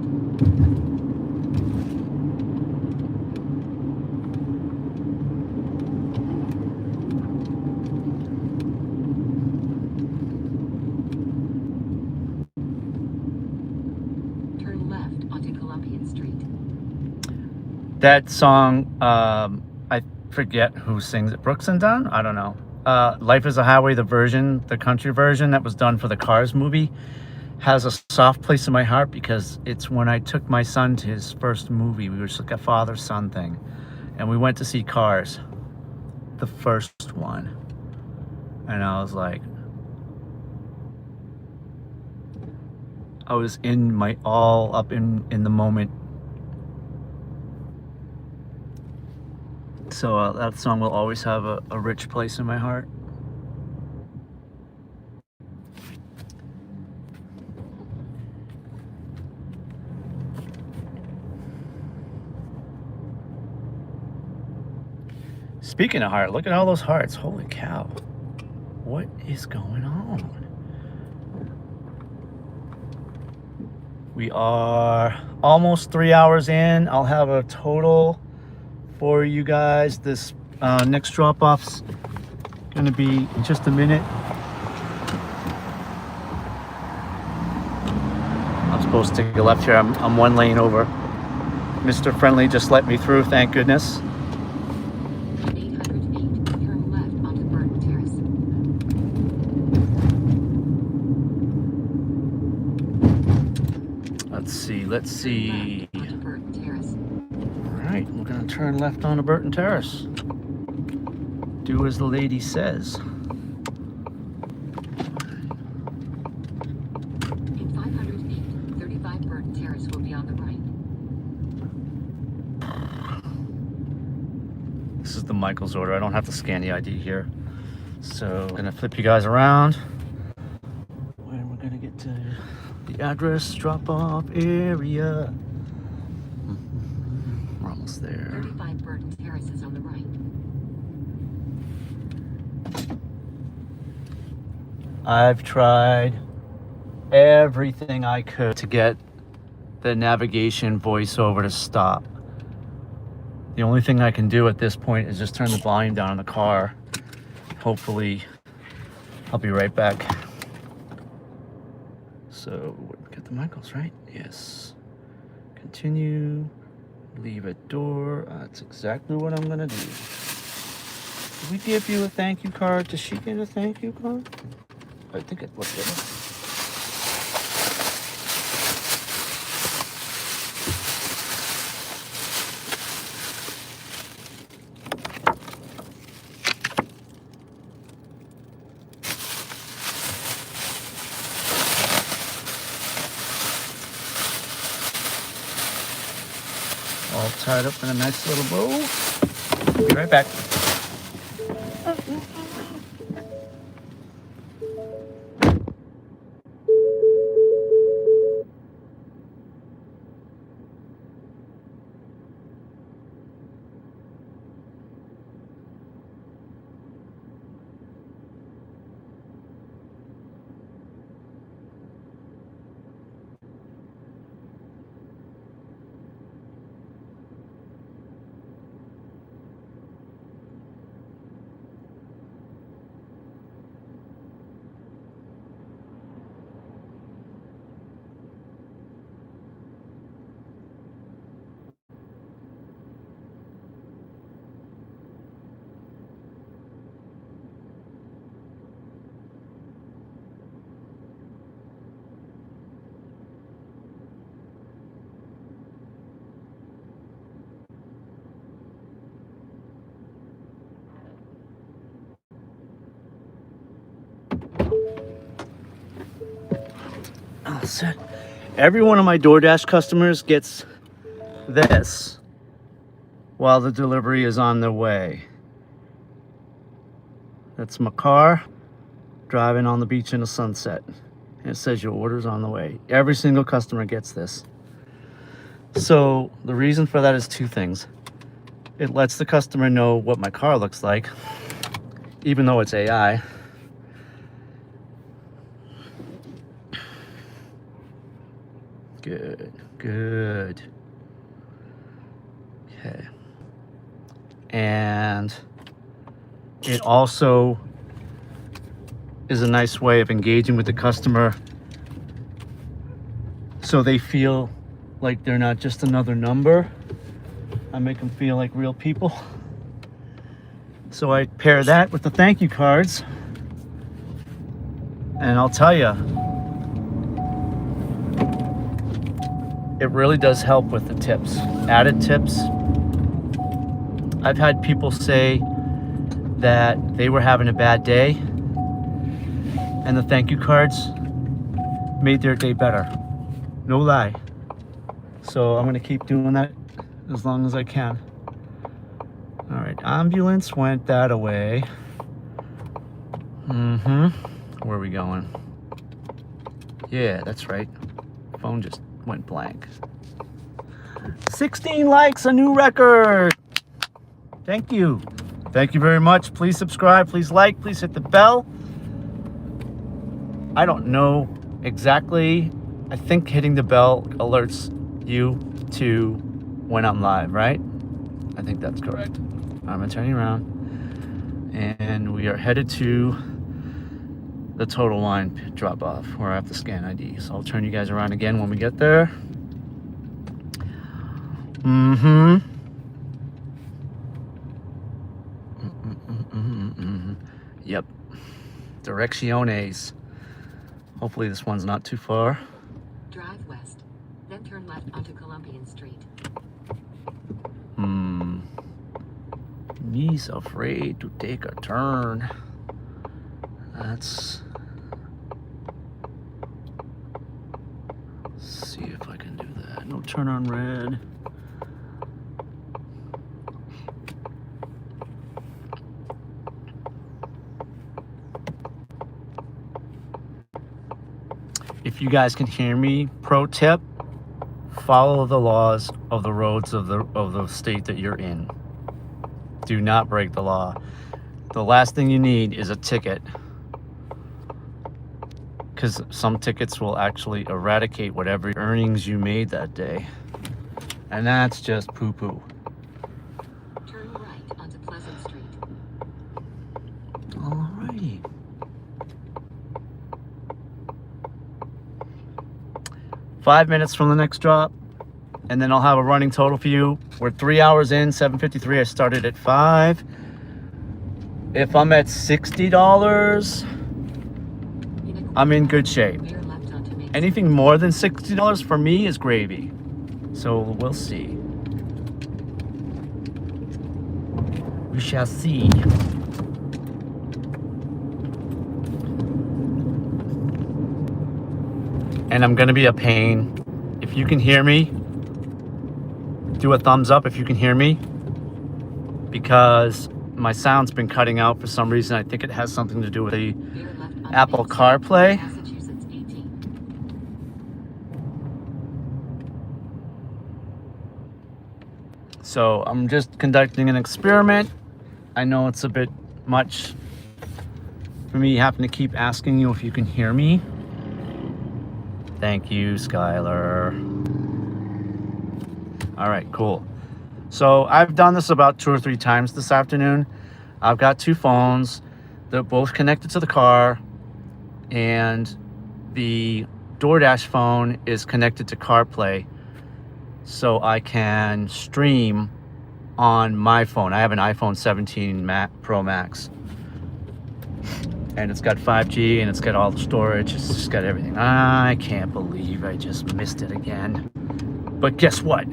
Turn left onto Columbian Street. That song, I forget who sings it. Brooks and Dunn? I don't know. Life is a Highway, the country version that was done for the Cars movie, has a soft place in my heart because it's when I took my son to his first movie. We were just like a father-son thing. And we went to see Cars, the first one. And I was like, I was in my all up in the moment. So that song will always have a rich place in my heart. Speaking of heart, look at all those hearts. Holy cow. What is going on? We are almost 3 hours in. I'll have a total for you guys. This next drop-off's gonna be in just a minute. I'm supposed to take a left here. I'm 1 lane over. Mr. Friendly just let me through, thank goodness. 800 feet, turn left onto Burton Terrace. Let's see. Onto Burton Terrace. All right, we're gonna turn left onto Burton Terrace. Do as the lady says. In 500 feet, 35 Burton Terrace will be on the right. This is the Michael's order. I don't have to scan the ID here. So I'm gonna flip you guys around. When we're gonna get to the address drop-off area. We're almost there. 35 Burton Terrace is on the right. I've tried everything I could to get the navigation voiceover to stop. The only thing I can do at this point is just turn the volume down in the car. Hopefully, I'll be right back. So, get the Michaels, right? Yes. Continue. Leave a door. That's exactly what I'm gonna do. Did we give you a thank you card? Does she get a thank you card? I think it looked good. All tied up in a nice little bow. Be right back. All set. Every one of my DoorDash customers gets this while the delivery is on the way. That's my car driving on the beach in the sunset. And it says your order's on the way. Every single customer gets this. So the reason for that is two things. It lets the customer know what my car looks like, even though it's AI. Good, good. Okay. And it also is a nice way of engaging with the customer so they feel like they're not just another number. I make them feel like real people. So I pair that with the thank you cards. And I'll tell you, it really does help with the tips, added tips. I've had people say that they were having a bad day and the thank you cards made their day better. No lie. So I'm gonna keep doing that as long as I can. All right, ambulance went that away. Where are we going? Yeah, that's right. Phone just went blank. 16 likes, a new record. Thank you. Thank you very much. Please subscribe, please like, please hit the bell. I don't know exactly. I think hitting the bell alerts you to when I'm live, right? I think that's correct. I'm turning around and we are headed to the total line drop off where I have to scan ID. So I'll turn you guys around again when we get there. Yep. Direcciones. Hopefully this one's not too far. Drive west, then turn left onto Columbian Street. Me's afraid to take a turn. Let's see if I can do that. No turn on red. If if you guys can hear me, pro tip, follow the laws of the roads of the state that you're in. Do not break the law. The last thing you need is a ticket, because some tickets will actually eradicate whatever earnings you made that day, and that's just poo-poo. Turn right onto Pleasant Street. Alrighty. 5 minutes from the next drop, and then I'll have a running total for you. We're 3 hours in, 7:53. I started at 5. If I'm at $60, I'm in good shape. Veer left onto Main Anything more than $60 for me is gravy. So we'll see. We shall see. And I'm gonna be a pain. If you can hear me, do a thumbs up if you can hear me, because my sound's been cutting out for some reason. I think it has something to do with the Veer left onto Apple Main Street, CarPlay. Massachusetts 18. So I'm just conducting an experiment. I know it's a bit much for me having to keep asking you if you can hear me. Thank you, Skylar. All right, cool. So I've done this about 2 or 3 times this afternoon. I've got 2 phones. They're both connected to the car, and the DoorDash phone is connected to CarPlay, so I can stream on my phone. I have an iPhone 17 Pro Max, and it's got 5G, and it's got all the storage. It's just got everything. I can't believe I just missed it again. But guess what?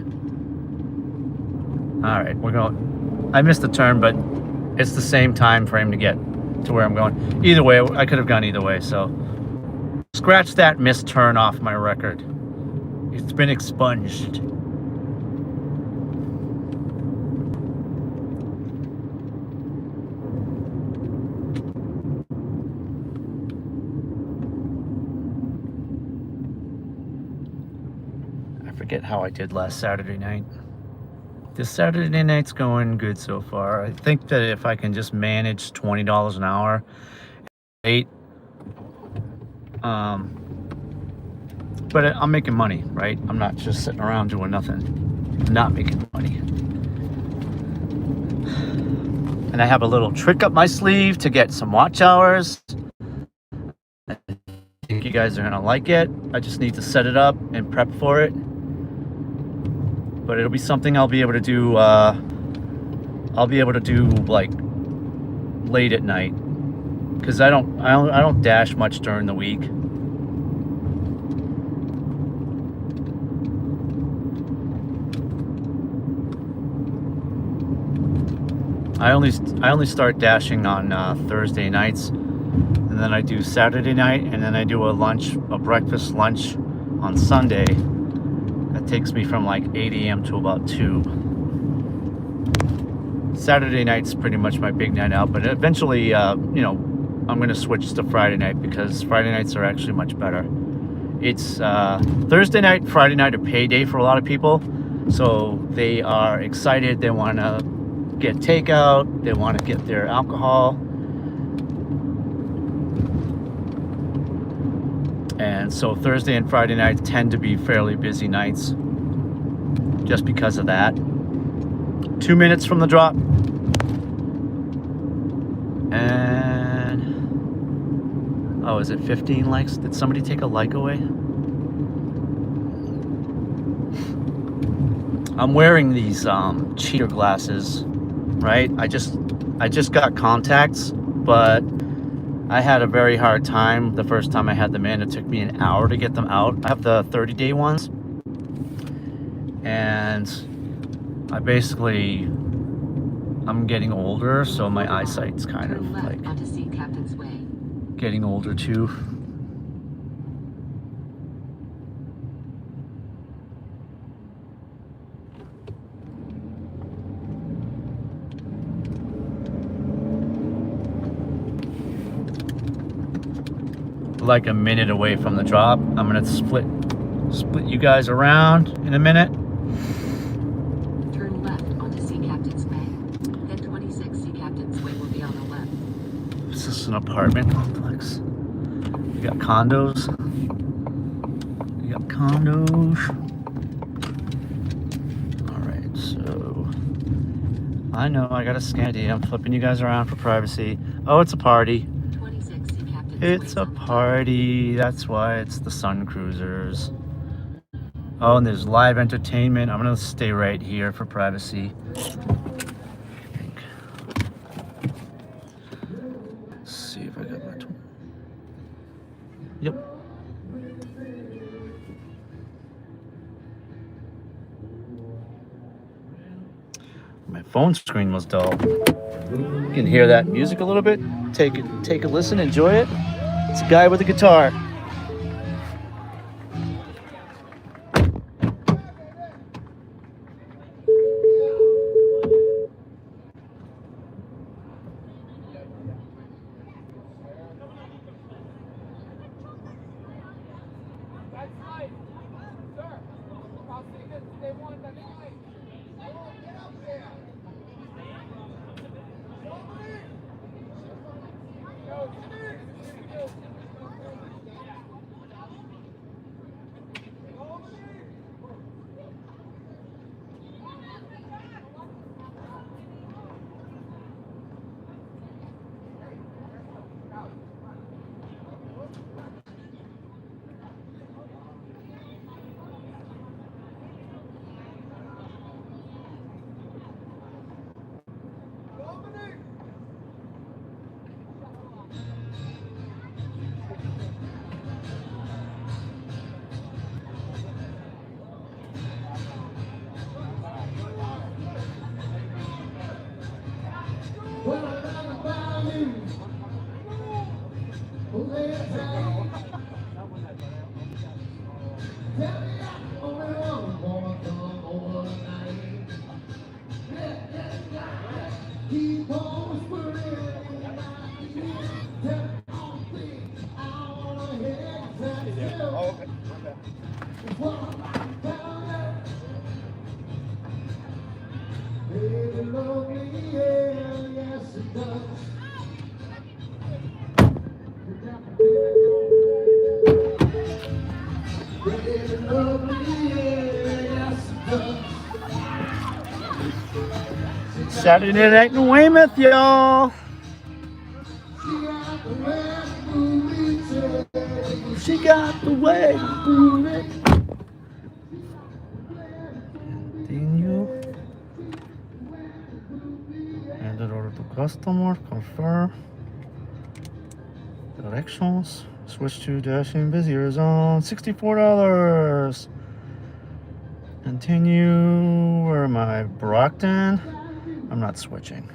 All right, we're going. I missed the turn, but it's the same time frame to get to where I'm going. Either way, I could have gone either way. So scratch that missed turn off my record. It's been expunged. I forget how I did last Saturday night. This Saturday night's going good so far. I think that if I can just manage $20 an hour, 8, but I'm making money, right? I'm not just sitting around doing nothing. I'm not making money. And I have a little trick up my sleeve to get some watch hours. I think you guys are gonna like it. I just need to set it up and prep for it. But it'll be something I'll be able to do. I'll be able to do like late at night, because I don't dash much during the week. I only start dashing on Thursday nights, and then I do Saturday night, and then I do a breakfast lunch on Sunday. That takes me from like 8 a.m. to about 2. Saturday night's pretty much my big night out, but eventually, I'm going to switch to Friday night, because Friday nights are actually much better. It's Thursday night, Friday night are payday for a lot of people, so they are excited. They want to get takeout, they want to get their alcohol. And so Thursday and Friday nights tend to be fairly busy nights just because of that. 2 minutes from the drop. And oh, is it 15 likes? Did somebody take a like away? I'm wearing these cheater glasses, right? I just got contacts, but I had a very hard time the first time I had them in. It took me an hour to get them out. I have the 30-day ones, and I'm getting older, so my eyesight's kind of Turn left like onto Sea Captain's Way. getting older too. like a minute away from the drop. I'm gonna split you guys around in a minute. Turn left onto Sea Captain's Way. Then 26 Sea Captain's Way will be on the left. This is an apartment complex. You got condos. You got condos. Alright, so I know I got a scan ID. I'm flipping you guys around for privacy. Oh, it's a party. 26 Sea Captain's It's Way a on the party. That's why it's the Sun Cruisers. Oh, and there's live entertainment. I'm gonna stay right here for privacy. Let's see if I got my. Yep. My phone screen was dull. You can hear that music a little bit. Take a listen, enjoy it. It's a guy with a guitar. Saturday night in Weymouth, y'all. She got the way to move it. Continue. And in order to customer, confirm. Directions. Switch to dashing busier zone. $64. Continue. Where am I? Brockton. I'm not switching.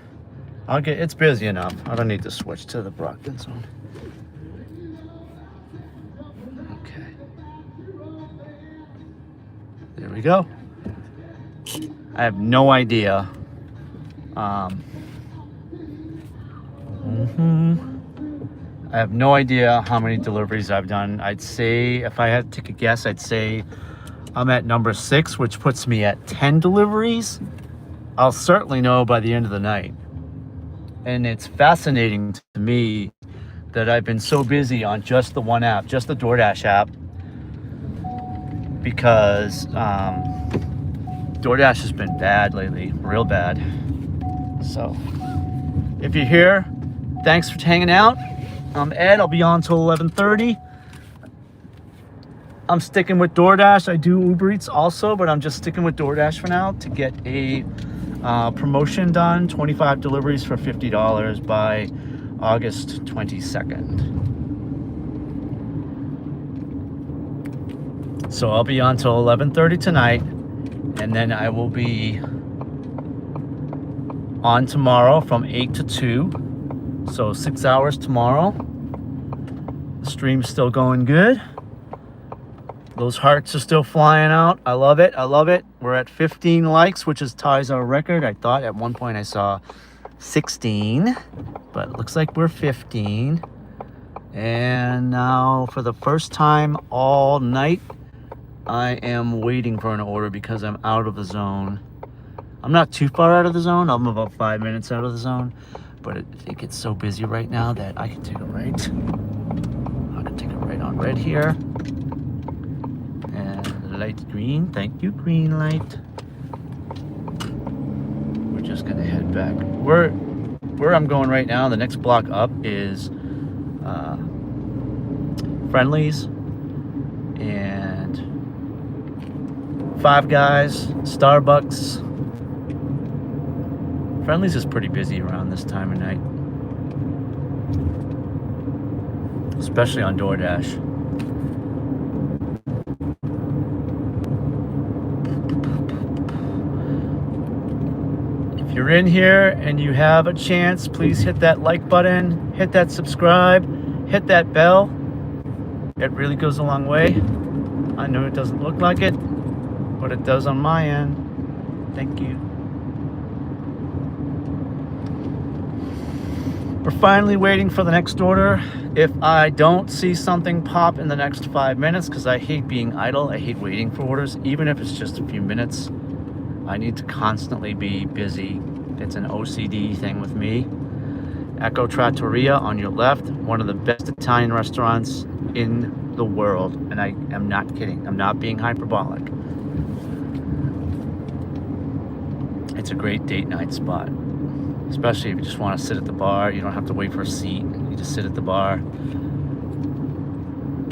It's busy enough. I don't need to switch to the Brockton zone. Okay. There we go. I have no idea. I have no idea how many deliveries I've done. I'd say, if I had to take a guess, I'd say I'm at number 6, which puts me at 10 deliveries. I'll certainly know by the end of the night. And it's fascinating to me that I've been so busy on just the one app, just the DoorDash app, because DoorDash has been bad lately, real bad. So if you're here, thanks for hanging out. I'm Ed. I'll be on till 11:30. I'm sticking with DoorDash. I do Uber Eats also, but I'm just sticking with DoorDash for now to get a promotion done. 25 deliveries for $50 by August 22nd. So I'll be on till 11:30 tonight, and then I will be on tomorrow from 8 to 2. So 6 hours tomorrow. The stream's still going good. Those hearts are still flying out. I love it. I love it. We're at 15 likes, which ties our record. I thought at one point I saw 16, but it looks like we're 15. And now for the first time all night, I am waiting for an order because I'm out of the zone. I'm not too far out of the zone. I'm about 5 minutes out of the zone, but it gets so busy right now that I can take a right. I can take a right on red here. And the light's green. Thank you, green light. We're just gonna head back. Where I'm going right now, the next block up is Friendlies and Five Guys, Starbucks. Friendlies is pretty busy around this time of night, especially on DoorDash. If you're in here and you have a chance, please hit that like button, hit that subscribe, hit that bell. It really goes a long way. I know it doesn't look like it, but it does on my end. Thank you. We're finally waiting for the next order. If I don't see something pop in the next 5 minutes, because I hate being idle, I hate waiting for orders, even if it's just a few minutes. I need to constantly be busy. It's an OCD thing with me. Ecco Trattoria on your left, one of the best Italian restaurants in the world. And I am not kidding. I'm not being hyperbolic. It's a great date night spot. Especially if you just want to sit at the bar. You don't have to wait for a seat. You just sit at the bar.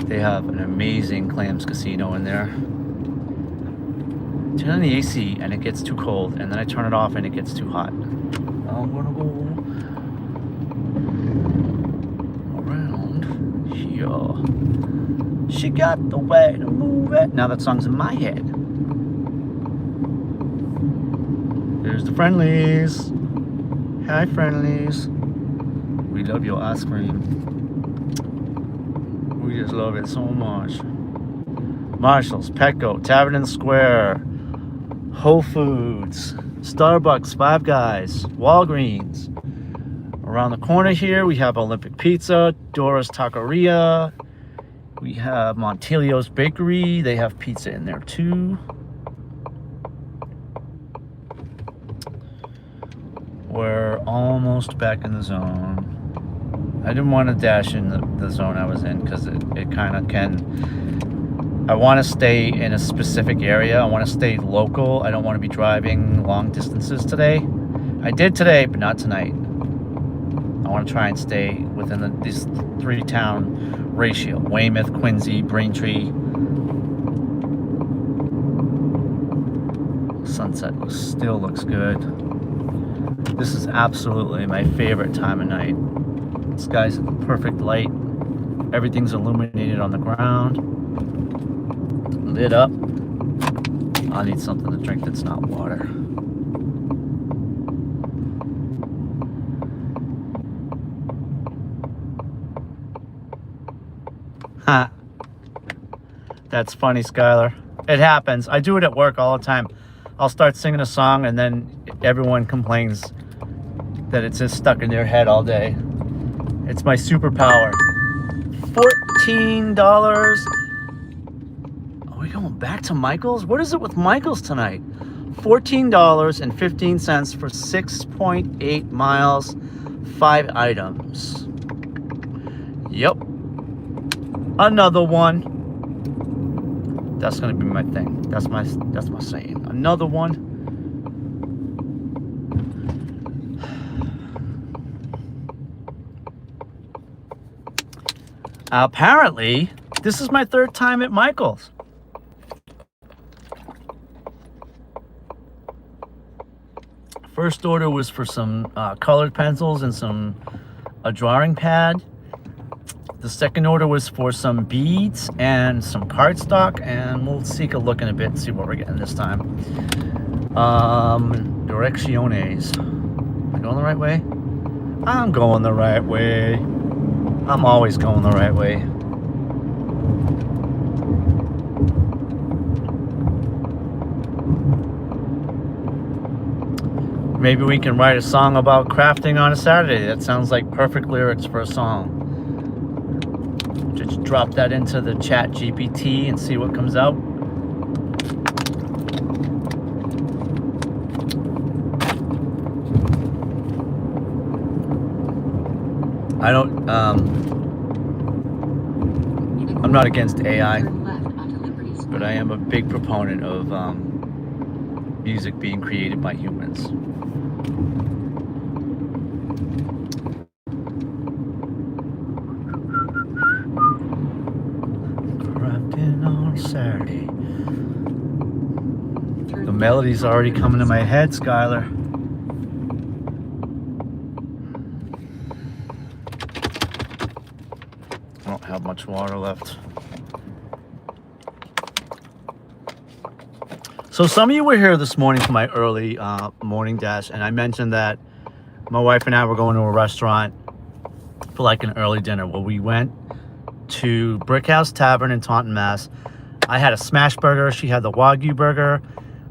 They have an amazing clams casino in there. Turn on the AC and it gets too cold, and then I turn it off and it gets too hot. I'm gonna go around here. She got the way to move it. Now that song's in my head. There's the Friendlies. Hi, Friendlies. We love your ice cream. We just love it so much. Marshall's, Petco, Tavern Square, Whole Foods, Starbucks, Five Guys, Walgreens. Around the corner here, we have Olympic Pizza, Dora's Taqueria. We have Montilio's Bakery. They have pizza in there too. We're almost back in the zone. I didn't want to dash in the zone I was in because it kind of can. I want to stay in a specific area. I want to stay local. I don't want to be driving long distances today. I did today, but not tonight. I want to try and stay within this 3-town ratio. Weymouth, Quincy, Braintree. Sunset still looks good. This is absolutely my favorite time of night. The sky's at the perfect light. Everything's illuminated on the ground. Lit up. I need something to drink that's not water. Ha. That's funny, Skylar. It happens. I do it at work all the time. I'll start singing a song and then everyone complains that it's just stuck in their head all day. It's my superpower. $14. Are we going back to Michael's? What is it with Michael's tonight? $14.15 for 6.8 miles, 5 items. Yep. Another one. That's gonna be my thing. That's my saying. Another one. Apparently, this is my 3rd time at Michael's. First order was for some colored pencils and a drawing pad. The second order was for some beads and some cardstock, and we'll take a look in a bit and see what we're getting this time. Direcciones. Am I going the right way? I'm going the right way. I'm always going the right way. Maybe we can write a song about crafting on a Saturday. That sounds like perfect lyrics for a song. Just drop that into the chat GPT and see what comes out. I don't, I'm not against AI, Turn left onto Liberty Square. but I am a big proponent of music being created by humans. Crafting on Saturday. Turn The left melody's onto already Liberty coming to my Square. head, Skylar. I don't have much water left. So some of you were here this morning for my early morning dash, and I mentioned that my wife and I were going to a restaurant for like an early dinner. Well, we went to Brick House Tavern in Taunton, Mass. I had a smash burger. She had the Wagyu burger.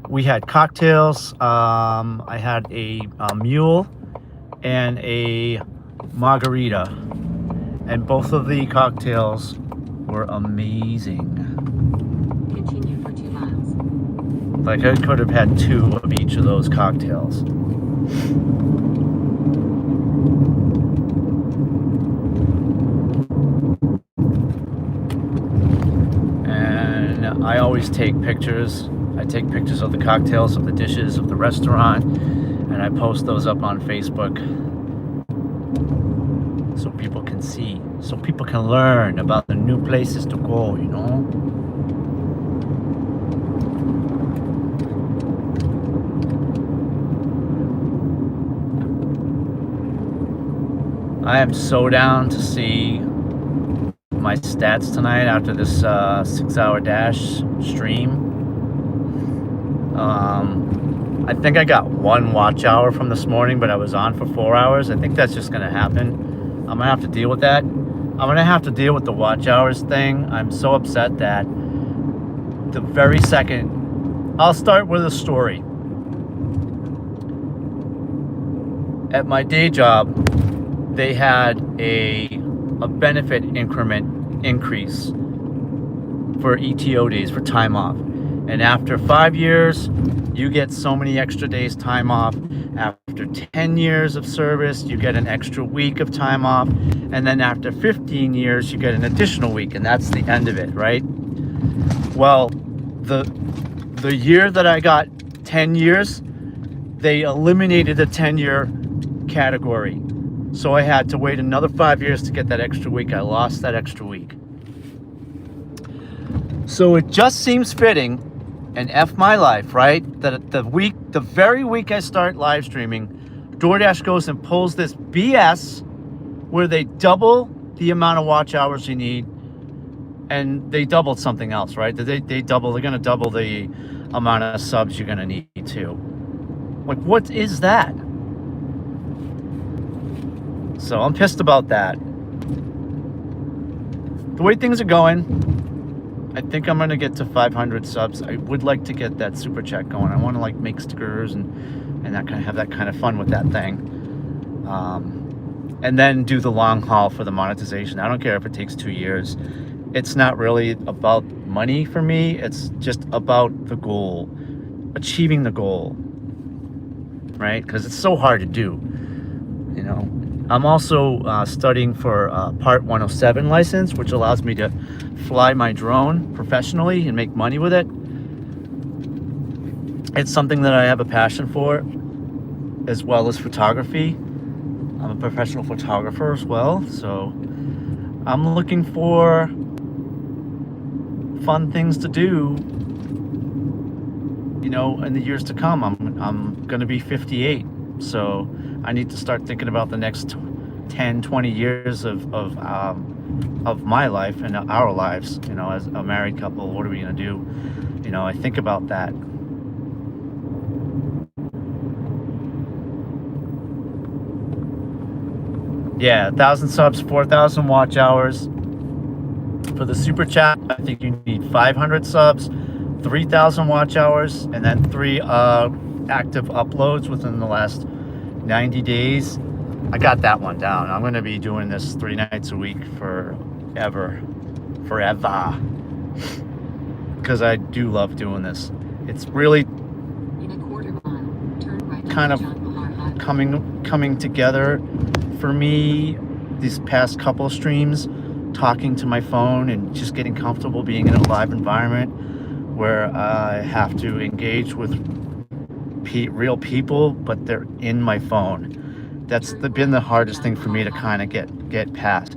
We had cocktails. I had a mule and a margarita. And both of the cocktails were amazing. Continue for 2 miles. Like I could have had 2 of each of those cocktails. And I always take pictures. I take pictures of the cocktails, of the dishes, of the restaurant, and I post those up on Facebook so people can see, so people can learn about the new places to go, you know? I am so down to see my stats tonight after this 6-hour dash stream. I think I got 1 watch hour from this morning, but I was on for 4 hours. I think that's just gonna happen. I'm gonna have to deal with that. I'm gonna have to deal with the watch hours thing. I'm so upset that the very second, I'll start with a story. At my day job, they had a benefit increment increase for ETO days, for time off. And after 5 years, you get so many extra days time off. After 10 years of service, you get an extra week of time off. And then after 15 years, you get an additional week. And that's the end of it, right? Well, the year that I got 10 years, they eliminated the 10-year category. So I had to wait another 5 years to get that extra week. I lost that extra week. So it just seems fitting, and F my life, right? That the very week I start live streaming, DoorDash goes and pulls this BS where they double the amount of watch hours you need, and they doubled something else, right? They're gonna double the amount of subs you're gonna need too. Like, what is that? So I'm pissed about that. The way things are going, I think I'm gonna get to 500 subs. I would like to get that super chat going. I want to like make stickers and that kind of have that kind of fun with that thing. And then do the long haul for the monetization. I don't care if it takes 2 years. It's not really about money for me. It's just about the goal, achieving the goal, right? Because it's so hard to do, you know. I'm also studying for Part 107 license, which allows me to fly my drone professionally and make money with it. It's something that I have a passion for, as well as photography. I'm a professional photographer as well, so I'm looking for fun things to do, you know, in the years to come. I'm gonna be 58, so I need to start thinking about the next 10, 20 years of my life and our lives, you know, as a married couple. What are we gonna do? You know, I think about that. Yeah, 1,000 subs, 4,000 watch hours. For the super chat, I think you need 500 subs, 3,000 watch hours, and then 3 active uploads within the last 90 days. I got that one down. I'm going to be doing this 3 nights a week for ever, forever, because I do love doing this. It's really In a quarter mile, turn right kind onto of John Mahar Highway. coming together for me these past couple of streams, talking to my phone and just getting comfortable being in a live environment where I have to engage with real people, but they're in my phone. That's been the hardest thing for me to kind of get past.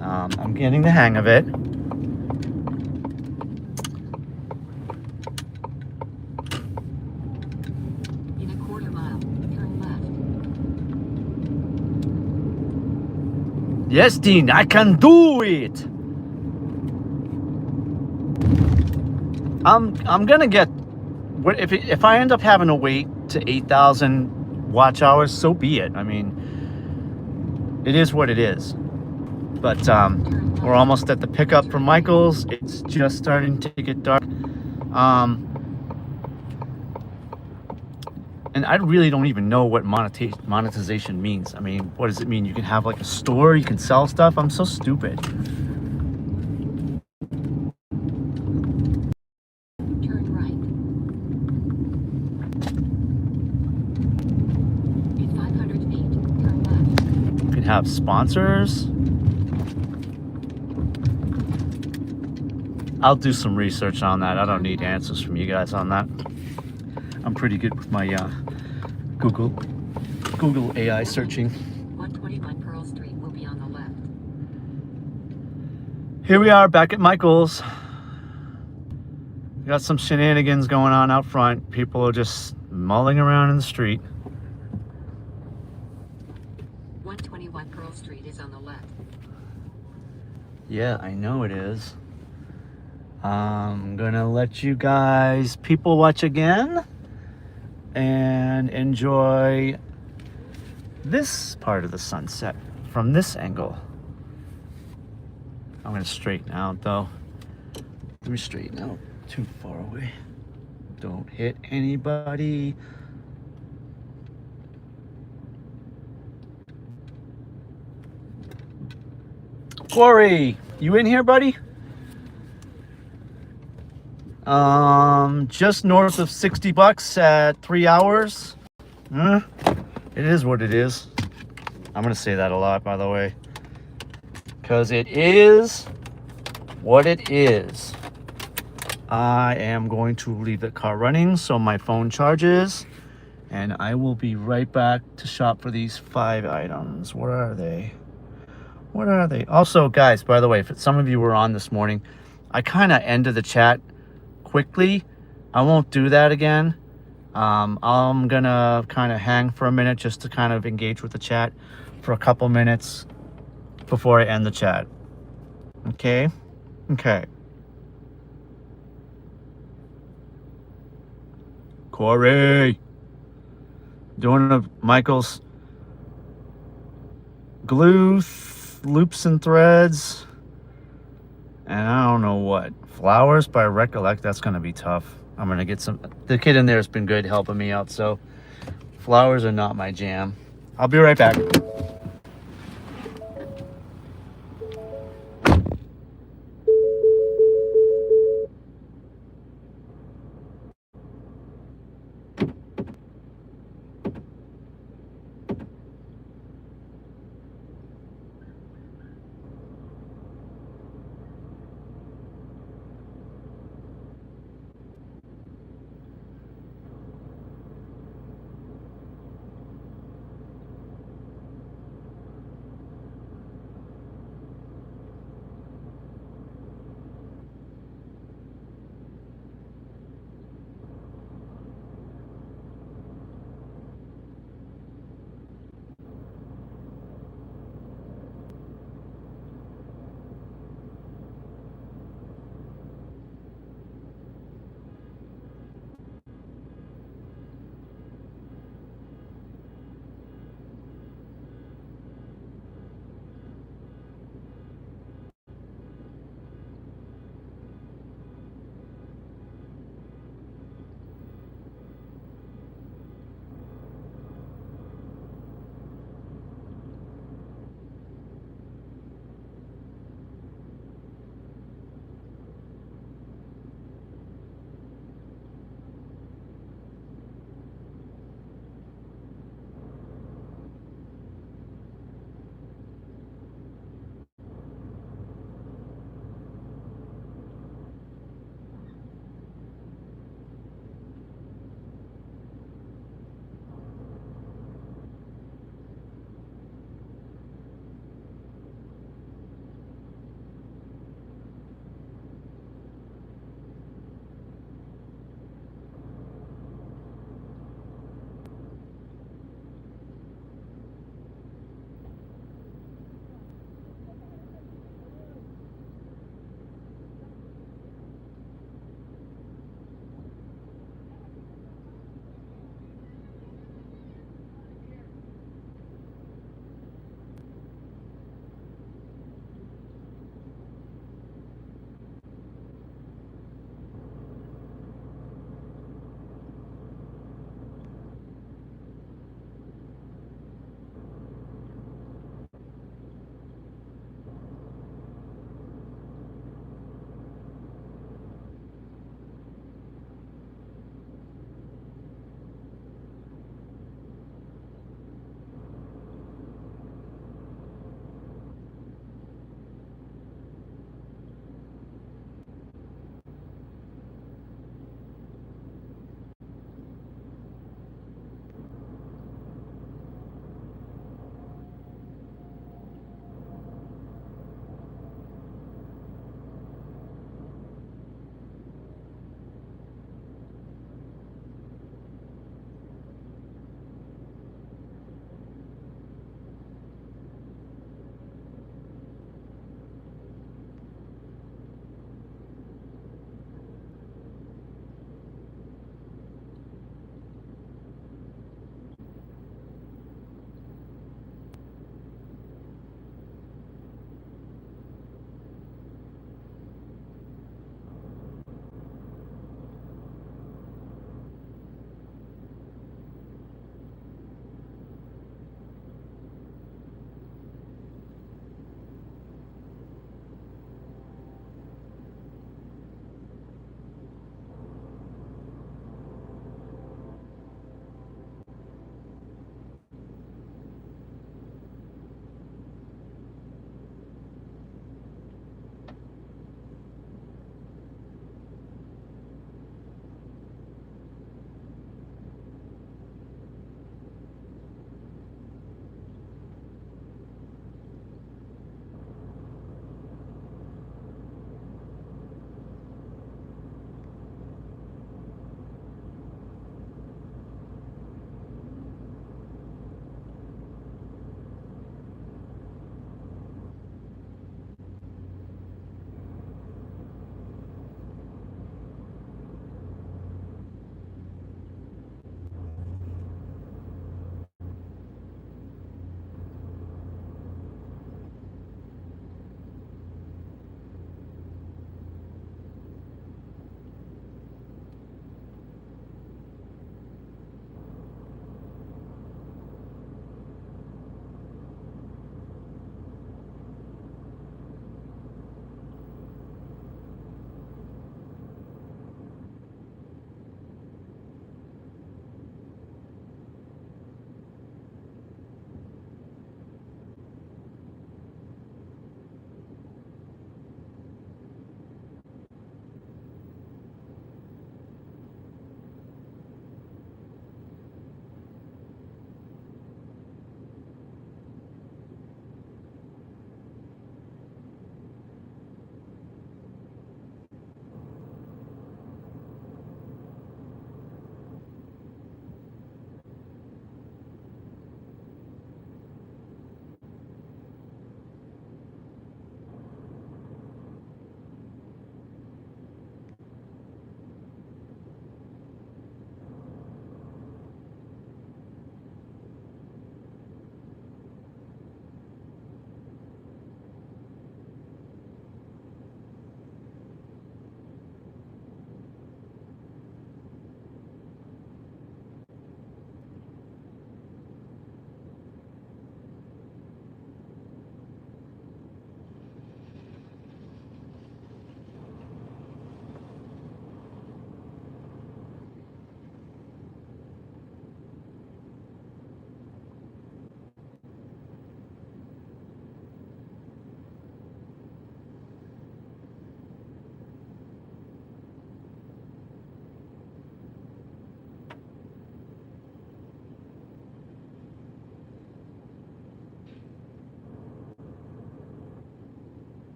I'm getting the hang of it. In a quarter mile, turn left. Yes, Dean, I can do it. I'm gonna get, if I end up having to wait to 8,000 watch hours, so be it. I mean, it is what it is. But we're almost at the pickup from Michael's. It's just starting to get dark. And I really don't even know what monetization means. I mean, what does it mean? You can have like a store, you can sell stuff. I'm so stupid. Turn right. In 500 feet, turn left. You can have sponsors. I'll do some research on that. I don't need answers from you guys on that. I'm pretty good with my Google AI searching. 121 Pearl Street will be on the left. Here we are back at Michael's. We got some shenanigans going on out front. People are just mulling around in the street. 121 Pearl Street is on the left. Yeah, I know it is. I'm gonna let you guys people watch again and enjoy this part of the sunset from this angle. I'm gonna straighten out though. Let me straighten out. Too far away. Don't hit anybody. Corey, you in here, buddy? Just north of $60 at 3 hours. It is what it is. I'm gonna say that a lot, by the way, because it is what it is. I am going to leave the car running so my phone charges, and I will be right back to shop for these 5 items. What are they? What are they? Also, guys, by the way, if some of you were on this morning, I kind of ended the chat quickly. I won't do that again. I'm gonna kind of hang for a minute just to kind of engage with the chat for a couple minutes before I end the chat. Okay? Okay. Corey, doing a Michael's glue loops and threads, and I don't know what flowers by Recollect. That's gonna be tough. I'm gonna get some. The kid in there has been good helping me out, so flowers are not my jam. I'll be right back.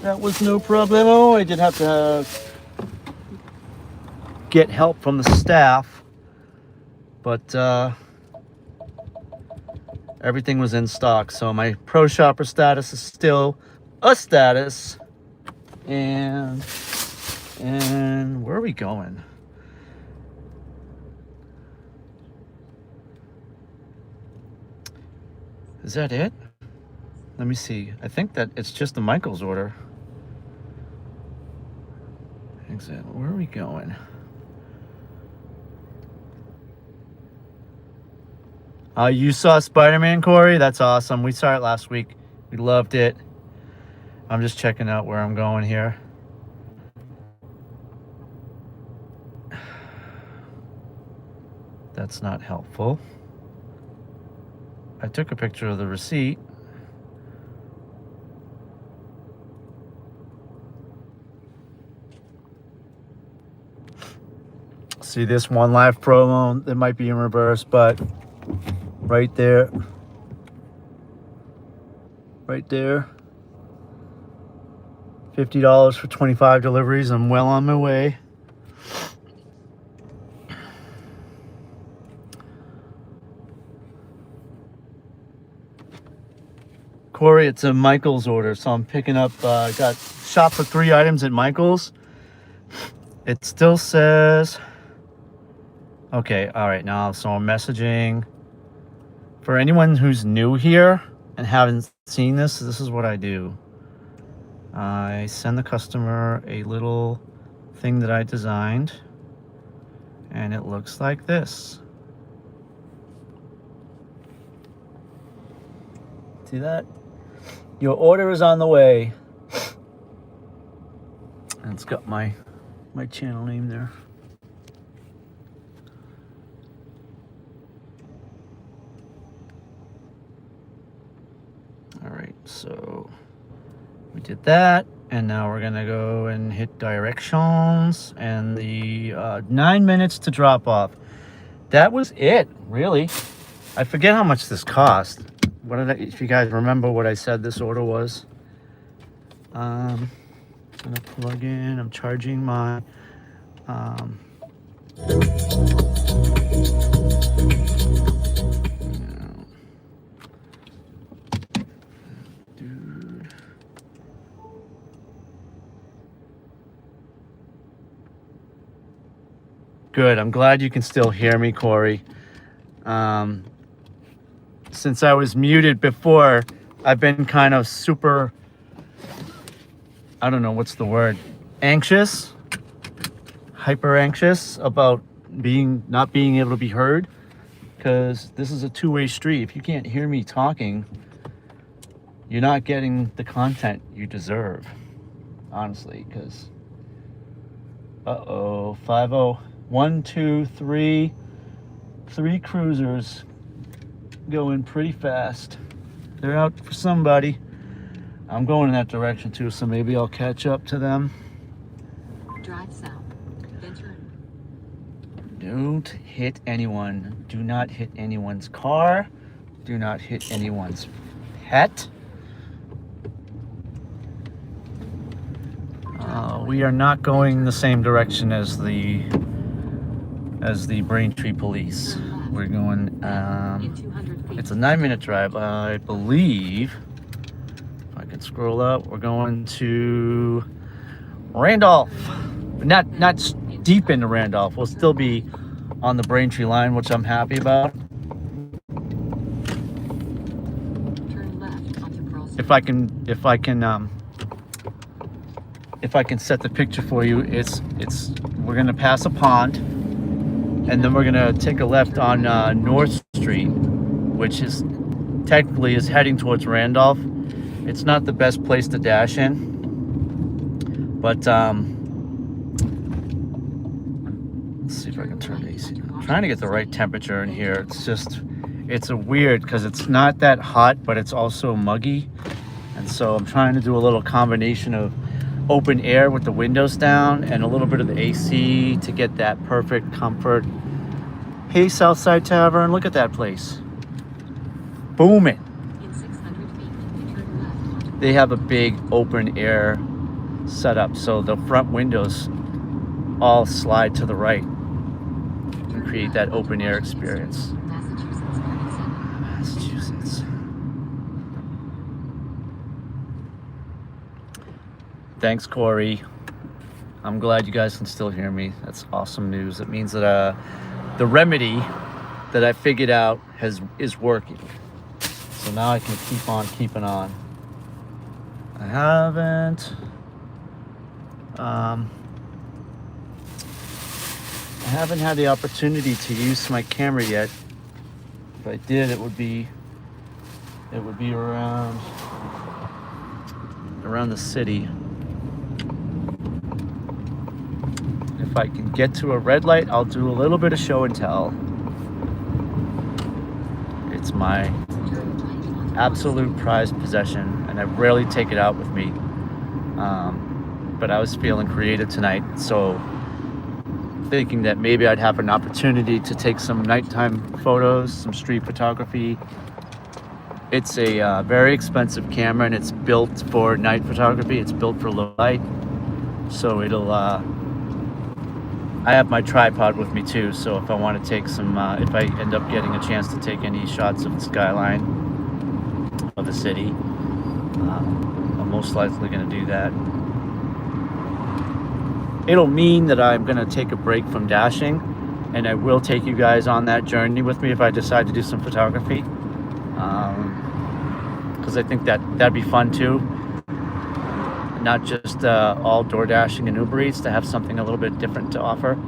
That was no problemo. I did have to get help from the staff, but everything was in stock. So my pro shopper status is still a status. And where are we going? Is that it? Let me see. I think that it's just the Michael's order. Exit. Where are we going? You saw Spider-Man, Corey? That's awesome. We saw it last week. We loved it. I'm just checking out where I'm going here. That's not helpful. I took a picture of the receipt. See this one live promo that might be in reverse, but right there, $50 for 25 deliveries. I'm well on my way. Corey, it's a Michael's order, so I'm picking up, got shop for 3 items at Michael's. It still says, okay, all right, now, so I'm messaging. For anyone who's new here and haven't seen this is what I do. I send the customer a little thing that I designed, and it looks like this. See that? Your order is on the way. And it's got my channel name there. All right, so we did that, and now we're gonna go and hit directions and the 9 minutes to drop off. That was it, really. I forget how much this cost. What did if you guys remember what I said this order was? I'm gonna plug in. I'm charging my dude. Good. I'm glad you can still hear me, Corey. Since I was muted before, I've been kind of super, I don't know what's the word, anxious, hyper anxious about not being able to be heard, because this is a two-way street. If you can't hear me talking, you're not getting the content you deserve, honestly, because, 5-0, 1, 2, 3 cruisers going pretty fast. They're out for somebody. I'm going in that direction too, so maybe I'll catch up to them. Drive south. Enter. Don't hit anyone. Do not hit anyone's car. Do not hit anyone's pet. We are not going the same direction as the Braintree police. We're going, In 200 feet. it's a 9-minute drive, I believe. If I can scroll up, we're going to Randolph. Not deep into Randolph. We'll still be on the Braintree line, which I'm happy about. Turn left onto Pearl Street. If I can set the picture for you, we're gonna pass a pond, and then we're gonna take a left on North Street, which is technically heading towards Randolph. It's not the best place to dash in, but let's see if I can turn the AC. I'm trying to get the right temperature in here. It's a weird, because it's not that hot, but it's also muggy, and so I'm trying to do a little combination of open air with the windows down and a little bit of the AC to get that perfect comfort. Hey, Southside Tavern, look at that place. Booming. In 600 feet, turn left onto They have a big open air set up so the front windows all slide to the right and create that open air experience. Massachusetts. Thanks, Corey. I'm glad you guys can still hear me. That's awesome news. It means that the remedy that I figured out is working. So now I can keep on keeping on. I haven't had the opportunity to use my camera yet. If I did, it would be around the city. If I can get to a red light, I'll do a little bit of show and tell. It's my absolute prized possession, and I rarely take it out with me. But I was feeling creative tonight, so thinking that maybe I'd have an opportunity to take some nighttime photos, some street photography. It's a very expensive camera, and it's built for night photography. It's built for low light, so it'll I have my tripod with me too, so if I want to take some, if I end up getting a chance to take any shots of the skyline of the city, I'm most likely going to do that. It'll mean that I'm going to take a break from dashing, and I will take you guys on that journey with me if I decide to do some photography, because I think that'd be fun too. Not just all DoorDashing and Uber Eats, to have something a little bit different to offer.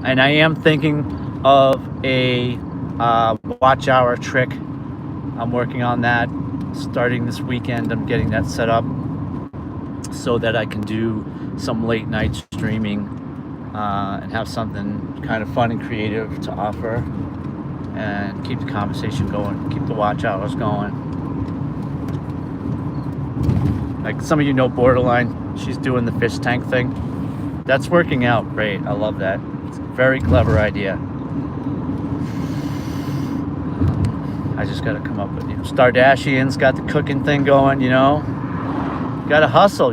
And I am thinking of a watch hour trick. I'm working on that starting this weekend. I'm getting that set up so that I can do some late night streaming and have something kind of fun and creative to offer and keep the conversation going, keep the watch hours going. Like some of you know Borderline, she's doing the fish tank thing. That's working out great. I love that. It's a very clever idea. I just gotta come up with, Stardashian's got the cooking thing going, Gotta hustle,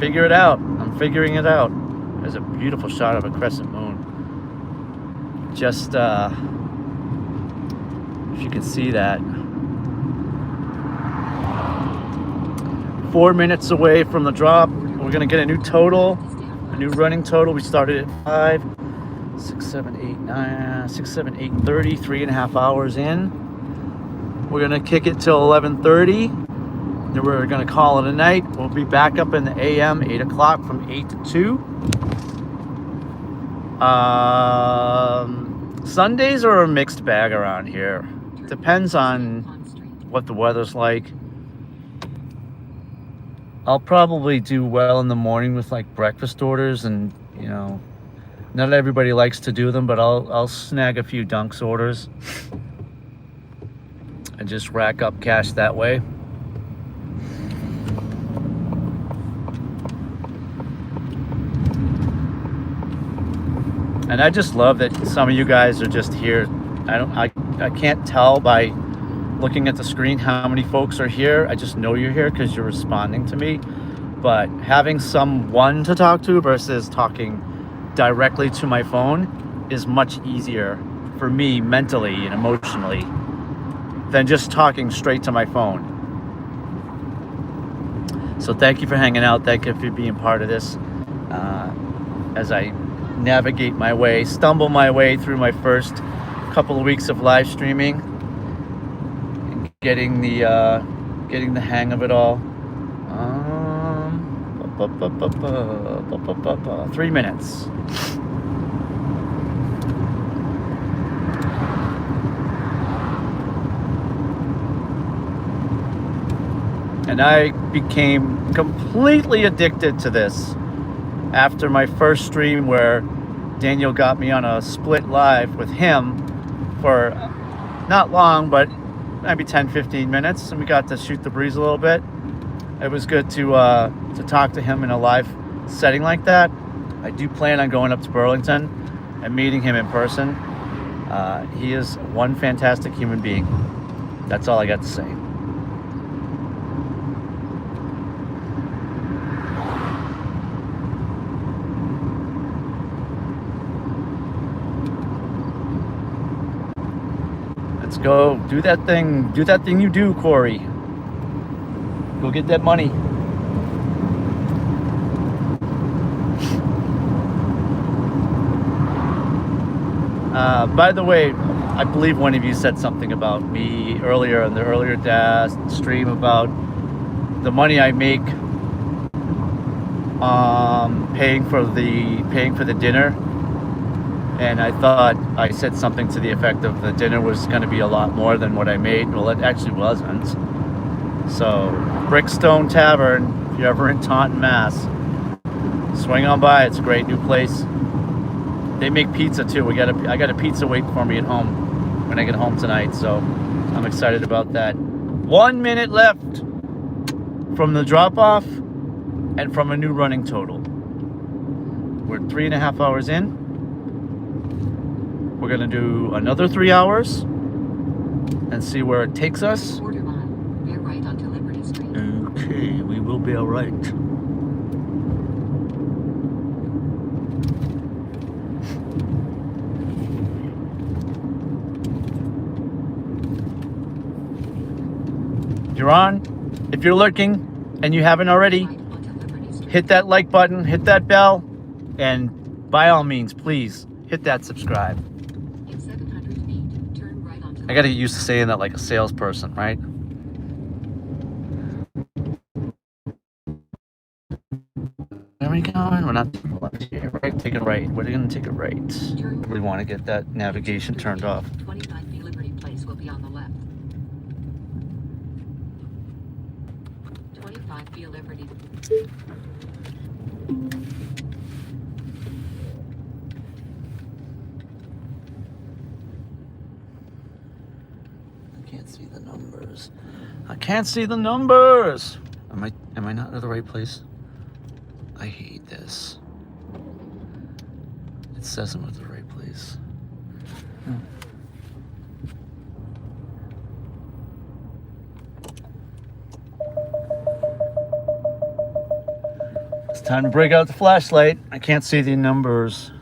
Figure it out. I'm figuring it out. There's a beautiful shot of a crescent moon. Just, if you can see that. 4 minutes away from the drop. We're gonna get a new total, a new running total. We started at 5, 6, 7, 8, 9, 6, 7, 8, 30, 3.5 hours in. We're gonna kick it till 11:30. Then we're gonna call it a night. We'll be back up in the AM, 8 o'clock from 8 to 2. Sundays are a mixed bag around here. Depends on what the weather's like. I'll probably do well in the morning with like breakfast orders, and not everybody likes to do them, but I'll snag a few Dunks orders and just rack up cash that way. And I just love that some of you guys are just here. I can't tell by looking at the screen how many folks are here. I just know you're here because you're responding to me. But having someone to talk to versus talking directly to my phone is much easier for me mentally and emotionally than just talking straight to my phone. So thank you for hanging out. Thank you for being part of this as I navigate my way, stumble my way through my first couple of weeks of live streaming. Getting the hang of it all. 3 minutes. And I became completely addicted to this after my first stream where Daniel got me on a split live with him for not long, but maybe 10-15 minutes, and we got to shoot the breeze a little bit. It was good to talk to him in a live setting like that. I do plan on going up to Burlington and meeting him in person. He is one fantastic human being. That's all I got to say. Go do that thing. Do that thing you do, Corey. Go get that money. By the way, I believe one of you said something about me earlier in the earlier stream about the money I make paying for the dinner, and I thought I said something to the effect of the dinner was going to be a lot more than what I made. Well, it actually wasn't. So Brickstone Tavern, if you're ever in Taunton, Mass, swing on by. It's a great new place. They make pizza too. I got a pizza waiting for me at home when I get home tonight, so I'm excited about that. 1 minute left from the drop-off and from a new running total. We're 3.5 hours in. We're gonna do another 3 hours and see where it takes us. Quarter mile. Bear right onto Liberty Street. Okay, we will be all right. You're on. If you're lurking and you haven't already, Right onto Liberty Street. hit that like button, hit that bell, and by all means, please hit that subscribe. In 700 feet, turn right onto I gotta get used to saying that like a salesperson, right? Where are we going? We're not taking left here, right? Take it right. We're gonna take it right. We want to get that navigation turned off. 25 Liberty Place will be on the left. 25 B Liberty. I can't see the numbers. I can't see the numbers. Am I not in the right place? I hate this. It says I'm at the right place. It's time to break out the flashlight. I can't see the numbers.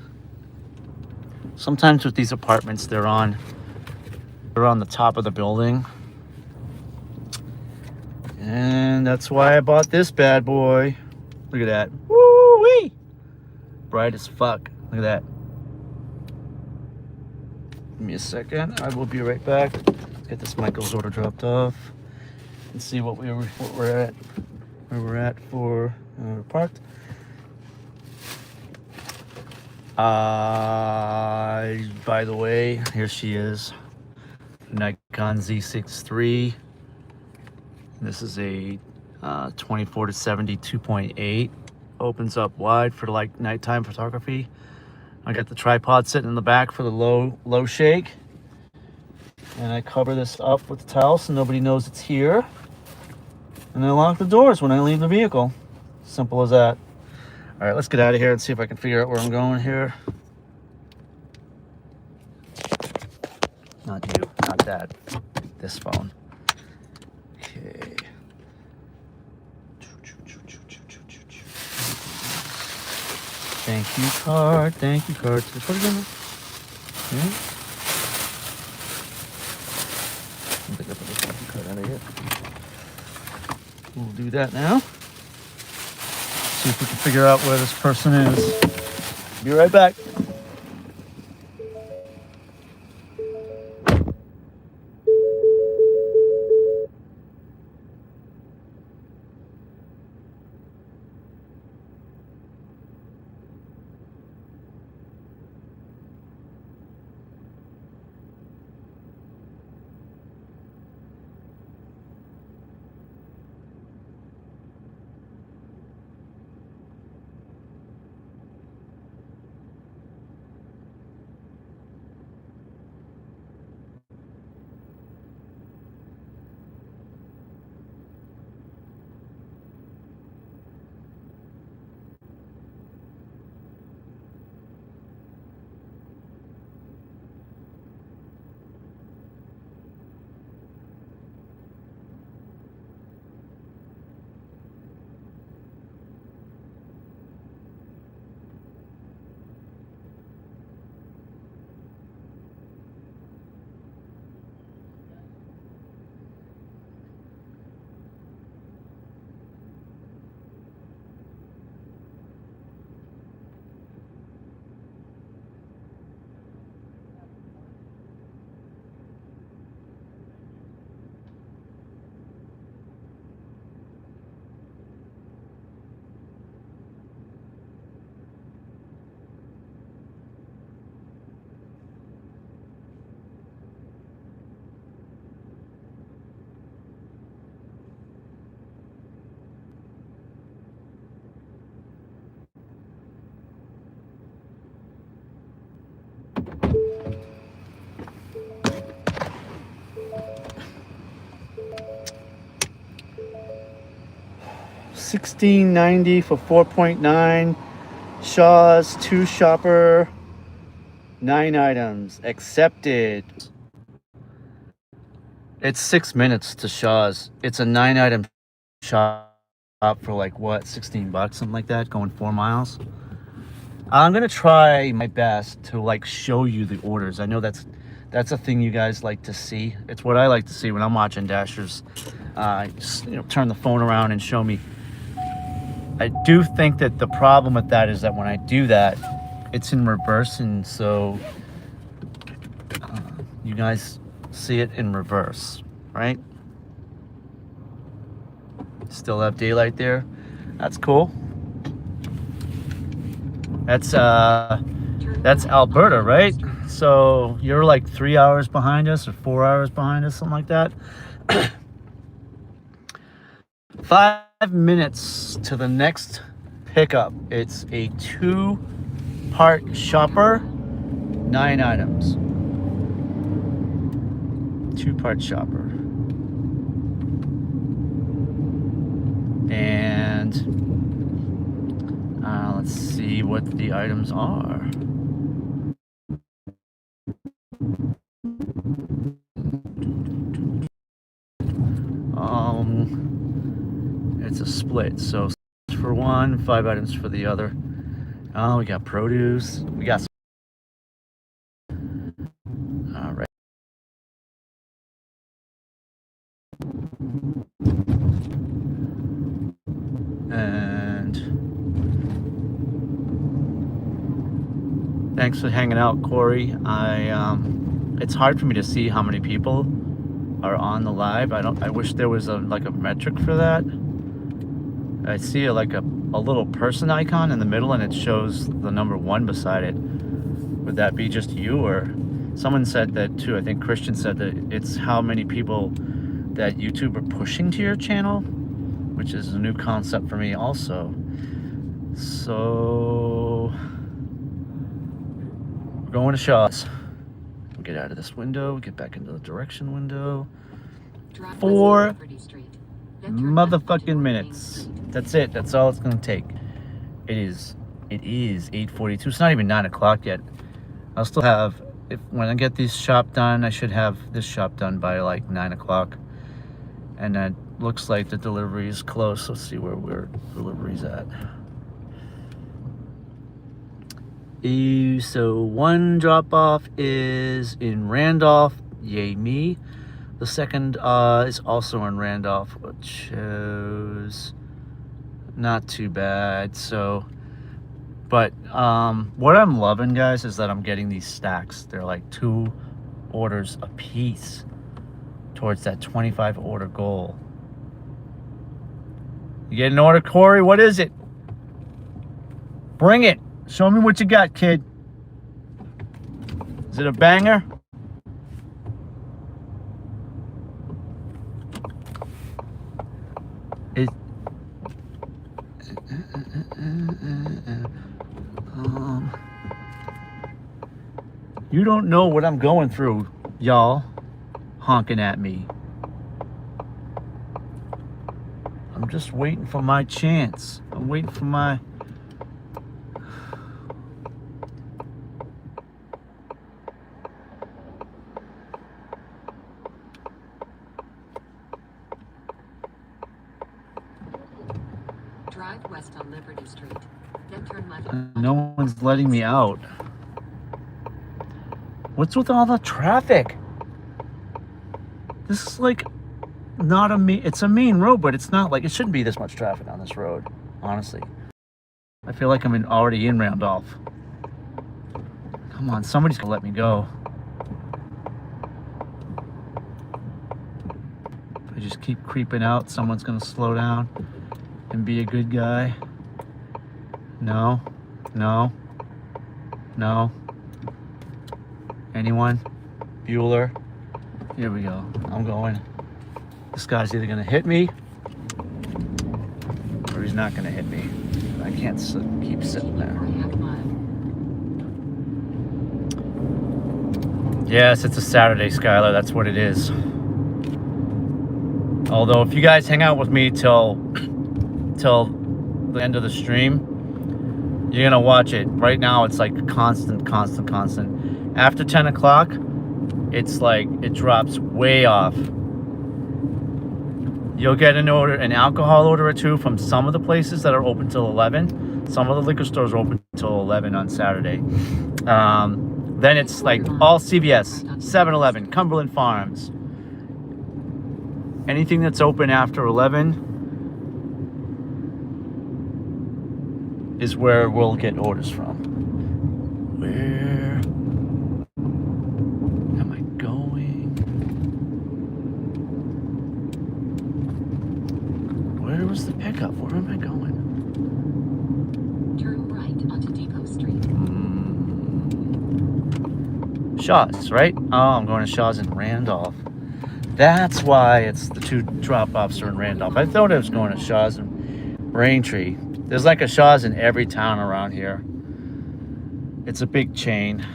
Sometimes with these apartments, they're on the top of the building. And that's why I bought this bad boy. Look at that. Woo-wee! Bright as fuck. Look at that. Give me a second. I will be right back. Let's get this Michael's order dropped off and see what we're at. Where we're at for parked. By the way, here she is. Nikon Z6 III. This is a 24 to 70 2.8. Opens up wide for like nighttime photography. I got the tripod sitting in the back for the low shake. And I cover this up with the towel so nobody knows it's here. And I lock the doors when I leave the vehicle. Simple as that. All right, let's get out of here and see if I can figure out where I'm going here. Not you, not that. This phone. Okay. Thank you card. Thank you card. Did I put it in there? Yeah. I think I put the thank you card out of here. We'll do that now. See if we can figure out where this person is. Be right back. $16.90 for 4.9. Shaw's 2 shopper, 9 items accepted. It's 6 minutes to Shaw's. It's a 9 item shop for like what, 16 bucks, something like that, going 4 miles. I'm gonna try my best to like show you the orders. I know that's a thing you guys like to see. It's what I like to see when I'm watching Dashers. Just, turn the phone around and show me. I do think that the problem with that is that when I do that, it's in reverse, and so you guys see it in reverse, right? Still have daylight there. That's cool. That's Alberta, right? So you're like 3 hours behind us or 4 hours behind us, something like that. 5 minutes to the next pickup. It's a 2-part shopper, 9 items. 2-part shopper. And let's see what the items are. It's a split, so for one, 5 items for the other. Oh, we got produce. We got some. All right. And thanks for hanging out, Corey. It's hard for me to see how many people are on the live. I wish there was a metric for that. I see a little person icon in the middle, and it shows the number 1 beside it. Would that be just you, or someone said that too? I think Christian said that it's how many people that YouTube are pushing to your channel, which is a new concept for me also. So we're going to Shaw's. We'll get out of this window, get back into the direction window. 4 motherfucking minutes. That's it. That's all it's gonna take. It is 8:42. It's not even 9 o'clock yet. I'll still have, when I get this shop done, I should have this shop done by like 9 o'clock. And that looks like the delivery is close. Let's see where delivery's at. So 1 drop off is in Randolph. Yay me. The second is also in Randolph, which shows not too bad. So, but what I'm loving, guys, is that I'm getting these stacks. They're like 2 orders a piece towards that 25 order goal. You get an order, Corey? What is it? Bring it. Show me what you got, kid. Is it a banger? You don't know what I'm going through, y'all, honking at me. I'm just waiting for my chance. I'm waiting for my... Drive west on Liberty Street, then turn left. No one's letting me out. What's with all the traffic? This is like not it's a main road, but it's not like, it shouldn't be this much traffic on this road, honestly. I feel like I'm already in Randolph. Come on, somebody's gonna let me go. If I just keep creeping out, someone's gonna slow down and be a good guy. No, no, no. Anyone? Bueller? Here we go. I'm going. This guy's either gonna hit me or he's not gonna hit me. I can't keep sitting there. Yes, it's a Saturday, Skylar. That's what it is. Although if you guys hang out with me till till the end of the stream. You're gonna watch it. Right now it's like constant. After 10 o'clock, it's like it drops way off. You'll get an alcohol order or two from some of the places that are open till 11. Some of the liquor stores are open till 11 on Saturday. Then it's like all CVS, 7-Eleven, Cumberland Farms. Anything that's open after 11 is where we'll get orders from. Where am I going? Where was the pickup? Where am I going? Turn right onto Depot Street. Shaw's, right? Oh, I'm going to Shaw's in Randolph. That's why it's the two drop-offs are in Randolph. I thought I was going to Shaw's in Braintree. There's like a Shaw's in every town around here. It's a big chain.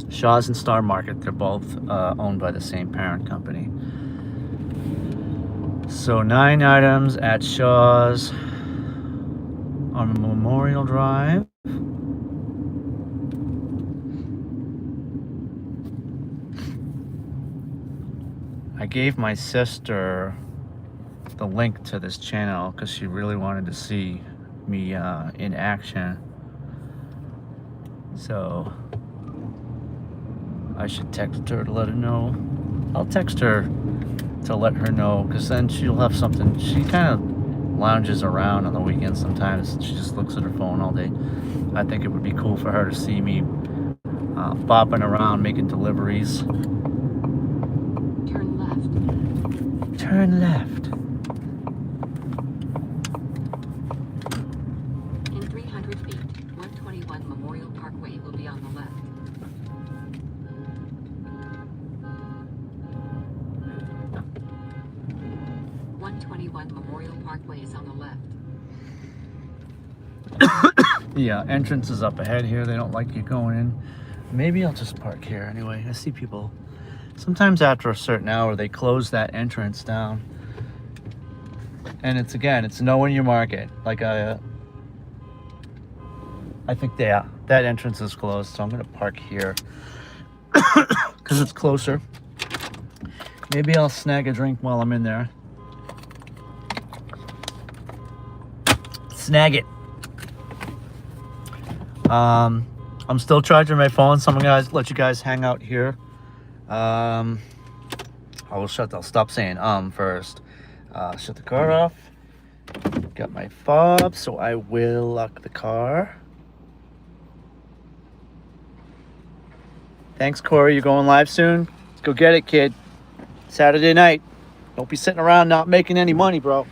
Shaw's and Star Market, they're both owned by the same parent company. So 9 items at Shaw's on Memorial Drive. I gave my sister the link to this channel because she really wanted to see me in action. So I should text her to let her know. I'll text her to let her know because then she'll have something. She kind of lounges around on the weekends sometimes. She just looks at her phone all day. I think it would be cool for her to see me bopping around making deliveries. Turn left. Turn left. In 300 feet, 121 Memorial Parkway will be on the left. 121 Memorial Parkway is on the left. Yeah, entrance is up ahead here. They don't like you going in. Maybe I'll just park here anyway. I see people. Sometimes after a certain hour, they close that entrance down. And it's know when you mark it. Like I think that entrance is closed, so I'm gonna park here because it's closer. Maybe I'll snag a drink while I'm in there. Snag it. I'm still charging my phone, so I'm gonna let you guys hang out here. I'll stop saying first. Shut the car off. Got my fob, so I will lock the car. Thanks, Corey. You're going live soon? Let's go get it, kid. Saturday night. Don't be sitting around not making any money, bro.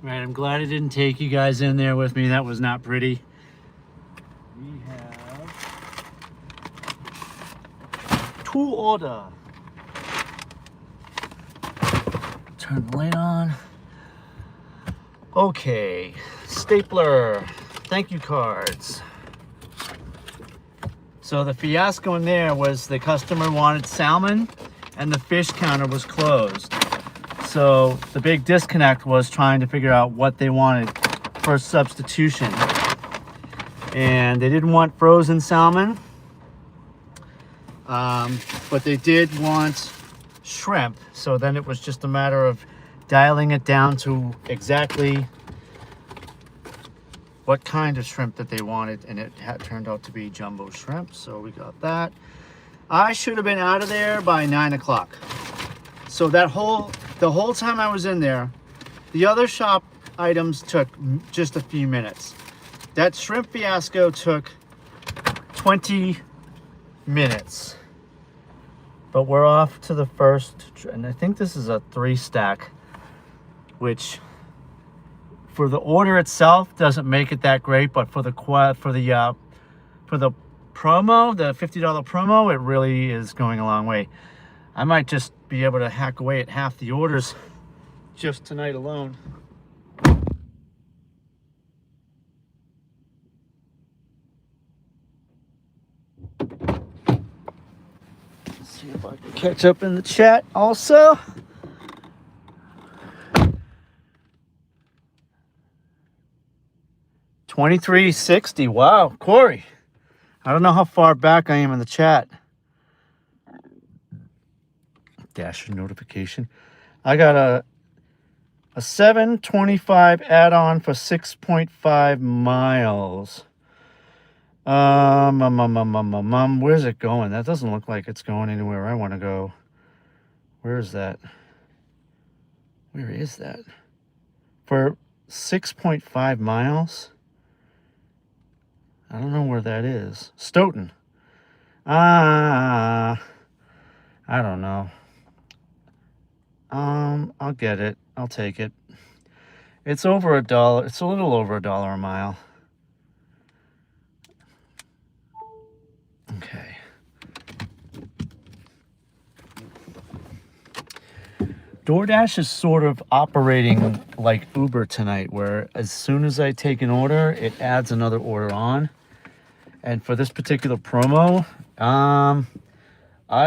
Right, I'm glad I didn't take you guys in there with me. That was not pretty. We have 2 order. Turn the light on. Okay, stapler, thank you cards. So the fiasco in there was the customer wanted salmon and the fish counter was closed. So the big disconnect was trying to figure out what they wanted for substitution. And they didn't want frozen salmon, but they did want shrimp. So then it was just a matter of dialing it down to exactly what kind of shrimp that they wanted, and it had turned out to be jumbo shrimp, so we got that. I should have been out of there by 9 o'clock. So the whole time I was in there, the other shop items took just a few minutes. That shrimp fiasco took 20 minutes. But we're off to the first, and I think this is a 3-stack, which for the order itself doesn't make it that great, but for the promo, the $50 promo, it really is going a long way. I might just be able to hack away at half the orders just tonight alone. See if I can catch up in the chat also. $23.60. Wow, Corey. I don't know how far back I am in the chat. Dasher notification. I got a 725 add-on for 6.5 miles. Where's it going? That doesn't look like it's going anywhere I want to go. Where is that? Where is that? For 6.5 miles? I don't know where that is. Stoughton. I don't know. I'll get it. I'll take it. It's over $1. It's a little over $1 a mile. Okay. DoorDash is sort of operating like Uber tonight, where as soon as I take an order, it adds another order on. And for this particular promo, I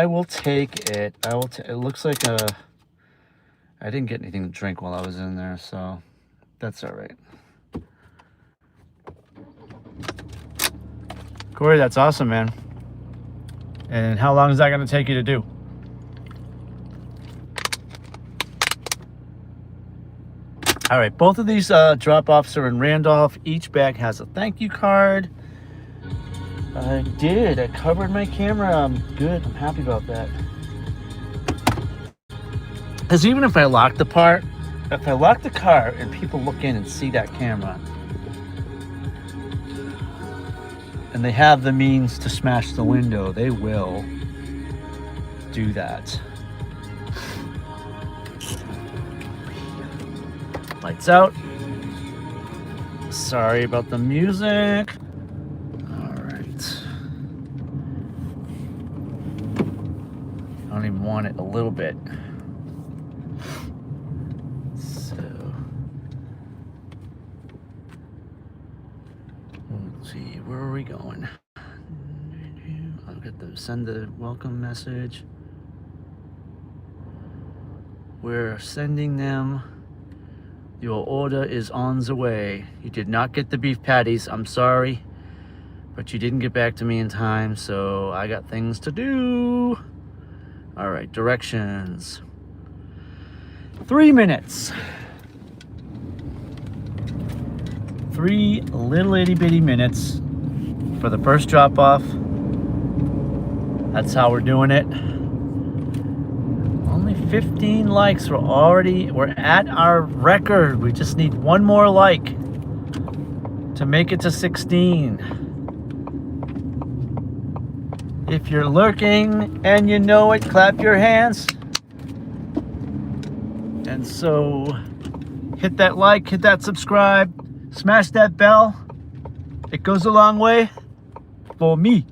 will take it. It looks like I didn't get anything to drink while I was in there, so that's all right. Corey, that's awesome, man. And how long is that going to take you to do? All right, both of these drop-offs are in Randolph. Each bag has a thank you card. I covered my camera. I'm good. I'm happy about that. Because even if I lock the car and people look in and see that camera, and they have the means to smash the window, they will do that. Lights out. Sorry about the music. All right. I don't even want it a little bit. So, let's see, where are we going? I'll get the send the welcome message. We're sending them. Your order is on the way. You did not get the beef patties. I'm sorry, but you didn't get back to me in time, so I got things to do. All right, directions. 3 minutes. 3 little itty bitty minutes for the first drop off. That's how we're doing it. Only 15 likes. We're at our record. We just need one more like to make it to 16. If you're lurking and you know it, clap your hands. And so Hit that like, hit that subscribe, smash that bell. It goes a long way for me.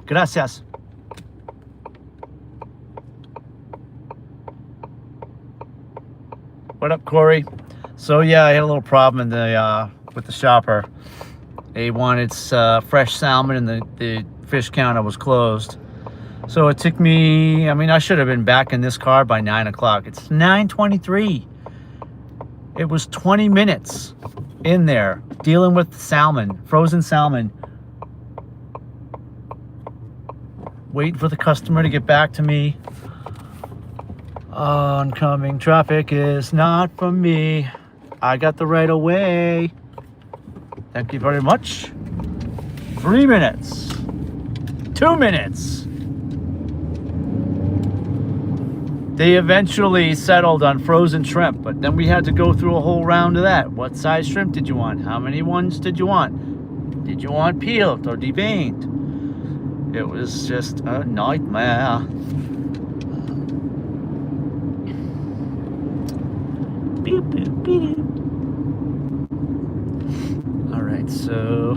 Gracias. What up, Corey? So yeah, I had a little problem in the with the shopper. They wanted fresh salmon, and the fish counter was closed. So it took me, I mean, I should have been back in this car by 9 o'clock. It's 9:23. It was 20 minutes in there dealing with salmon, frozen salmon. Waiting for the customer to get back to me. Oncoming traffic is not for me. I got the right of way. Thank you very much. 3 minutes. 2 minutes. They eventually settled on frozen shrimp, but then we had to go through a whole round of that. What size shrimp did you want? How many ones did you want? Did you want peeled or deveined? It was just a nightmare. Beep, beep, beep. All right, so,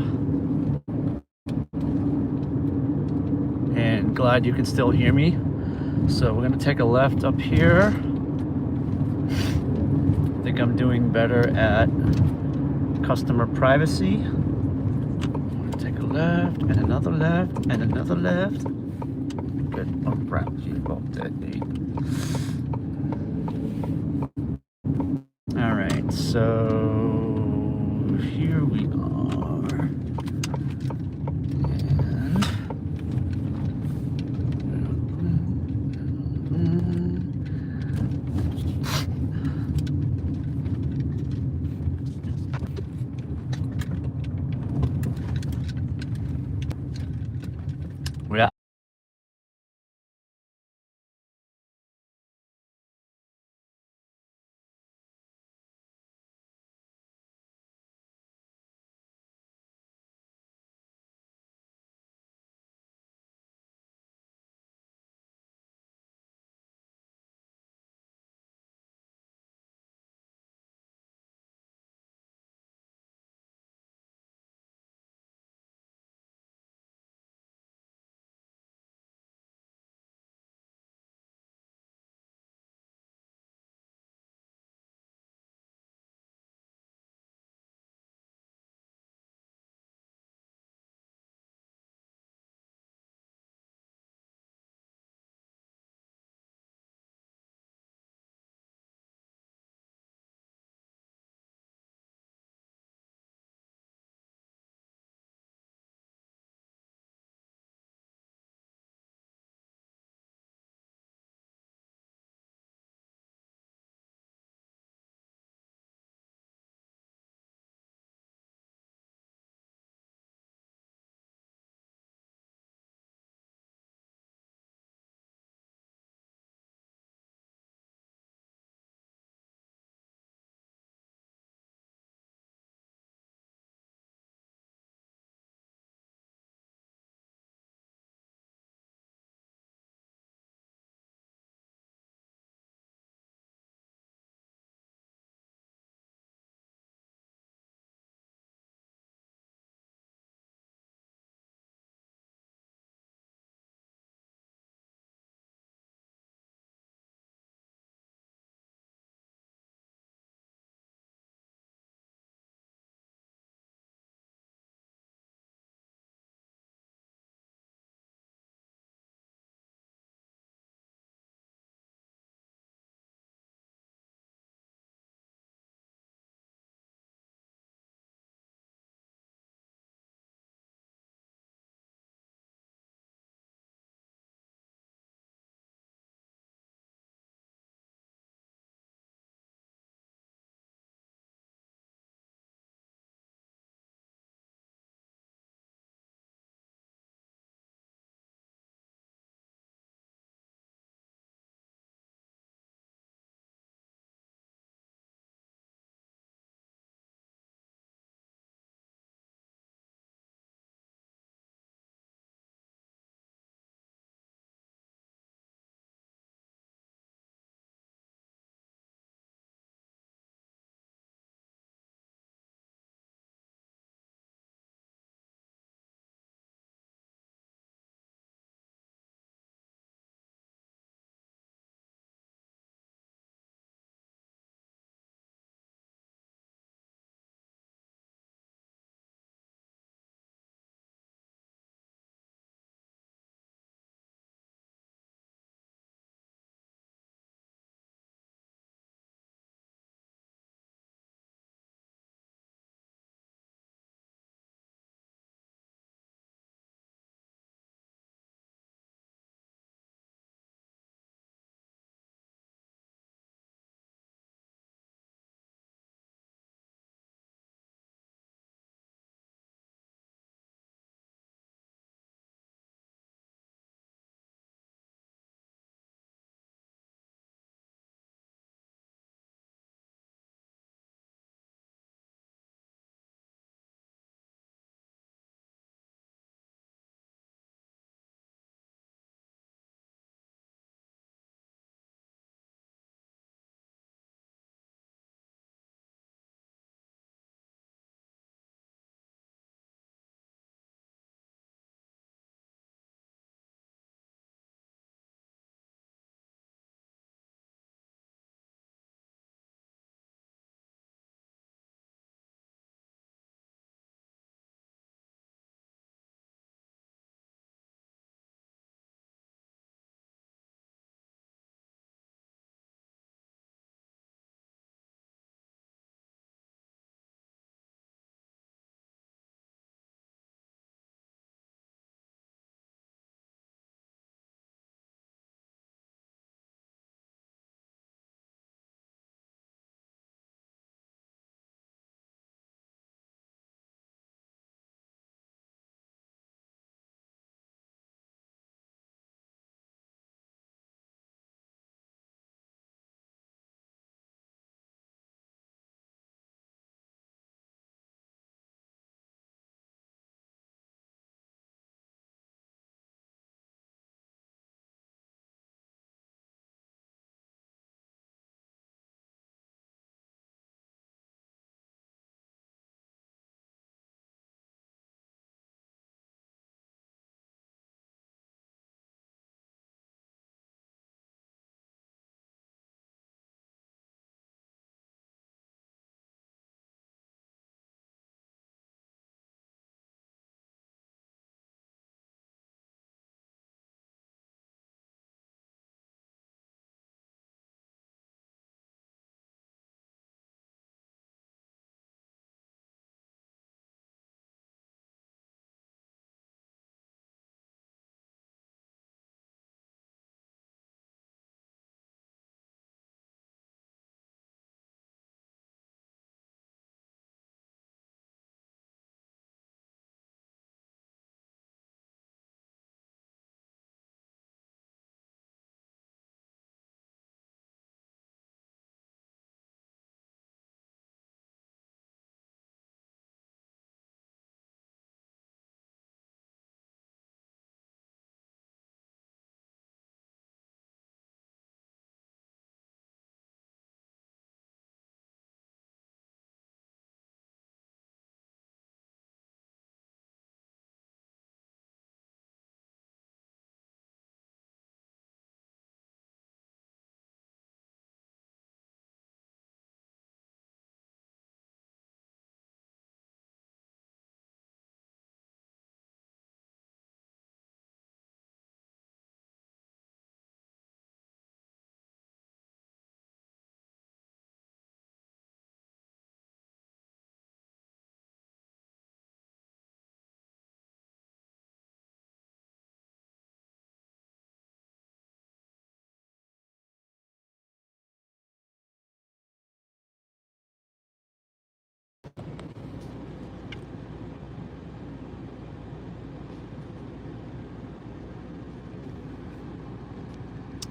and glad you can still hear me. So we're gonna take a left up here. I think I'm doing better at customer privacy. Take a left, and another left, and another left. Good. Oh crap, she's both dead. Alright, so here we are.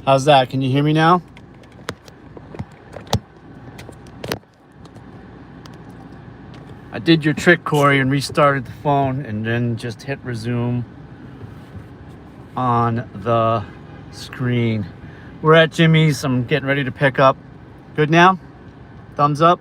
How's that? Can you hear me now? I did your trick, Corey, and restarted the phone and then just hit resume on the screen. We're at Jimmy's. I'm getting ready to pick up. Good now? Thumbs up?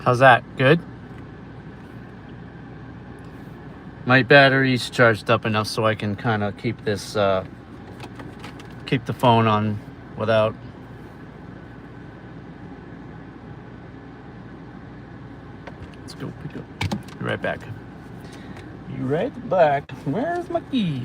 How's that? Good? My battery's charged up enough so I can kind of keep this, keep the phone on without. Let's go pick up. Be right back. Be right back. Where's my key?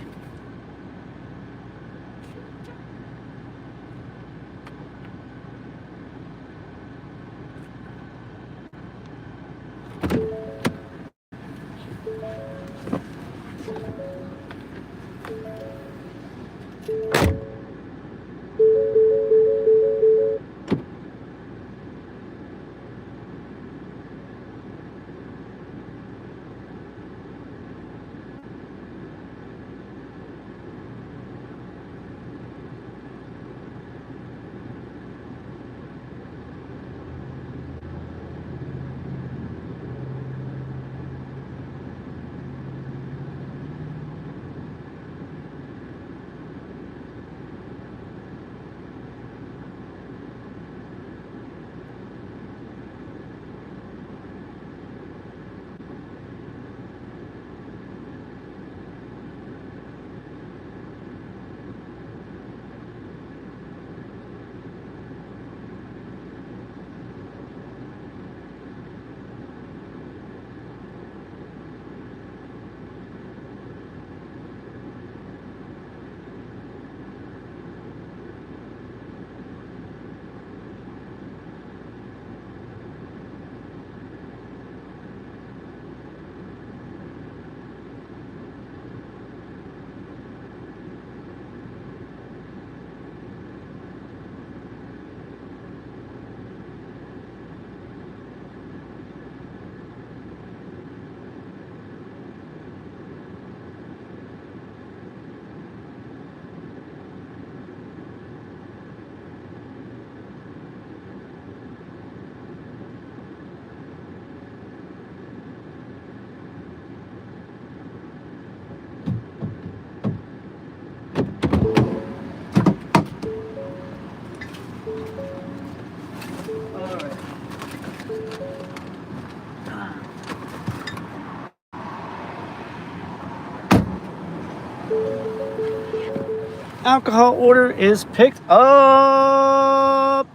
Alcohol order is picked up.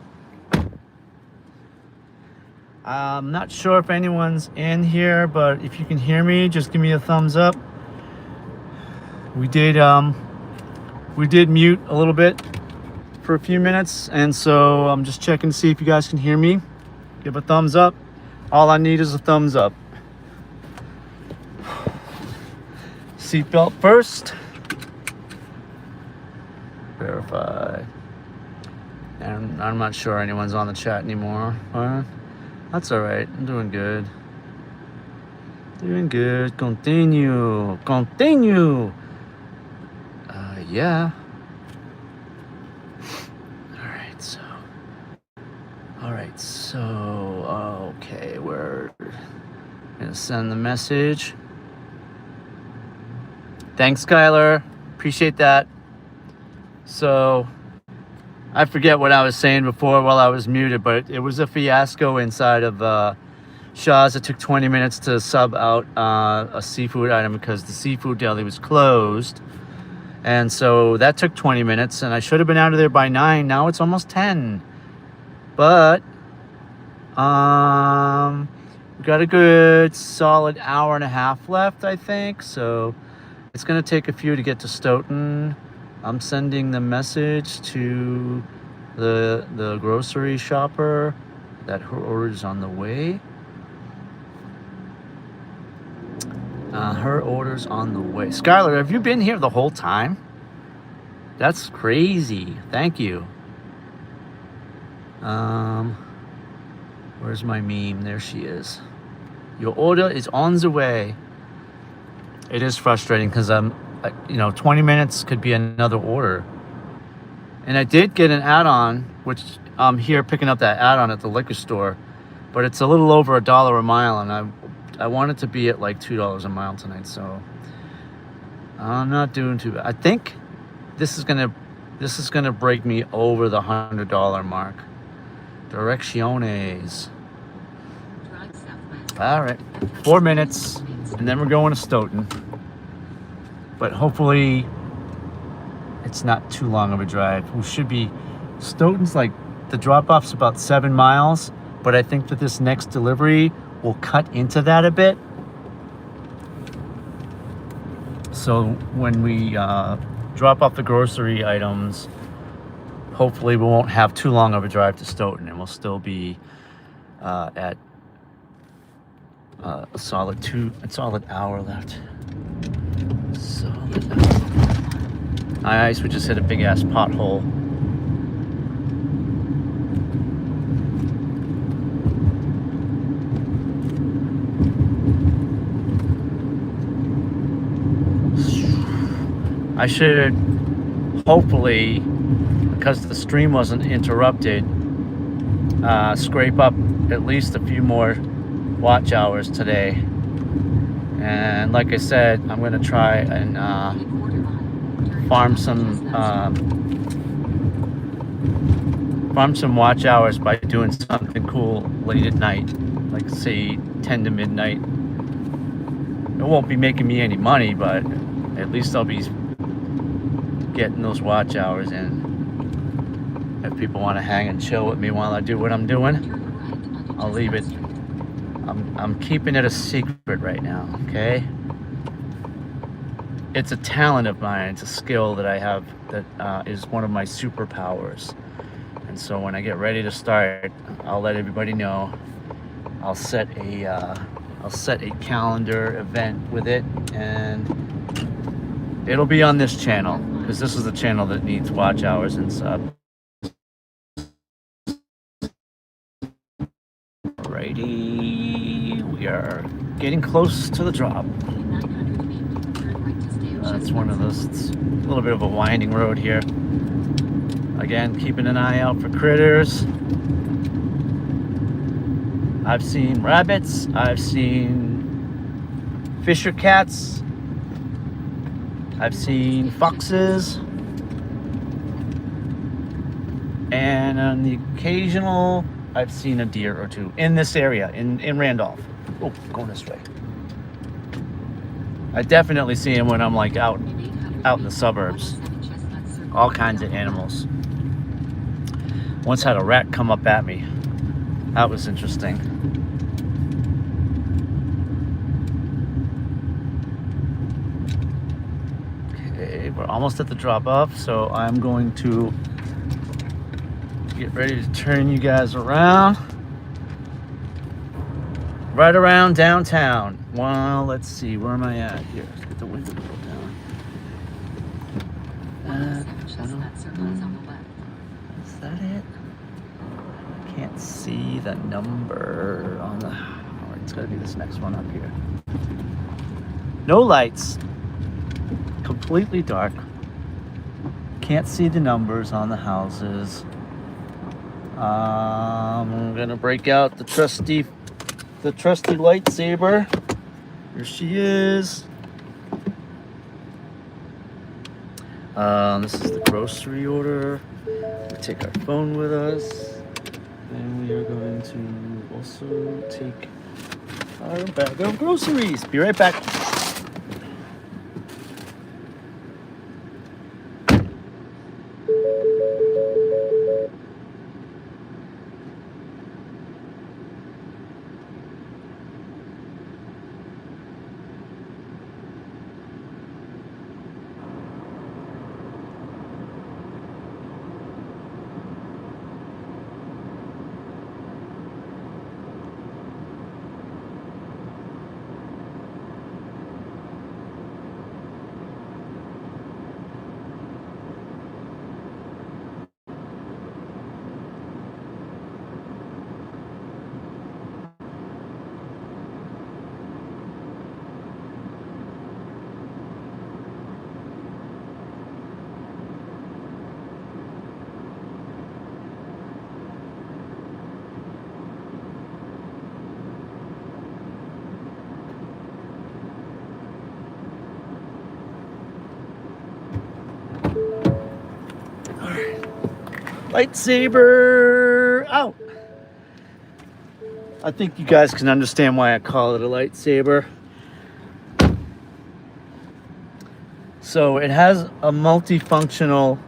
I'm not sure if anyone's in here, but if you can hear me, just give me a thumbs up. We did mute a little bit for a few minutes, and so I'm just checking to see if you guys can hear me. Give a thumbs up. All I need is a thumbs up. Seatbelt first. Verify. And I'm not sure anyone's on the chat anymore. That's all right. I'm doing good. Doing good. Continue. Continue. Yeah. All right. So, okay. We're gonna send the message. Thanks, Skylar. Appreciate that. So, I forget what I was saying before while I was muted, but it was a fiasco inside of Shaw's. It took 20 minutes to sub out a seafood item because the seafood deli was closed. And so that took 20 minutes, and I should have been out of there by 9. Now it's almost 10. But we got a good solid hour and a half left, I think. So it's going to take a few to get to Stoughton. I'm sending the message to the grocery shopper that her order is on the way. Her order's on the way. Skylar, have you been here the whole time? That's crazy. Thank you. Where's my meme? There she is. Your order is on the way. It is frustrating because 20 minutes could be another order. And I did get an add-on, which I'm here picking up that add-on at the liquor store, but it's a little over $1 a mile, and I want it to be at like $2 a mile tonight, so I'm not doing too bad. I think this is gonna break me over the $100 mark. Direcciones. Drive southwest. All right, 4 minutes, and then we're going to Stoughton. But hopefully, it's not too long of a drive. We should be. Stoughton's like the drop-off's about 7 miles, but I think that this next delivery will cut into that a bit. So when we drop off the grocery items, hopefully we won't have too long of a drive to Stoughton, and we'll still be at a solid hour left. Solid hour. Nice, we just hit a big ass pothole. I should hopefully, because the stream wasn't interrupted, scrape up at least a few more watch hours today. And like I said, I'm gonna try and farm some watch hours by doing something cool late at night, like say 10 to midnight. It won't be making me any money, but at least I'll be getting those watch hours in. If people want to hang and chill with me while I do what I'm doing, I'll leave it. I'm keeping it a secret right now, okay? It's a talent of mine. It's a skill that I have that is one of my superpowers. And so when I get ready to start, I'll let everybody know. I'll set a calendar event with it, and it'll be on this channel, because this is the channel that needs watch hours and sub. Alrighty, we are getting close to the drop. It's one of those, it's a little bit of a winding road here. Again, keeping an eye out for critters. I've seen rabbits, I've seen fisher cats, I've seen foxes, and on the occasional, I've seen a deer or two in this area, in Randolph. Oh, going this way. I definitely see them when I'm like out in the suburbs. All kinds of animals. Once had a rat come up at me. That was interesting. Okay, we're almost at the drop off, so I'm going to get ready to turn you guys around. Right around downtown. Well, let's see, where am I at here? Let's get the window down. Is that it? I can't see the number on the... Alright, it's gotta be this next one up here. No lights. Completely dark. Can't see the numbers on the houses. I'm gonna break out the trusty lightsaber. Here she is. This is the grocery order. We take our phone with us, and we are going to also take our bag of groceries. Be right back. Lightsaber out. I think you guys can understand why I call it a lightsaber. So it has a multifunctional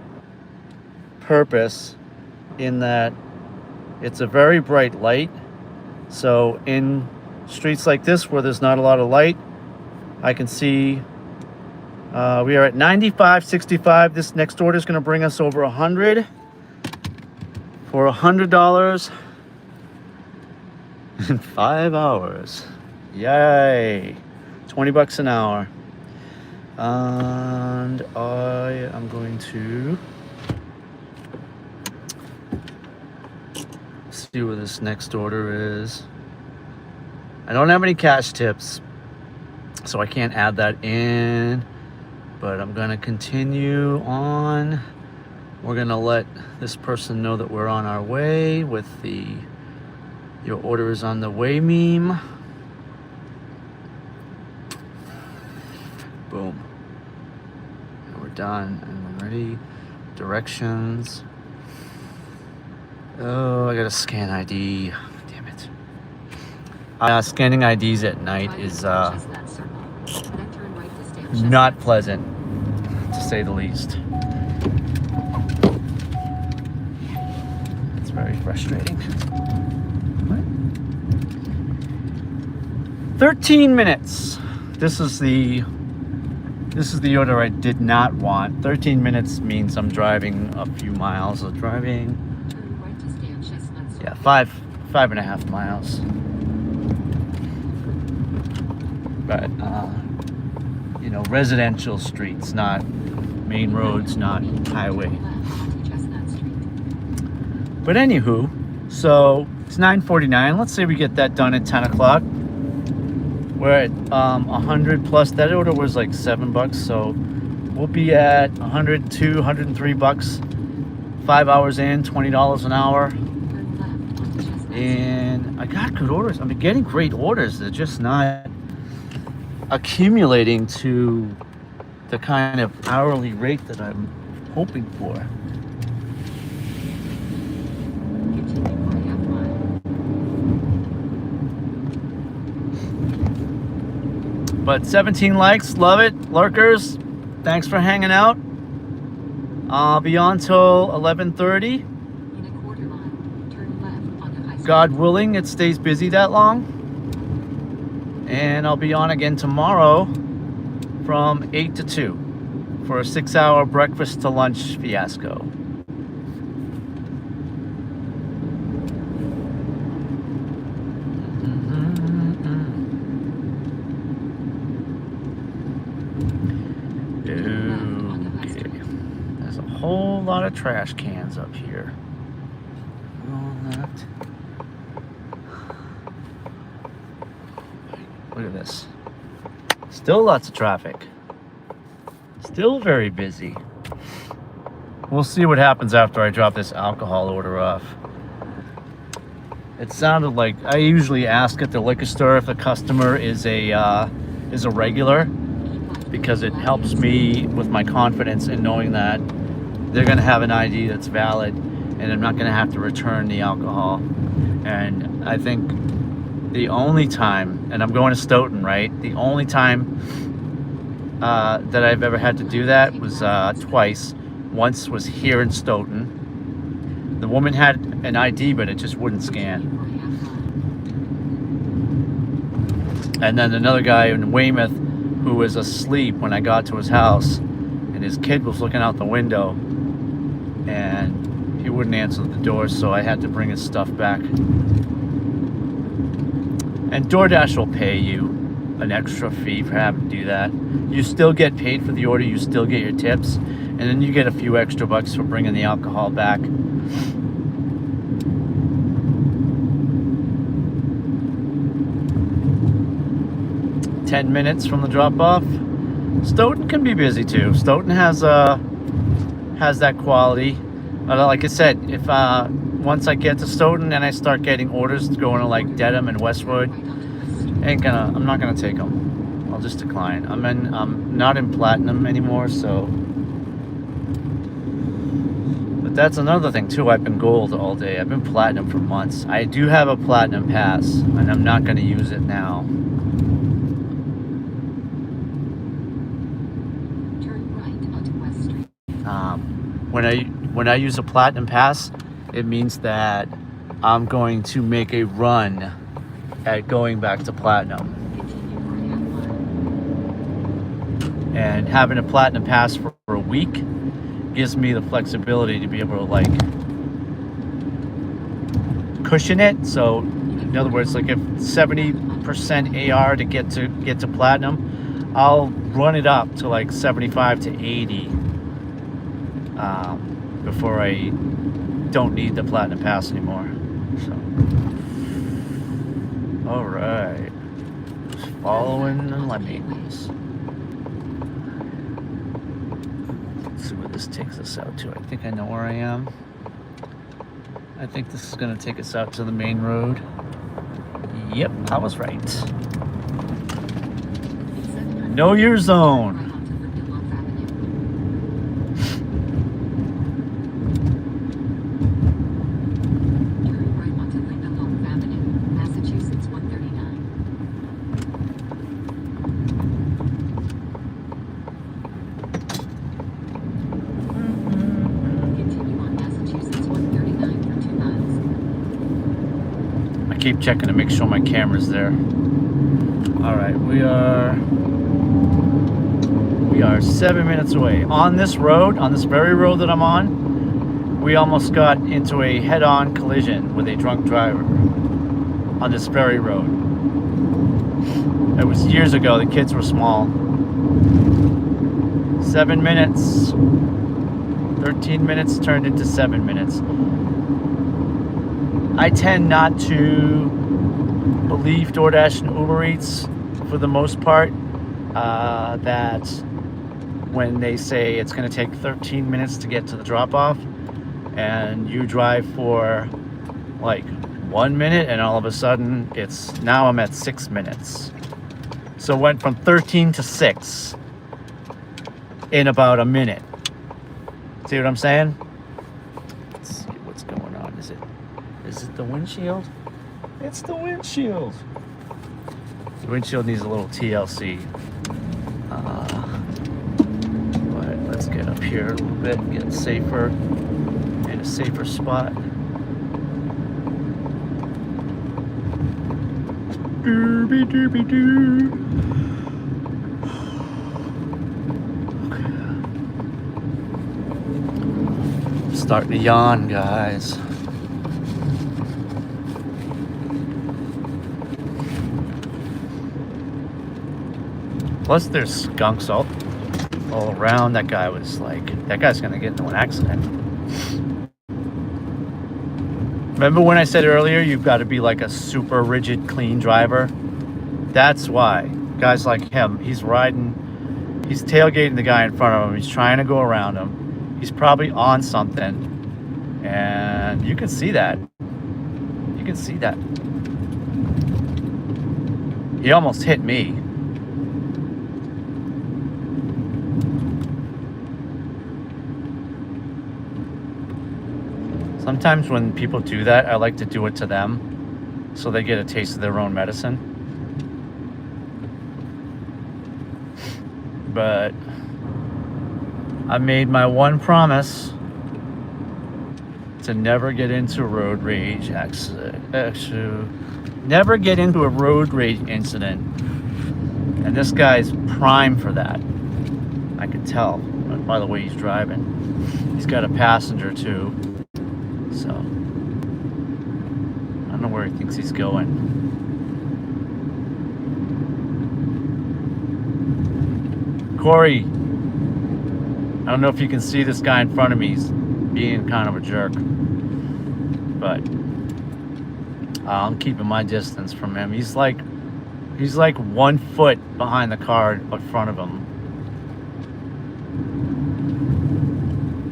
purpose in that it's a very bright light. So in streets like this where there's not a lot of light, I can see we are at 95.65. This next order is going to bring us over 100 for $100 in 5 hours. Yay! $20 an hour. And I am going to see what this next order is. I don't have any cash tips, so I can't add that in, but I'm gonna continue on. We're gonna let this person know that we're on our way with the "your order is on the way" meme. Boom. And we're done and we're ready. Directions. Oh, I gotta scan ID. Damn it. Scanning IDs at night is not pleasant, to say the least. It's very frustrating. What? 13 minutes. This is the order I did not want. 13 minutes means I'm driving a few miles. So driving, yeah, five and a half miles. But you know, residential streets, not main roads, not highway. But anywho, so it's 9:49. Let's say we get that done at 10 o'clock. We're at 100 plus. That order was like $7, so we'll be at 102, 103 bucks. 5 hours in, $20 an hour. And I got good orders. I'm getting great orders. They're just not accumulating to the kind of hourly rate that I'm hoping for. But 17 likes, love it. Lurkers, thanks for hanging out. I'll be on till 11:30. God willing, it stays busy that long. And I'll be on again tomorrow from 8 to 2 for a 6-hour breakfast to lunch fiasco. Whole lot of trash cans up here. All that. Look at this. Still lots of traffic. Still very busy. We'll see what happens after I drop this alcohol order off. It sounded like I usually ask at the liquor store if the customer is a regular, because it helps me with my confidence in knowing that they're going to have an ID that's valid and I'm not going to have to return the alcohol. And I think the only time, and I'm going to Stoughton, right? The only time that I've ever had to do that was twice. Once was here in Stoughton. The woman had an ID, but it just wouldn't scan. And then another guy in Weymouth who was asleep when I got to his house, and his kid was looking out the window, and he wouldn't answer the door, so I had to bring his stuff back. And DoorDash will pay you an extra fee for having to do that. You still get paid for the order, you still get your tips, and then you get a few extra bucks for bringing the alcohol back. "10 minutes from the drop-off." Stoughton can be busy too. Stoughton has that quality. Like I said, if once I get to Stoughton and I start getting orders going to like Dedham and Westwood, I'm not gonna take them. I'll just decline. I'm not in Platinum anymore, so But that's another thing too. I've been gold all day. I've been platinum for months. I do have a platinum pass, and I'm not going to use it now. Turn right onto West Street. When I use a platinum pass, it means that I'm going to make a run at going back to platinum. Continue for a half mile. And having a platinum pass for a week gives me the flexibility to be able to like cushion it. So in other words, like if 70% AR to get to platinum, I'll run it up to like 75 to 80 before I don't need the platinum pass anymore. So all right, just following the lemmings. Let's see where this takes us out to. I think I know where I am. I think this is going to take us out to the main road. Yep, I was right. Know your zone. Right onto Lindenlof Avenue. Turn right onto Lindenlof Avenue, Massachusetts 139. Continue on Massachusetts 139 for 2 miles. I keep checking to make sure my camera's there. All right, we are 7 minutes away. On this road, on this very road that I'm on, we almost got into a head-on collision with a drunk driver on this very road. It was years ago. The kids were small. 7 minutes. 13 minutes turned into 7 minutes. I tend not to believe DoorDash and Uber Eats for the most part. That when they say it's going to take 13 minutes to get to the drop-off, and you drive for like 1 minute, and all of a sudden now I'm at 6 minutes. So it went from 13 to 6 in about a minute. See what I'm saying? Let's see what's going on. Is it the windshield? It's the windshield. The windshield needs a little TLC. But let's get up here a little bit and get safer in a safer spot. Doobie doobie doo. Okay. Starting to yawn, guys. Plus, there's skunks all around. That guy's gonna get into an accident. Remember when I said earlier, you've got to be like a super rigid, clean driver? That's why. Guys like him, he's tailgating the guy in front of him. He's trying to go around him. He's probably on something. And you can see that. You can see that. He almost hit me. Sometimes when people do that, I like to do it to them so they get a taste of their own medicine. But I made my one promise to never get into a road rage accident. Never get into a road rage incident. And this guy's prime for that. I could tell by the way he's driving. He's got a passenger too. So, I don't know where he thinks he's going. Corey, I don't know if you can see this guy in front of me. He's being kind of a jerk. But I'm keeping my distance from him. He's like 1 foot behind the car in front of him.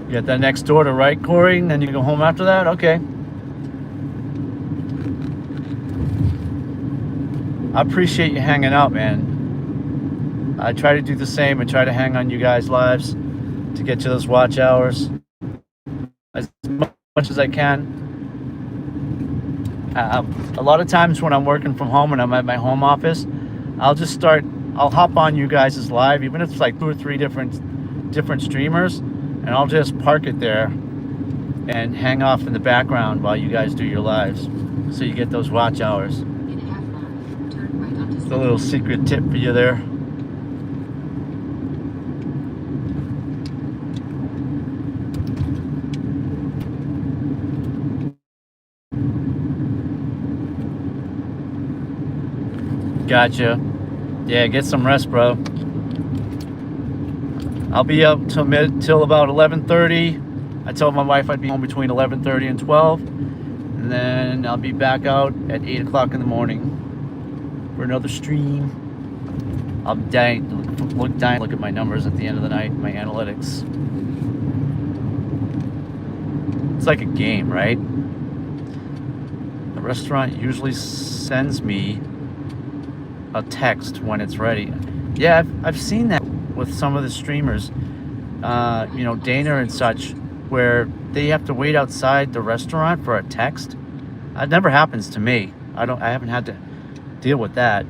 You got that next door to right, Corey, and then you go home after that? Okay. I appreciate you hanging out, man. I try to do the same and try to hang on you guys' lives to get to those watch hours. as much as I can. A lot of times when I'm working from home and I'm at my home office, I'll hop on you guys' live, even if it's like 2 or 3 different streamers, and I'll just park it there and hang off in the background while you guys do your lives, so you get those watch hours. In a half mile, turn right onto It's a little secret tip for you there. Gotcha. Yeah, get some rest, bro. I'll be up till about 11:30. I told my wife I'd be home between 11:30 and 12, and then I'll be back out at 8 o'clock in the morning for another stream. I'm dying to look at my numbers at the end of the night, my analytics. It's like a game, right? The restaurant usually sends me a text when it's ready. Yeah, I've seen that with some of the streamers, you know, Dana and such, where they have to wait outside the restaurant for a text. That never happens to me. I haven't had to deal with that.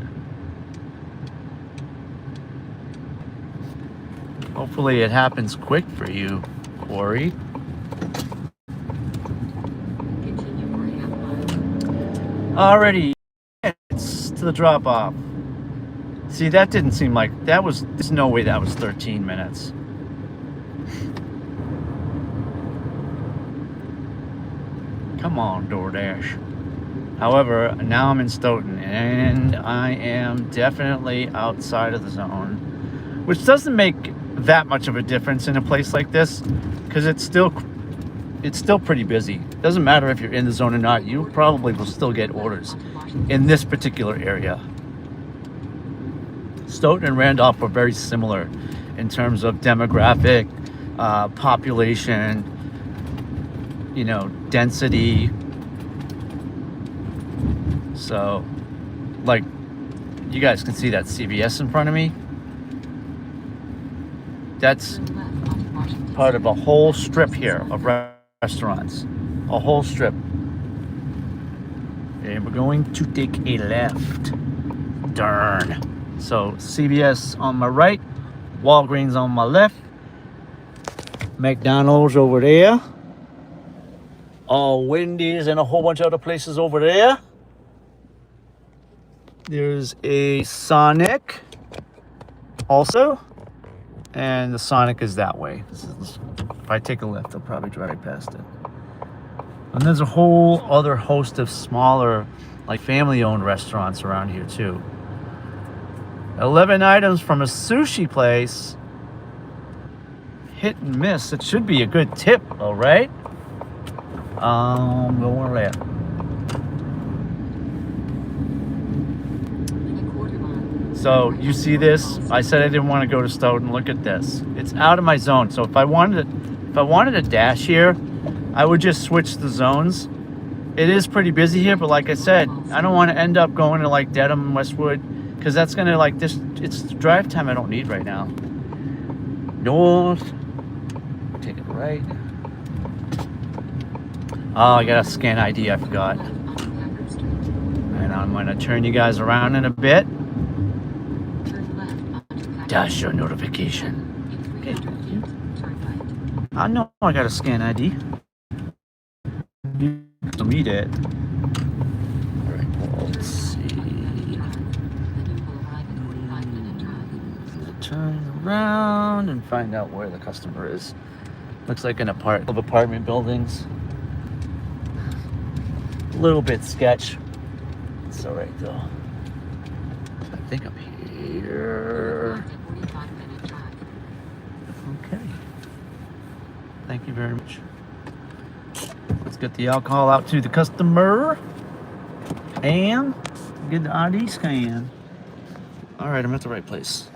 Hopefully it happens quick for you, Corey. continue for a half mile. Already, it's to the drop off. See, that didn't seem like there's no way that was 13 minutes. Come on, DoorDash. However, now I'm in Stoughton, and I am definitely outside of the zone, which doesn't make that much of a difference in a place like this, because it's still pretty busy. Doesn't matter if you're in the zone or not, you probably will still get orders in this particular area. Stoughton and Randolph are very similar in terms of demographic, population, you know, density. So, like, you guys can see that CVS in front of me. That's Turn left onto Washington. part of a whole strip here of restaurants. A whole strip. And we're going to take a left. Darn. So CVS on my right, Walgreens on my left, McDonald's over there, Wendy's and a whole bunch of other places over there. There's a Sonic also, and the Sonic is that way. If I take a left, I'll probably drive right past it. And there's a whole other host of smaller, like family-owned restaurants around here too. 11 items from a sushi place. Hit and miss. It should be a good tip, all right? Going left. In a quarter mile. So you see this? I said I didn't want to go to Stoughton. Look at this. It's out of my zone. So if I wanted a dash here, I would just switch the zones. It is pretty busy here, but like I said, I don't want to end up going to like Dedham, Westwood, because that's gonna like this. It's drive time I don't need right now. North. Take it right. Oh, I gotta scan ID. I forgot. Left onto Packard Street. And I'm gonna turn you guys around in a bit. Turn left onto Packard Dasher notification. In 300 feet, turn right. I know I gotta scan ID. You can read it. Alright, well, let's see. 45-minute drive. Then you will arrive in 45-minute drive. Turn around and find out where the customer is. Looks like an apartment buildings. A little bit sketch. It's alright though. I think I'm here. Arrived at 45-minute drive. Okay. Thank you very much. Let's get the alcohol out to the customer and get the ID scan. All right, I'm at the right place.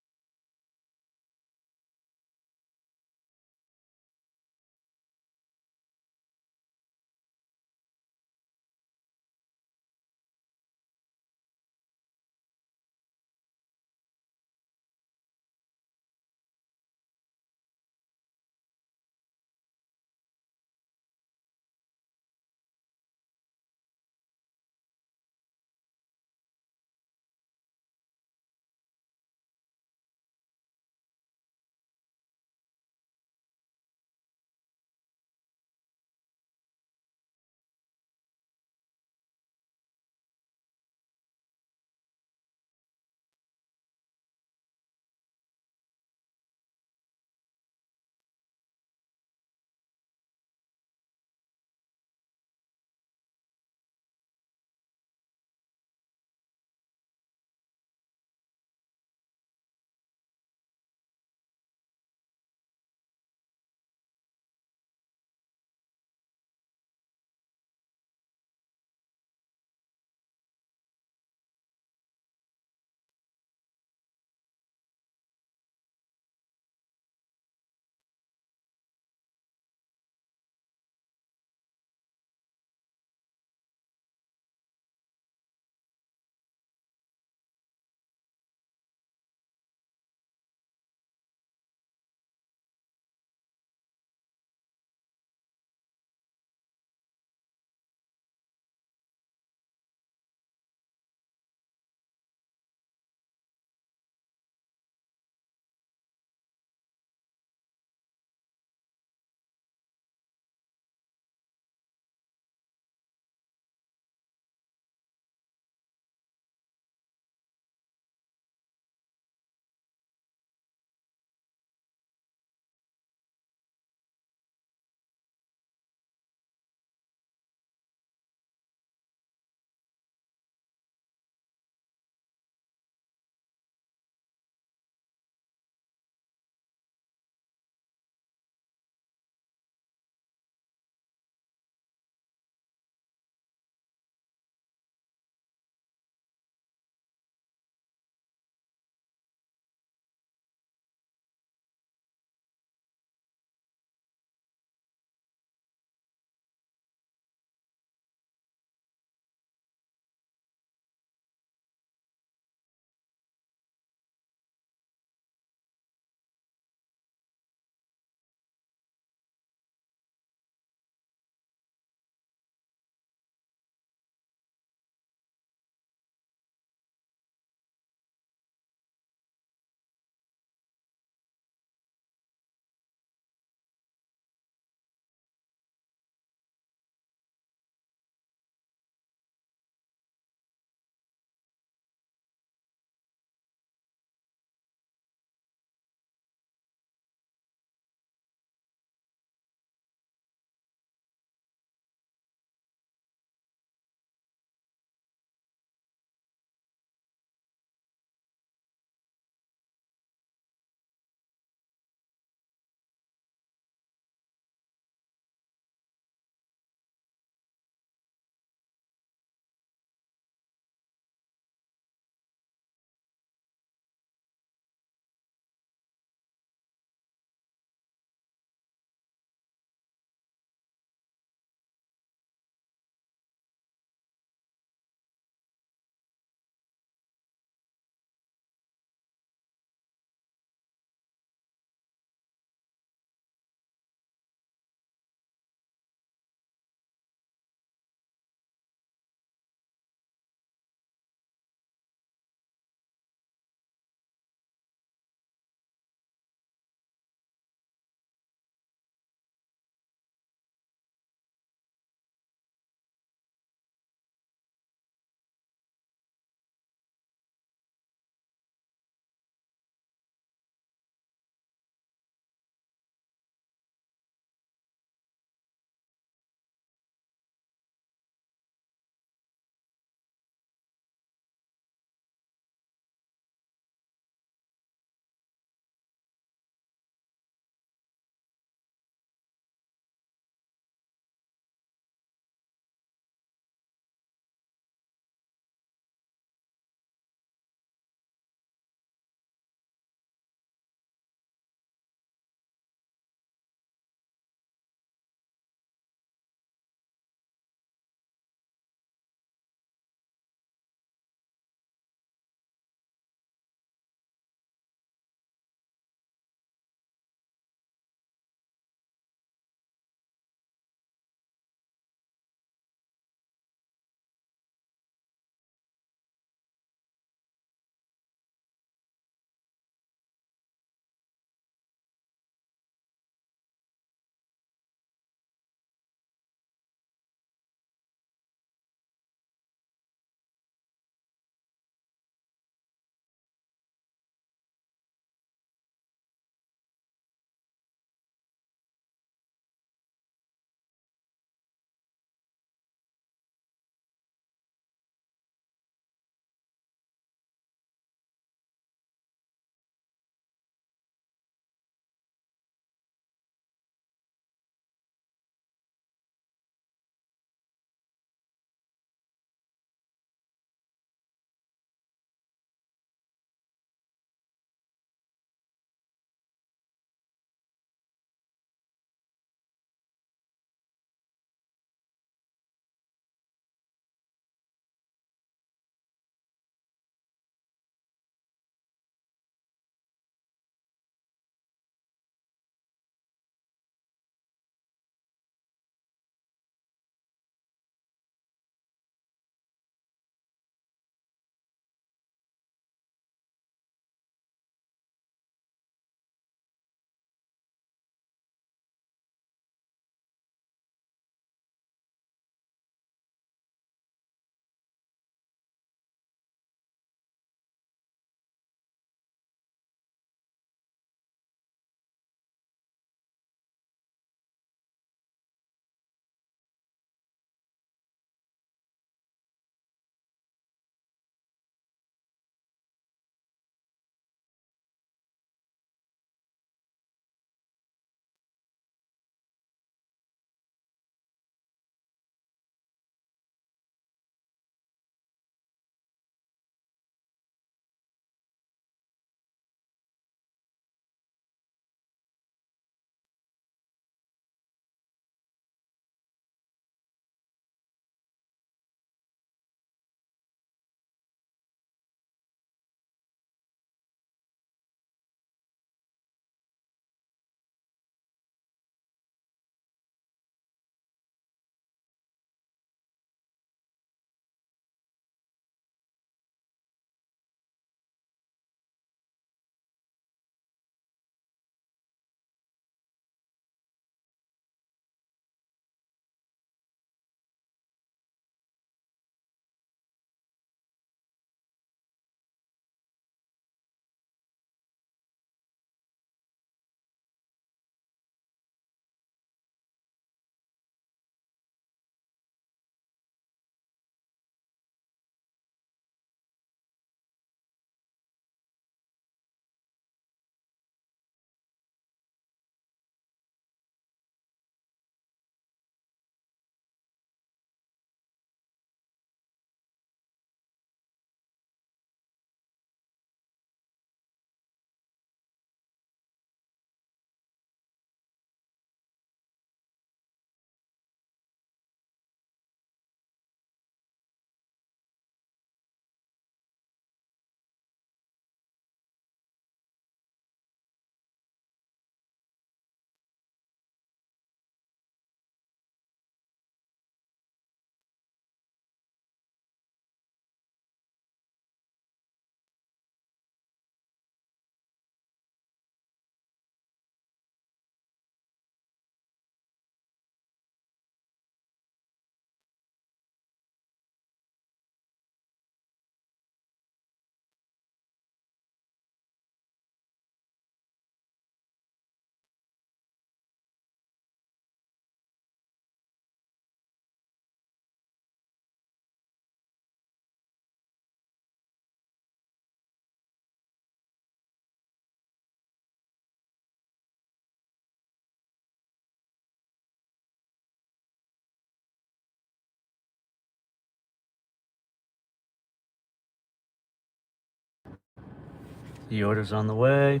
The order's on the way.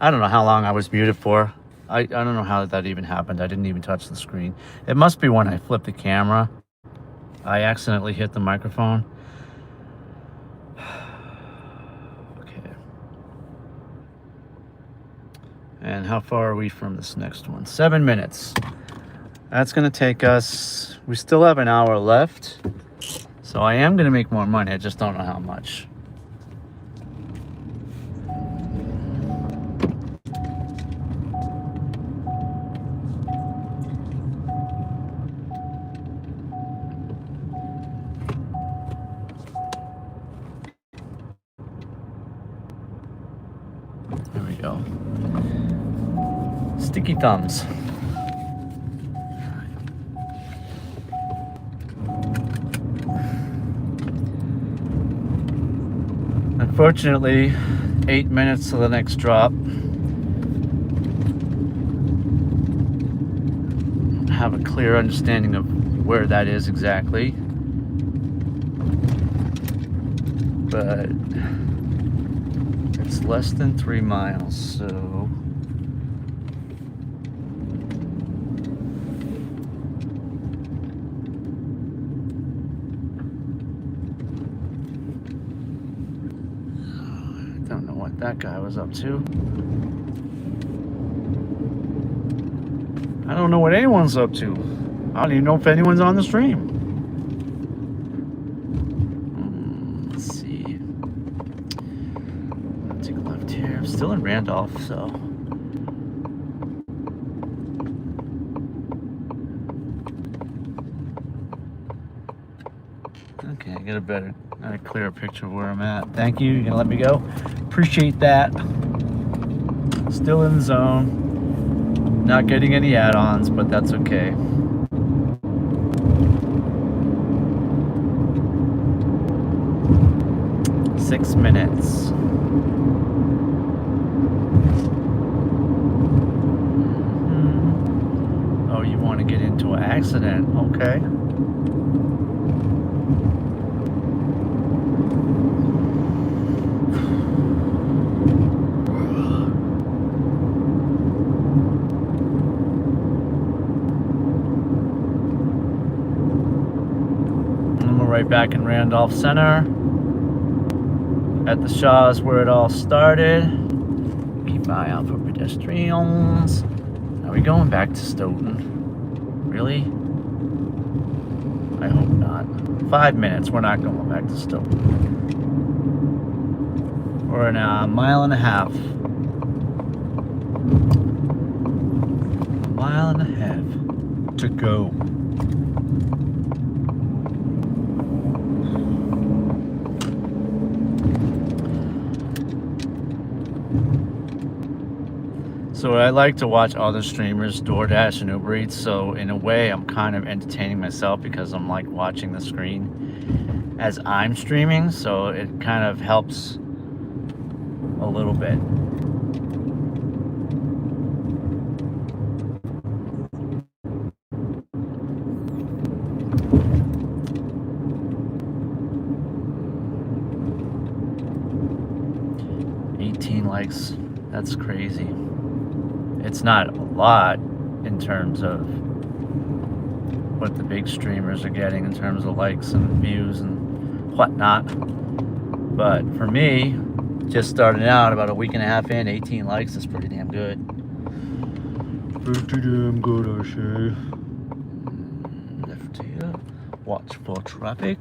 I don't know how long I was muted for. I don't know how that even happened. I didn't even touch the screen. It must be when I flipped the camera. I accidentally hit the microphone. Okay. And how far are we from this next one? 7 minutes. That's going to take us... We still have an hour left. So I am going to make more money. I just don't know how much. There we go. Sticky thumbs. Unfortunately, 8 minutes to the next drop. I have a clear understanding of where that is exactly. But it's less than 3 miles, so I don't know what that guy was up to. I don't know what anyone's up to. I don't even know if anyone's on the stream. Let's see. I'll take a left here. I'm still in Randolph, so. Okay, I get a clearer picture of where I'm at. Thank you. You're gonna let me go. Appreciate that. Still in the zone. Not getting any add-ons, but that's okay. Six minutes. Oh, you want to get into an accident? Okay. Right back in Randolph Center at the Shaw's where it all started. Keep my eye out for pedestrians. Are we going back to Stoughton? Really? I hope not. 5 minutes. We're not going back to Stoughton. We're in a mile and a half. A mile and a half to go. So I like to watch other streamers, DoorDash and Uber Eats. So in a way, I'm kind of entertaining myself because I'm like watching the screen as I'm streaming. So it kind of helps a little bit. Likes, that's crazy. It's not a lot in terms of what the big streamers are getting in terms of likes and views and whatnot, but for me, just starting out about a week and a half in, 18 likes is pretty damn good. Pretty damn good, I say. Left here, watch for traffic.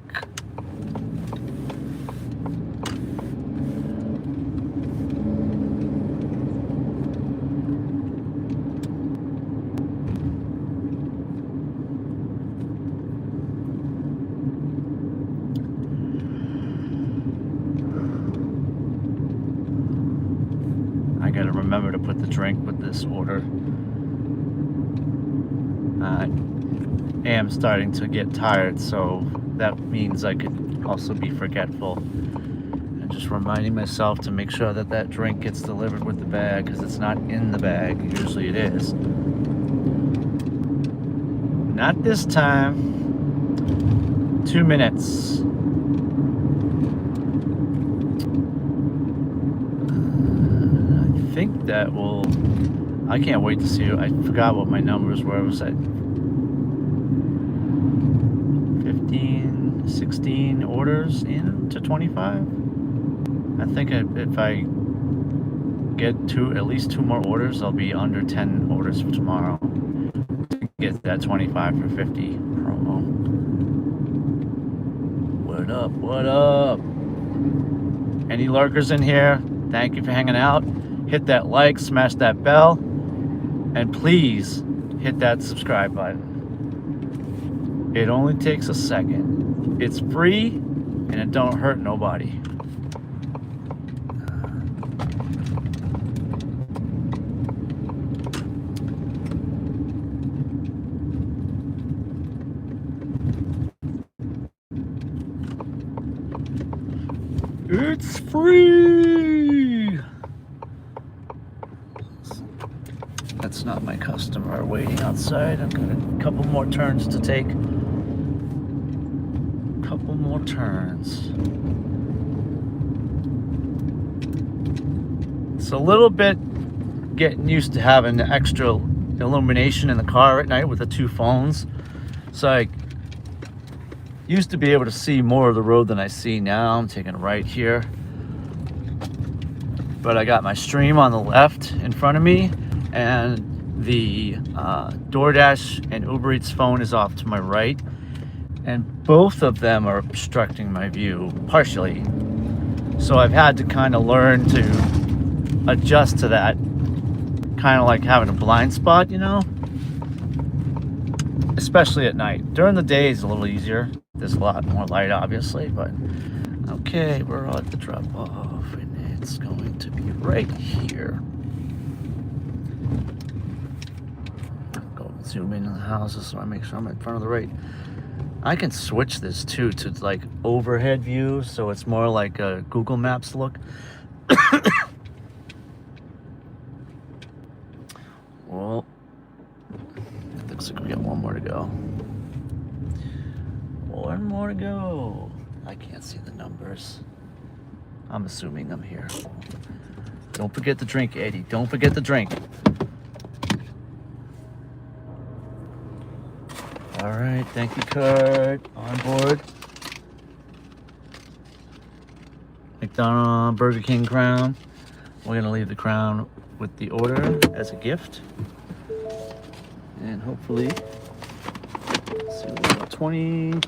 Remember to put the drink with this order. I am starting to get tired, so that means I could also be forgetful. And just reminding myself to make sure that that drink gets delivered with the bag, because it's not in the bag. Usually it is. Not this time. 2 minutes. that will, I can't wait to see it. I forgot what my numbers were. It was at 15, 16 orders into 25. I think if I get at least 2 more orders, I'll be under 10 orders for tomorrow to get that 25 for 50 promo. What up? What up? Any lurkers in here? Thank you for hanging out. Hit that like, smash that bell, and please hit that subscribe button. It only takes a second. It's free and it don't hurt nobody. It's free. That's not my customer waiting outside. I've got a couple more turns to take. Couple more turns. It's a little bit getting used to having the extra illumination in the car at night with the 2 phones. So I used to be able to see more of the road than I see now. I'm taking a right here. But I got my stream on the left in front of me, and the DoorDash and Uber Eats phone is off to my right. And both of them are obstructing my view, partially. So I've had to kind of learn to adjust to that. Kind of like having a blind spot, you know? Especially at night. During the day is a little easier. There's a lot more light, obviously, but okay, we're at the drop off, and it's going to be right here. Go zoom in on the houses so I make sure I'm in front of the right. I can switch this too to like overhead view, so it's more like a Google Maps look. Well, it looks like we got 1 more to go. 1 more to go. I can't see the numbers. I'm assuming I'm here. Don't forget the drink, Eddie. Don't forget the drink. All right, thank you, Kurt. On board. McDonald's Burger King crown. We're gonna leave the crown with the order as a gift. And hopefully, let's see what we got, 20, 21.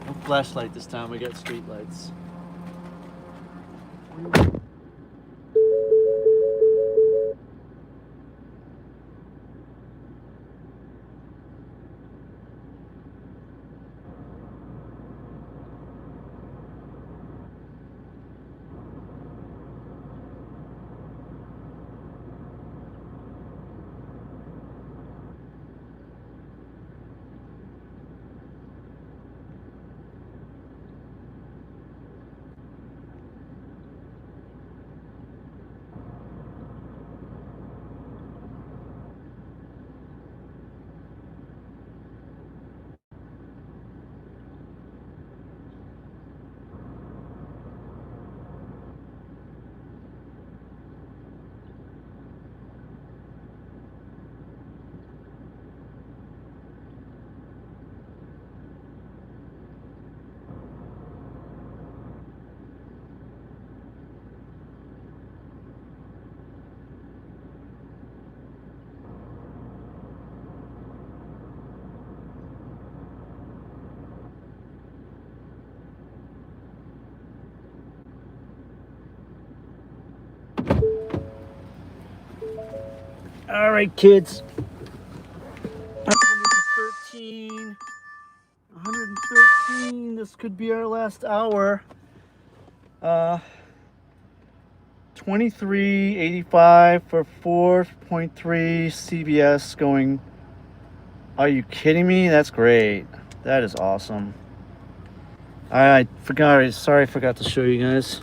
No flashlight this time, we got street lights. All right, kids. 113. 113. This could be our last hour. 23.85 for 4.3 CBS going. Are you kidding me? That's great. That is awesome. I forgot. Sorry, I forgot to show you guys.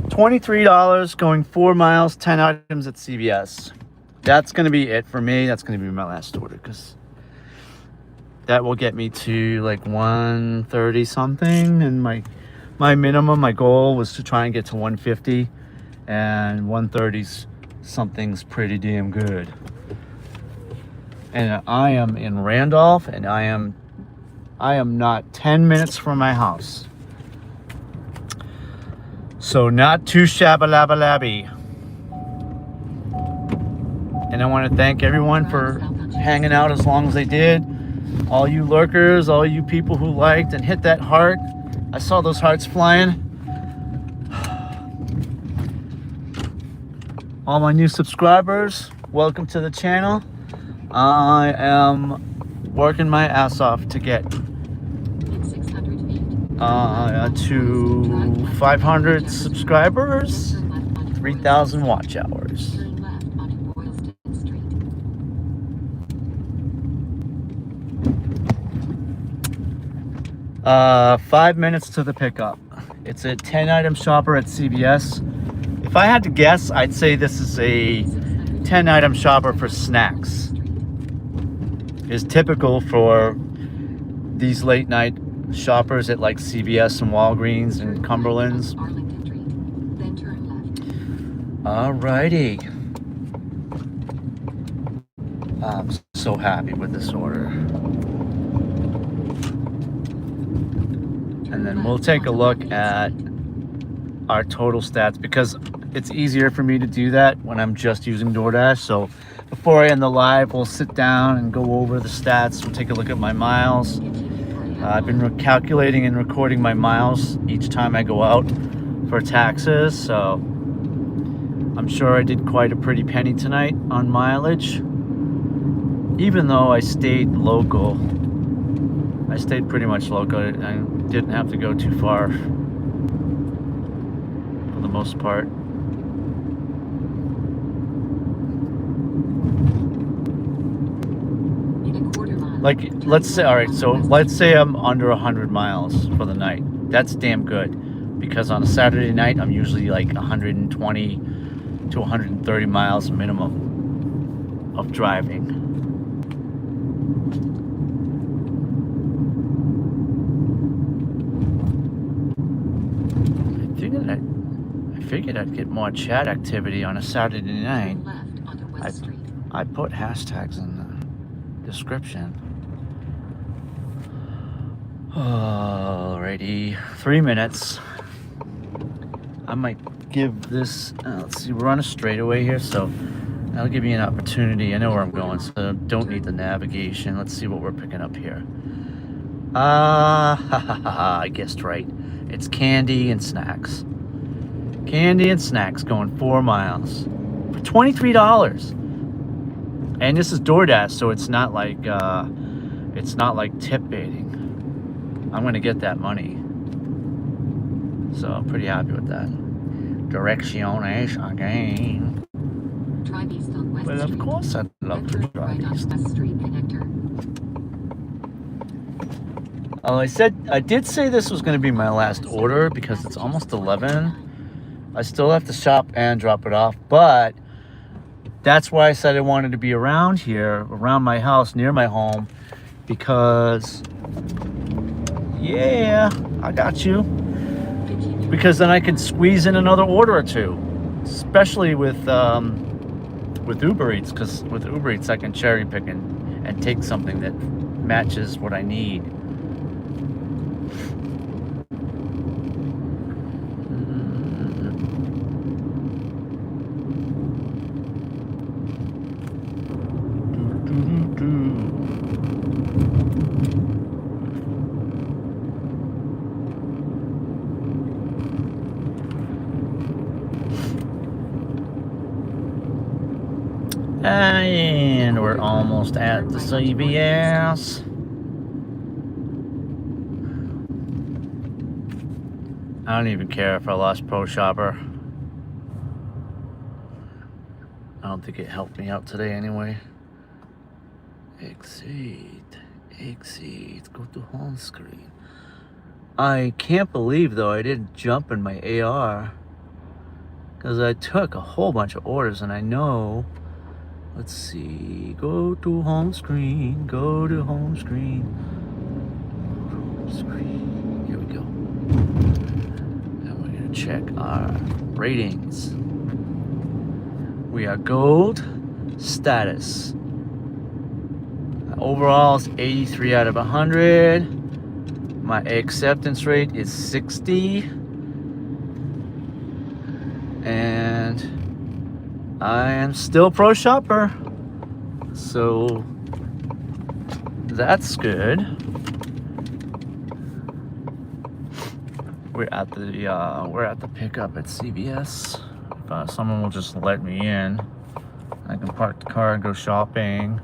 $23 going 4 miles, 10 items at CVS. That's going to be it for me. That's going to be my last order because That will get me to like 130 something, and my minimum, my goal was to try and get to 150, and 130's something's pretty damn good. And I am in Randolph, and I am not 10 minutes from my house. So not too shabba-labba-labby. And I want to thank everyone for hanging out as long as they did. All you lurkers, all you people who liked and hit that heart. I saw those hearts flying. All my new subscribers, welcome to the channel. I am working my ass off to get In 600 feet. to 500 subscribers, 3,000 watch hours. Turn left onto Boylston Street. 5 minutes to the pickup. It's a 10-item shopper at CVS. If I had to guess, I'd say this is a 10-item shopper for snacks. Is typical for these late night shoppers at like CVS and Walgreens and Cumberland's. Arlington Street. Then turn left. Alrighty. I'm so happy with this order. And then we'll take a look at our total stats, because it's easier for me to do that when I'm just using DoorDash. So before I end the live, we'll sit down and go over the stats. We'll take a look at my miles. I've been calculating and recording my miles each time I go out for taxes. So I'm sure I did quite a pretty penny tonight on mileage. Even though I stayed local. I stayed pretty much local. I didn't have to go too far for the most part. Like, let's say, all right, so let's say I'm under 100 miles for the night. That's damn good, because on a Saturday night, I'm usually like 120 to 130 miles minimum of driving. I figured I'd get more chat activity on a Saturday night. Left onto West Street. I put hashtags in the description. Alrighty, 3 minutes. I might give this, let's see, we're on a straightaway here, so that'll give me an opportunity. I know where I'm going, so don't need the navigation. Let's see what we're picking up here. I guessed right. It's candy and snacks. Candy and snacks going 4 miles for $23. And this is DoorDash, so it's not like tip baiting. I'm gonna get that money, so I'm pretty happy with that. Direcciones again. Drive east on West Well, Street. of course I'd love to Then turn drive right onto east. West Street connector. Oh, I did say this was gonna be my last order because it's almost 11. I still have to shop and drop it off, but that's why I said I wanted to be around here, around my house, near my home, because yeah, I got you. Because then I can squeeze in another order or two, especially with Uber Eats, because with Uber Eats I can cherry pick and take something that matches what I need. And we're almost at the CVS. I don't even care if I lost Pro Shopper. I don't think it helped me out today anyway. Exit, go to home screen. I can't believe though I didn't jump in my AR, because I took a whole bunch of orders, and I know Let's see. Go to home screen. Go to home screen. Home screen. Here we go. And we're gonna check our ratings. We are gold status. Overall is 83 out of 100. My acceptance rate is 60. And I am still pro shopper. So that's good. We're at the pickup at CVS. Someone will just let me in. I can park the car and go shopping.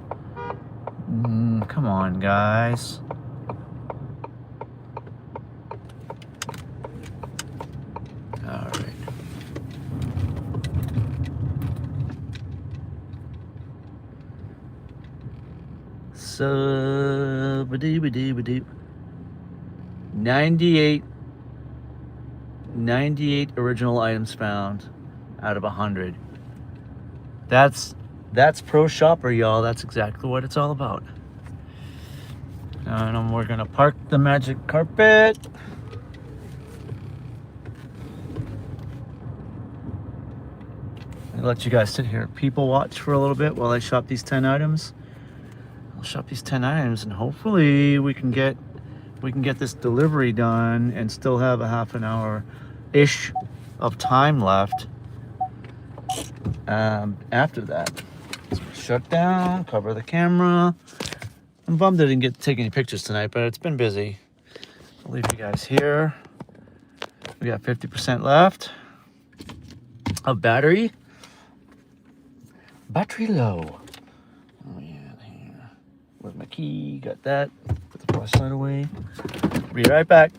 Come on, guys. All right. So, 98 original items found out of 100. That's pro shopper, y'all. That's exactly what it's all about. And we're gonna park the magic carpet. I'll let you guys sit here and people watch for a little bit while I shop these 10 items. I'll shop these 10 items and hopefully we can get this delivery done and still have a half an hour-ish of time left after that. So shut down, cover the camera. I'm bummed I didn't get to take any pictures tonight, but it's been busy. I'll leave you guys here. We got 50% left of battery. Battery low. Oh yeah, here. Where's my key? Got that. Put the flashlight away. Be right back.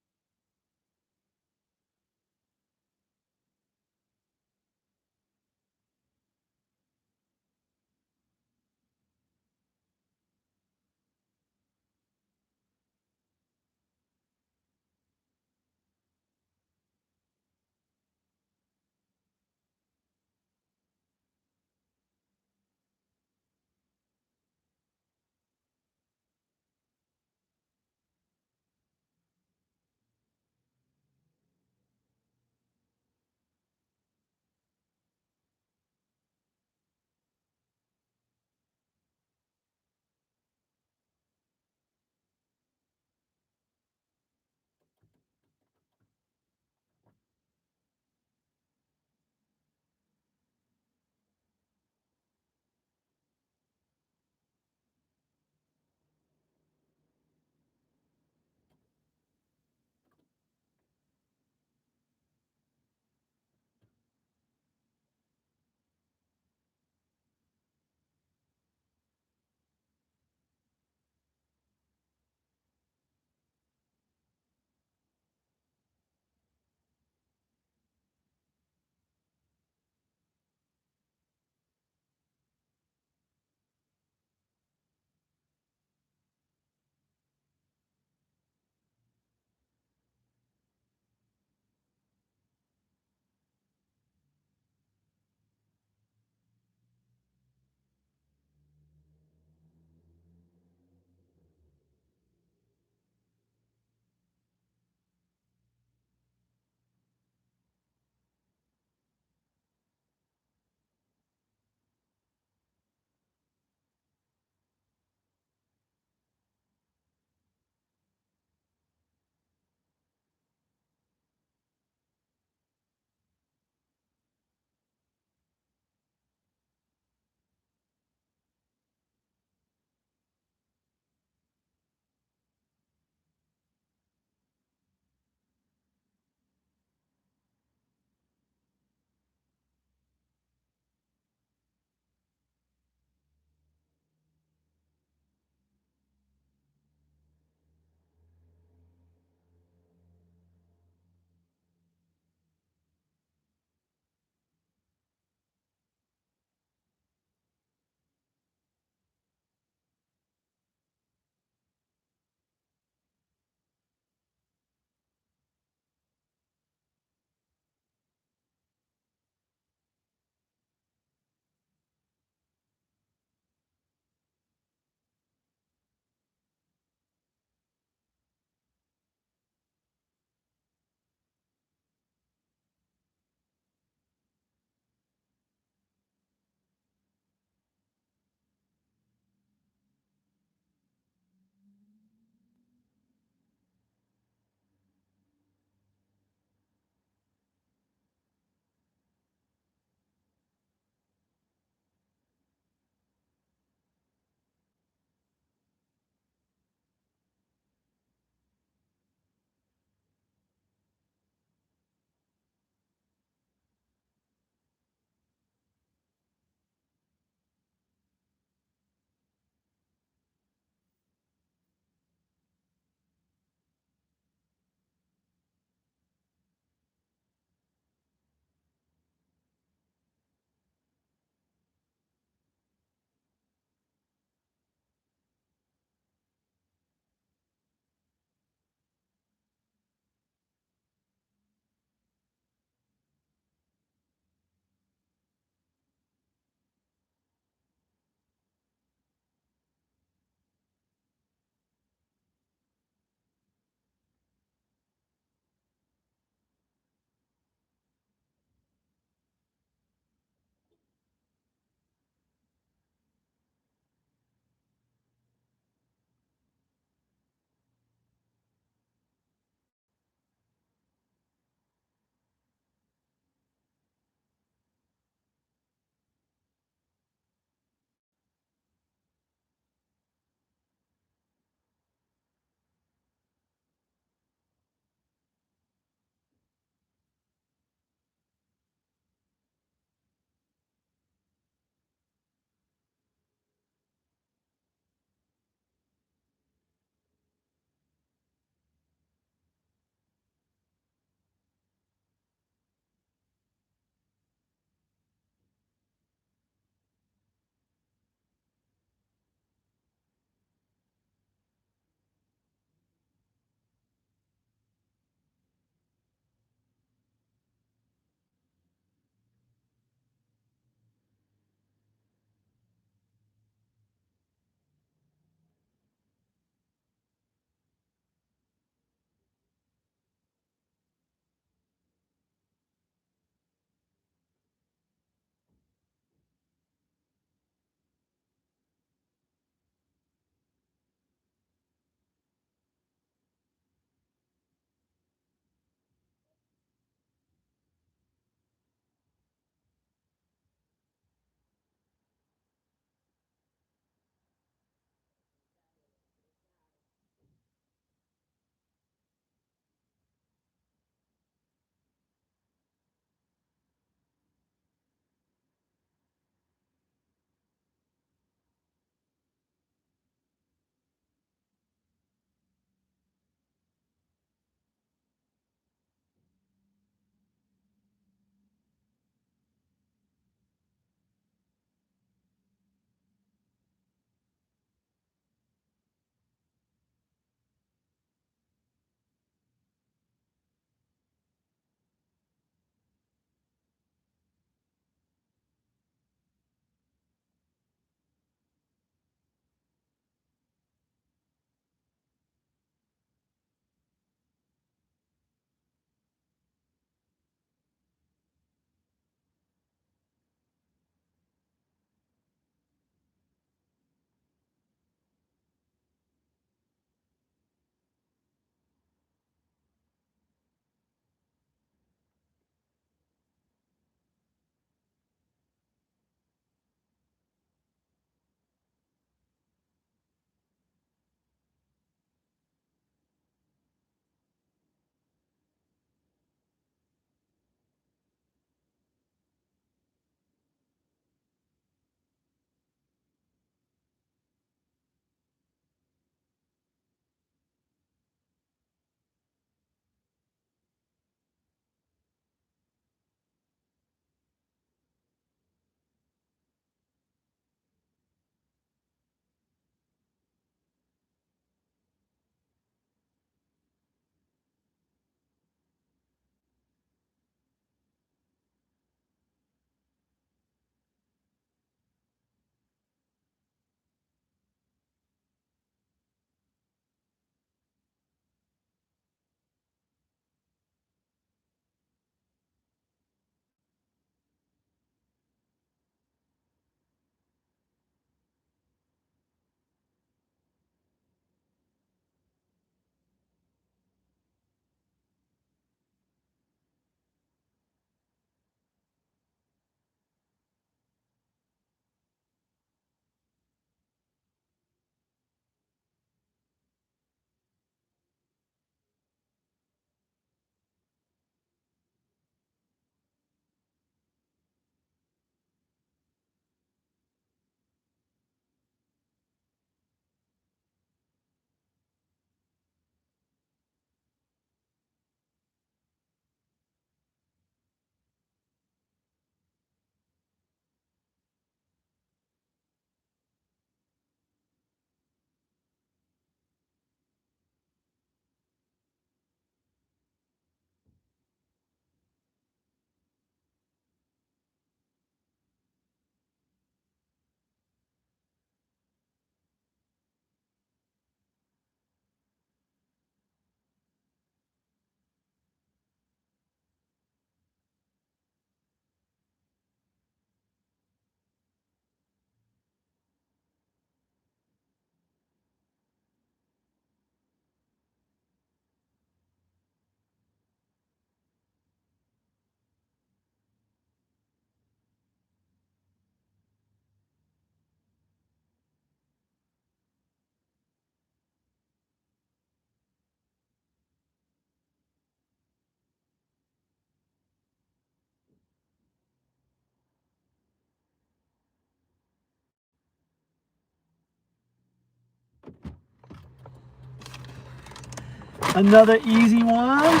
Another easy one.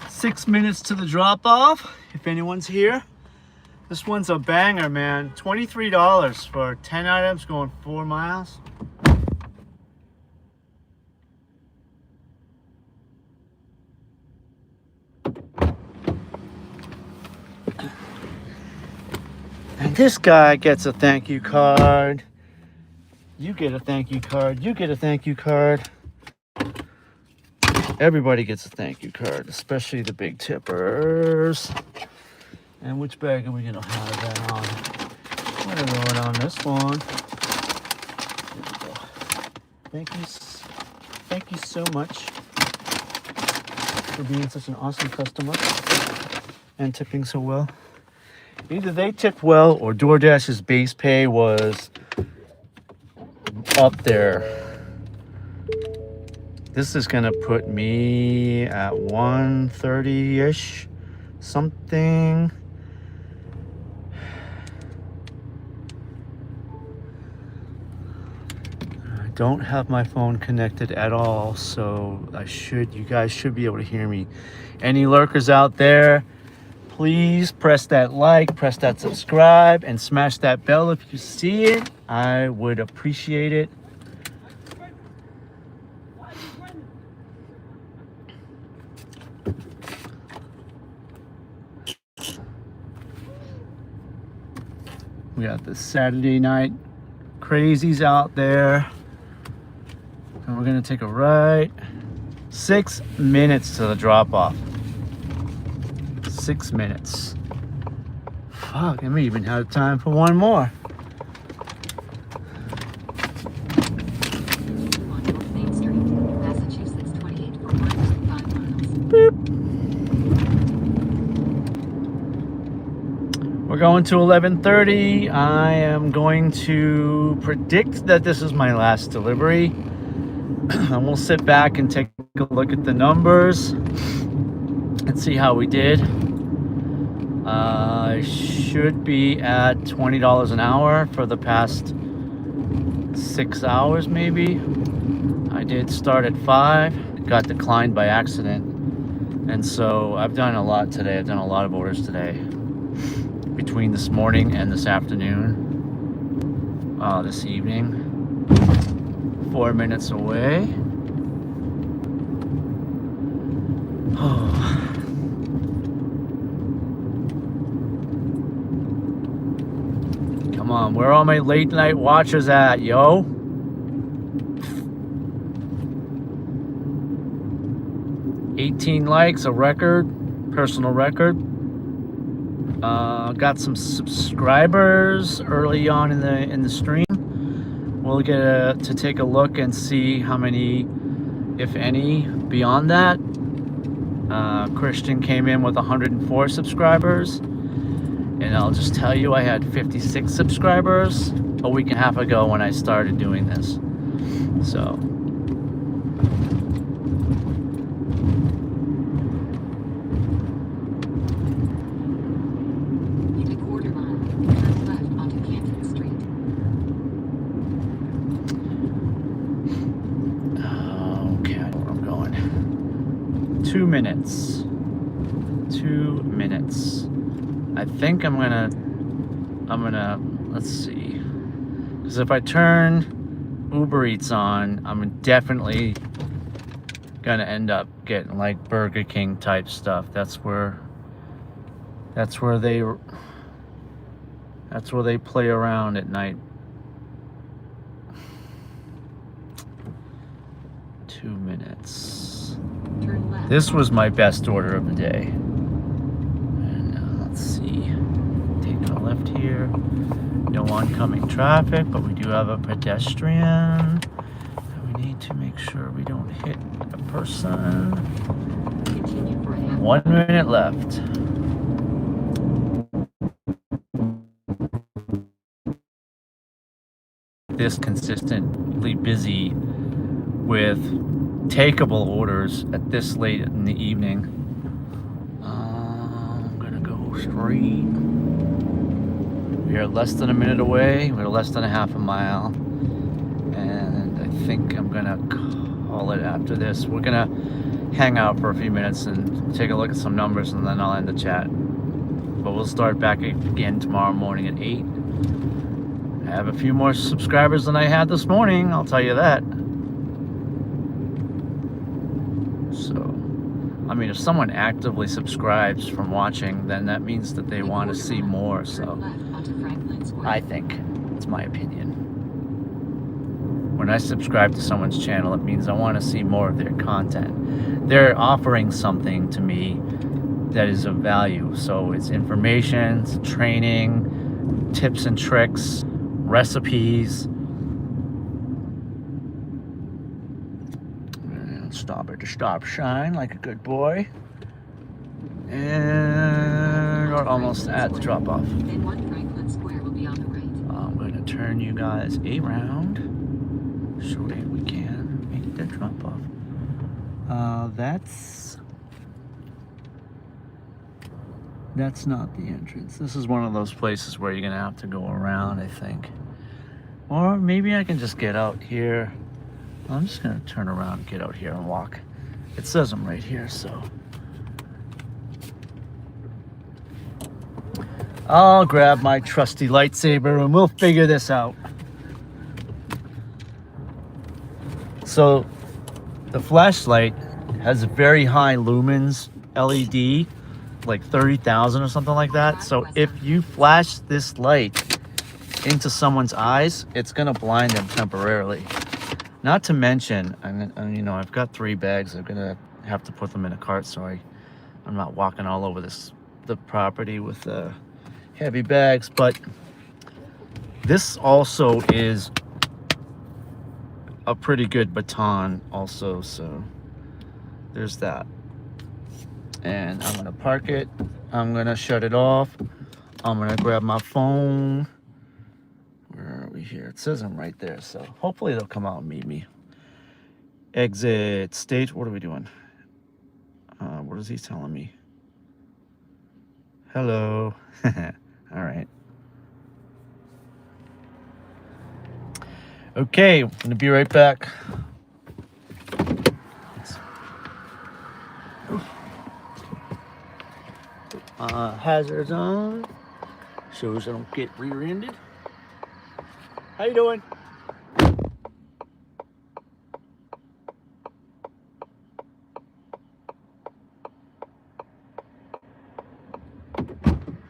6 minutes to the drop off, if anyone's here. This one's a banger, man. $23 for 10 items going 4 miles. And this guy gets a thank you card. You get a thank you card. You get a thank you card. Everybody gets a thank you card, especially the big tippers. And which bag are we gonna have that on? I'm gonna roll it on this one. There we go. Thank you so much for being such an awesome customer and tipping so well. Either they tipped well or DoorDash's base pay was up there. This is gonna put me at 130-ish something. I don't have my phone connected at all, so you guys should be able to hear me. Any lurkers out there, please press that like, press that subscribe, and smash that bell if you see it. I would appreciate it. We got the Saturday night crazies out there. And we're gonna take a right. 6 minutes to the drop off. 6 minutes. Fuck, I may even have time for one more. On North Main Street, Massachusetts, 28 for 1.5 miles. Boop. We're going to 11:30. I am going to predict that this is my last delivery. And we'll sit back and take a look at the numbers and see how we did. I should be at $20 an hour for the past 6 hours, maybe. I did start at 5, got declined by accident. And so I've done a lot today. I've done a lot of orders today. Between this morning and this afternoon, this evening. 4 minutes away. Oh. Come on, where are all my late night watchers at, yo? $18 likes, a record, personal record. Got some subscribers early on in the stream. We'll get to take a look and see how many, if any, beyond that. Christian came in with 104 subscribers, and I'll just tell you, I had 56 subscribers a week and a half ago when I started doing this. So. Minutes. 2 minutes. I think I'm gonna, let's see. Because if I turn Uber Eats on, I'm definitely gonna end up getting like Burger King type stuff. That's where they play around at night. 2 minutes. This was my best order of the day. And let's see. Taking a left here. No oncoming traffic, but we do have a pedestrian. And we need to make sure we don't hit a person. 1 minute left. This consistently busy with takeable orders at this late in the evening. I'm gonna go straight. We are less than a minute away. We're less than a half a mile, and I think I'm gonna call it after this. We're gonna hang out for a few minutes and take a look at some numbers, and then I'll end the chat. But we'll start back again tomorrow morning at 8. I have a few more subscribers than I had this morning, I'll tell you that. So, I mean, if someone actively subscribes from watching, then that means that they want to see more. So, I think it's my opinion. When I subscribe to someone's channel, it means I want to see more of their content. They're offering something to me that is of value. So it's information, it's training, tips and tricks, recipes. And stop at the stop sign like a good boy. And we're almost at the drop off. Then 1 Franklin Square will be on the right. I'm going to turn you guys around so that we can make the drop off. That's not the entrance. This is one of those places where you're gonna have to go around, I think. Or maybe I can just get out here. I'm just gonna turn around and get out here and walk. It says I'm right here, so. I'll grab my trusty lightsaber and we'll figure this out. So the flashlight has a very high lumens LED, like 30,000 or something like that. So if you flash this light into someone's eyes, it's gonna blind them temporarily. Not to mention, you know, I've got 3 bags. I'm gonna have to put them in a cart so I'm not walking all over the property with heavy bags. But this also is a pretty good baton also, so there's that. And I'm gonna park it, I'm gonna shut it off, I'm gonna grab my phone. Where are we here? It says I'm right there, so hopefully they'll come out and meet me. Exit stage. What are we doing? What is he telling me? Hello. All right. Okay, I'm gonna be right back. Hazards on, so I don't get rear-ended. How you doing?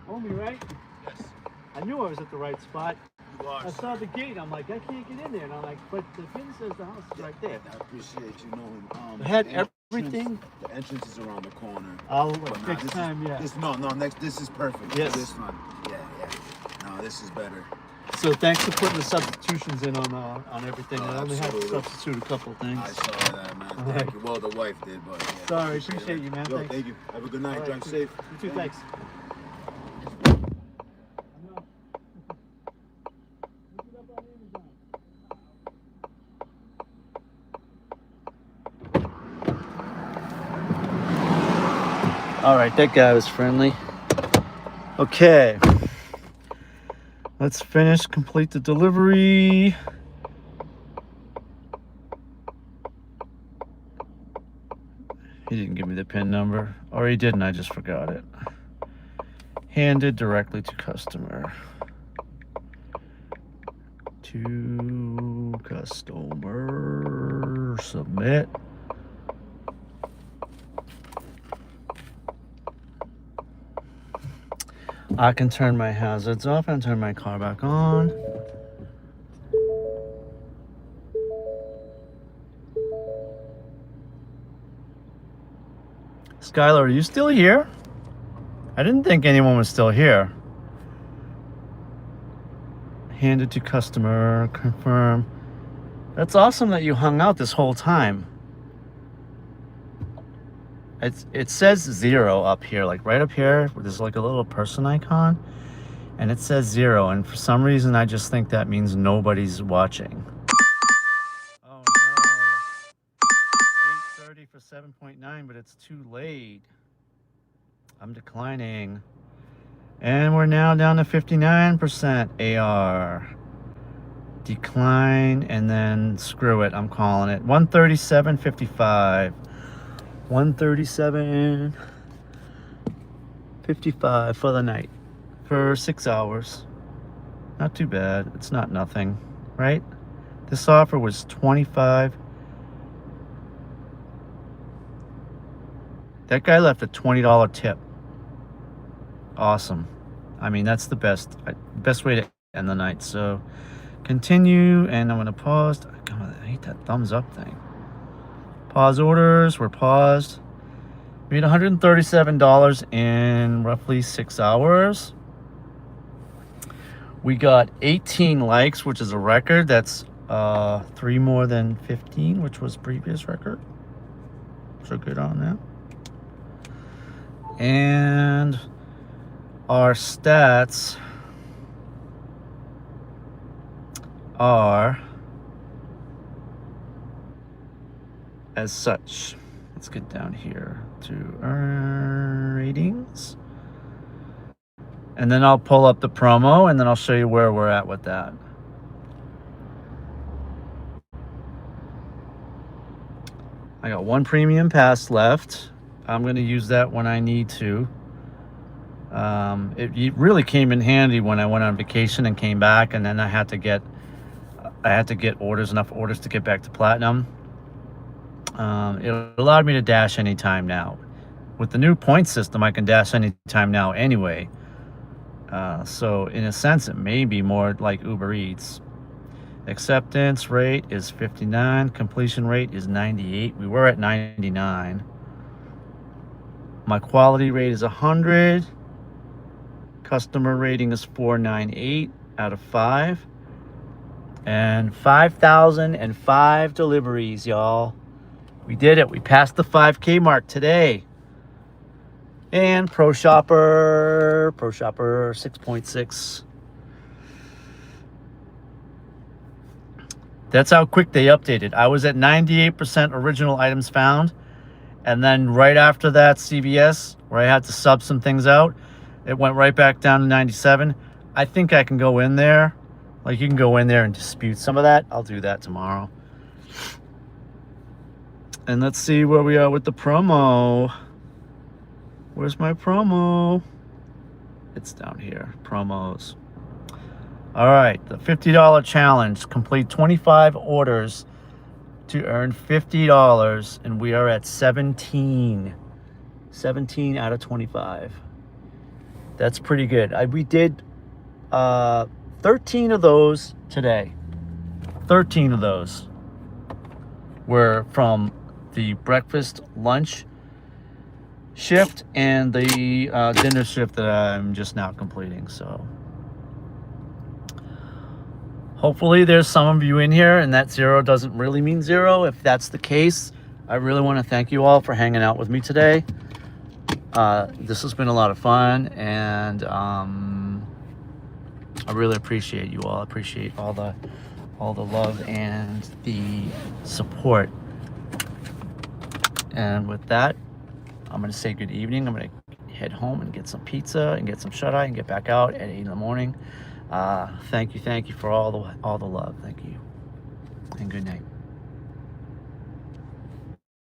Homie, right? Yes. I knew I was at the right spot. You are. I saw the gate. I'm like, I can't get in there. And I'm like, but the pin says the house is right there. I appreciate you knowing. I had the everything. The entrance is around the corner. I'll But next this time, yeah. Next. This is perfect. Yes. This one. Yeah. No, this is better. So thanks for putting the substitutions in on everything. I only had to absolutely. substitute a couple things. I saw that, man. All Thank right. you. Well, the wife did, but yeah. Sorry, appreciate you, man. Yo, Thanks. thank you. Have a good night. All right, Drive safe. You too, thanks. All right, that guy was friendly. Okay. Let's complete the delivery. He didn't give me the PIN number, or he didn't, I just forgot it. Handed directly to customer. To customer, submit. I can turn my hazards off and turn my car back on. Skylar, are you still here? I didn't think anyone was still here. Handed to customer, confirm. That's awesome that you hung out this whole time. It says 0 up here, like right up here, there's like a little person icon, and it says 0, and for some reason I just think that means nobody's watching. Oh no. 8:30 for 7.9, but it's too late. I'm declining. And we're now down to 59% AR. decline, and then screw it. I'm calling it 137.55. 137.55 for the night for 6 hours. Not too bad. It's not nothing, right? This offer was 25. That guy left a $20 tip. Awesome. I mean, that's the best way to end the night. So continue, and I'm gonna pause. God, I hate that thumbs up thing. Pause orders. We're paused. We made $137 in roughly 6 hours. We got 18 likes, which is a record. That's 3 more than 15, which was previous record. So good on that. And our stats are as such. Let's get down here to earn ratings. And then I'll pull up the promo, and then I'll show you where we're at with that. I got 1 premium pass left. I'm going to use that when I need to. It really came in handy when I went on vacation and came back, and then I had to get enough orders to get back to platinum. It allowed me to dash anytime now. With the new point system, I can dash anytime now anyway. So in a sense, it may be more like Uber Eats. Acceptance rate is 59. Completion rate is 98. We were at 99. My quality rate is 100. Customer rating is 498 out of 5. And 5,005 deliveries, y'all. We did it. We passed the 5K mark today. And Pro Shopper 6.6. That's how quick they updated. I was at 98% original items found. And then right after that, CVS, where I had to sub some things out, it went right back down to 97. I think I can go in there. Like, you can go in there and dispute some of that. I'll do that tomorrow. And let's see where we are with the promo. Where's my promo? It's down here. Promos. All right, the $50 challenge. Complete 25 orders to earn $50, and we are at 17. 17 out of 25. That's pretty good. We did 13 of those today. 13 of those were from the breakfast, lunch shift, and the dinner shift that I'm just now completing. So hopefully there's some of you in here and that 0 doesn't really mean 0. If that's the case, I really want to thank you all for hanging out with me today. This has been a lot of fun, and I really appreciate you all. I appreciate all the love and the support. And with that, I'm going to say good evening. I'm going to head home and get some pizza and get some shut-eye and get back out at 8 in the morning. Thank you for all the love. Thank you, and good night.